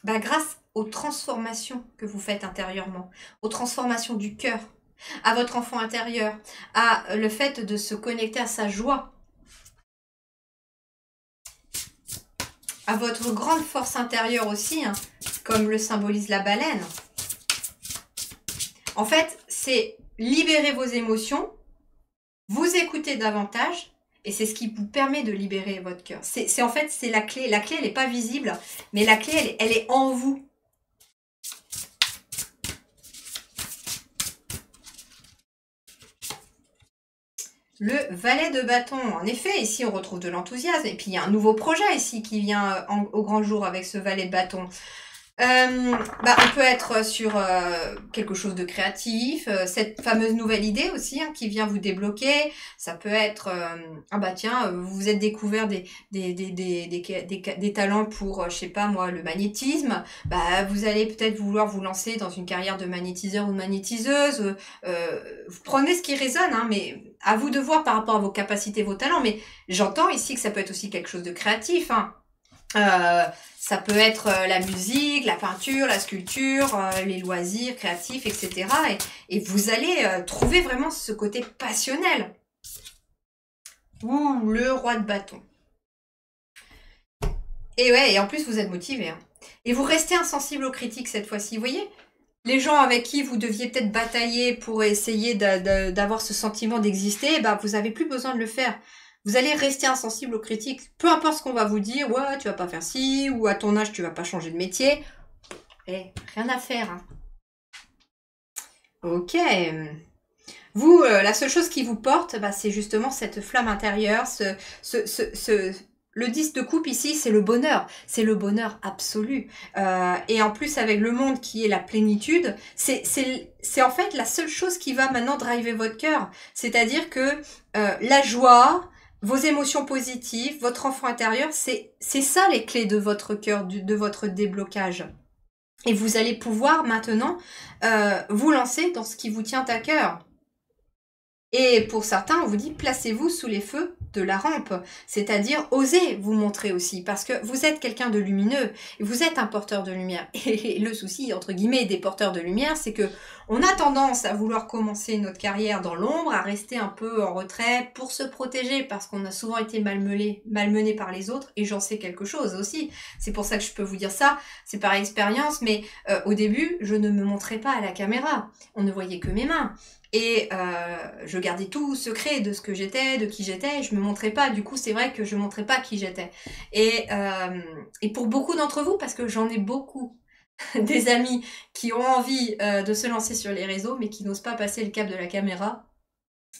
grâce aux transformations que vous faites intérieurement, aux transformations du cœur, à votre enfant intérieur, à le fait de se connecter à sa joie, à votre grande force intérieure aussi, hein, comme le symbolise la baleine. En fait, c'est libérer vos émotions, vous écouter davantage, et c'est ce qui vous permet de libérer votre cœur. En fait, c'est la clé. La clé, elle n'est pas visible, mais la clé, elle est en vous. Le valet de bâton. En effet, ici, on retrouve de l'enthousiasme. Et puis, il y a un nouveau projet ici qui vient au grand jour avec ce valet de bâton. On peut être sur quelque chose de créatif, cette fameuse nouvelle idée aussi qui vient vous débloquer. Ça peut être ah bah tiens, vous vous êtes découvert des talents pour je sais pas moi le magnétisme. Bah vous allez peut-être vouloir vous lancer dans une carrière de magnétiseur ou de magnétiseuse. Vous prenez ce qui résonne, mais à vous de voir par rapport à vos capacités, vos talents. Mais j'entends ici que ça peut être aussi quelque chose de créatif. Ça peut être la musique, la peinture, la sculpture, les loisirs créatifs, etc. Et vous allez trouver vraiment ce côté passionnel. Ouh, le roi de bâton. Et ouais, et en plus vous êtes motivé. Et vous restez insensible aux critiques cette fois-ci, vous voyez? Les gens avec qui vous deviez peut-être batailler pour essayer d'avoir ce sentiment d'exister, vous n'avez plus besoin de le faire. Vous allez rester insensible aux critiques. Peu importe ce qu'on va vous dire, ouais, tu vas pas faire ci, ou à ton âge, tu vas pas changer de métier. Rien à faire. Ok. Vous, la seule chose qui vous porte, c'est justement cette flamme intérieure, le 10 de coupe ici, c'est le bonheur. C'est le bonheur absolu. Et en plus, avec le monde qui est la plénitude, c'est en fait la seule chose qui va maintenant driver votre cœur. C'est-à-dire que la joie, vos émotions positives, votre enfant intérieur, c'est ça les clés de votre cœur, de votre déblocage. Et vous allez pouvoir maintenant vous lancer dans ce qui vous tient à cœur. Et pour certains, on vous dit, placez-vous sous les feux de la rampe, c'est-à-dire osez vous montrer aussi, parce que vous êtes quelqu'un de lumineux, vous êtes un porteur de lumière. Et le souci, entre guillemets, des porteurs de lumière, c'est que on a tendance à vouloir commencer notre carrière dans l'ombre, à rester un peu en retrait pour se protéger, parce qu'on a souvent été malmené par les autres, et j'en sais quelque chose aussi. C'est pour ça que je peux vous dire ça, c'est par expérience, mais au début, je ne me montrais pas à la caméra, on ne voyait que mes mains. Et je gardais tout secret de ce que j'étais, de qui j'étais, je me montrais pas, du coup c'est vrai que je montrais pas qui j'étais. Et pour beaucoup d'entre vous, parce que j'en ai beaucoup, des amis qui ont envie de se lancer sur les réseaux, mais qui n'osent pas passer le cap de la caméra.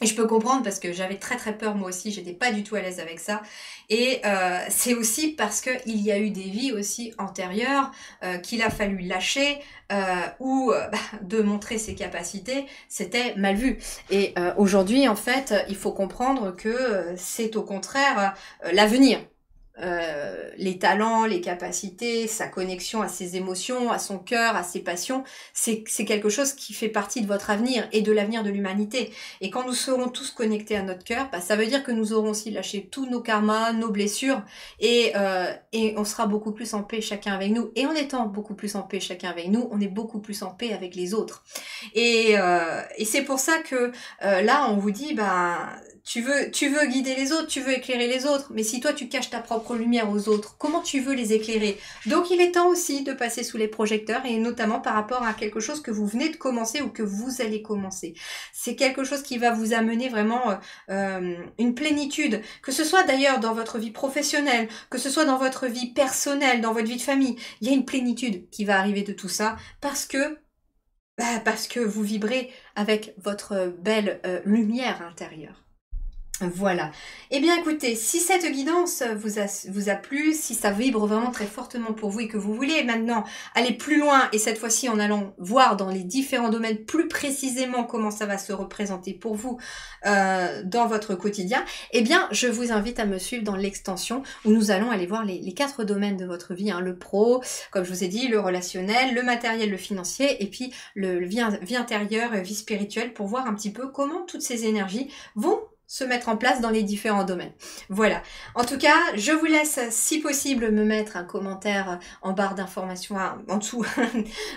Et je peux comprendre parce que j'avais très peur moi aussi, j'étais pas du tout à l'aise avec ça. Et c'est aussi parce que il y a eu des vies aussi antérieures qu'il a fallu lâcher ou de montrer ses capacités, c'était mal vu. Et aujourd'hui en fait, il faut comprendre que c'est au contraire l'avenir. Les talents, les capacités, sa connexion à ses émotions, à son cœur, à ses passions, c'est quelque chose qui fait partie de votre avenir et de l'avenir de l'humanité. Et quand nous serons tous connectés à notre cœur, ça veut dire que nous aurons aussi lâché tous nos karmas, nos blessures, et on sera beaucoup plus en paix chacun avec nous. Et en étant beaucoup plus en paix chacun avec nous, on est beaucoup plus en paix avec les autres. Et c'est pour ça que là, on vous dit, tu veux guider les autres, tu veux éclairer les autres, mais si toi tu caches ta propre lumière aux autres, comment tu veux les éclairer? Donc il est temps aussi de passer sous les projecteurs, et notamment par rapport à quelque chose que vous venez de commencer ou que vous allez commencer. C'est quelque chose qui va vous amener vraiment une plénitude, que ce soit d'ailleurs dans votre vie professionnelle, que ce soit dans votre vie personnelle, dans votre vie de famille. Il y a une plénitude qui va arriver de tout ça, parce que vous vibrez avec votre belle lumière intérieure. Voilà. Eh bien écoutez, si cette guidance vous a plu, si ça vibre vraiment très fortement pour vous et que vous voulez maintenant aller plus loin, et cette fois-ci en allant voir dans les différents domaines plus précisément comment ça va se représenter pour vous dans votre quotidien, eh bien je vous invite à me suivre dans l'extension où nous allons aller voir les 4 domaines de votre vie, le pro, comme je vous ai dit, le relationnel, le matériel, le financier, et puis le vie intérieure, vie spirituelle, pour voir un petit peu comment toutes ces énergies vont se mettre en place dans les différents domaines. Voilà. En tout cas, je vous laisse, si possible, me mettre un commentaire en barre d'informations, en dessous,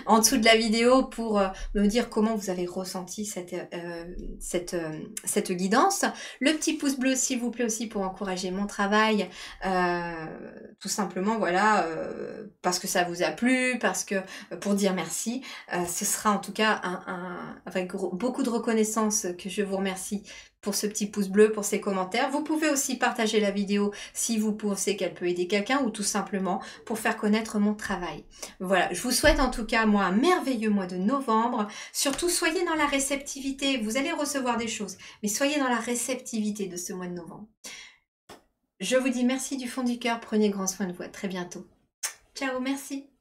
en dessous de la vidéo, pour me dire comment vous avez ressenti cette guidance. Le petit pouce bleu, s'il vous plaît, aussi, pour encourager mon travail. Tout simplement, voilà, parce que ça vous a plu, parce que pour dire merci. Ce sera en tout cas avec beaucoup de reconnaissance que je vous remercie pour ce petit pouce bleu, pour ces commentaires. Vous pouvez aussi partager la vidéo si vous pensez qu'elle peut aider quelqu'un, ou tout simplement pour faire connaître mon travail. Voilà, je vous souhaite en tout cas, moi, un merveilleux mois de novembre. Surtout, soyez dans la réceptivité. Vous allez recevoir des choses, mais soyez dans la réceptivité de ce mois de novembre. Je vous dis merci du fond du cœur. Prenez grand soin de vous. À très bientôt. Ciao, merci.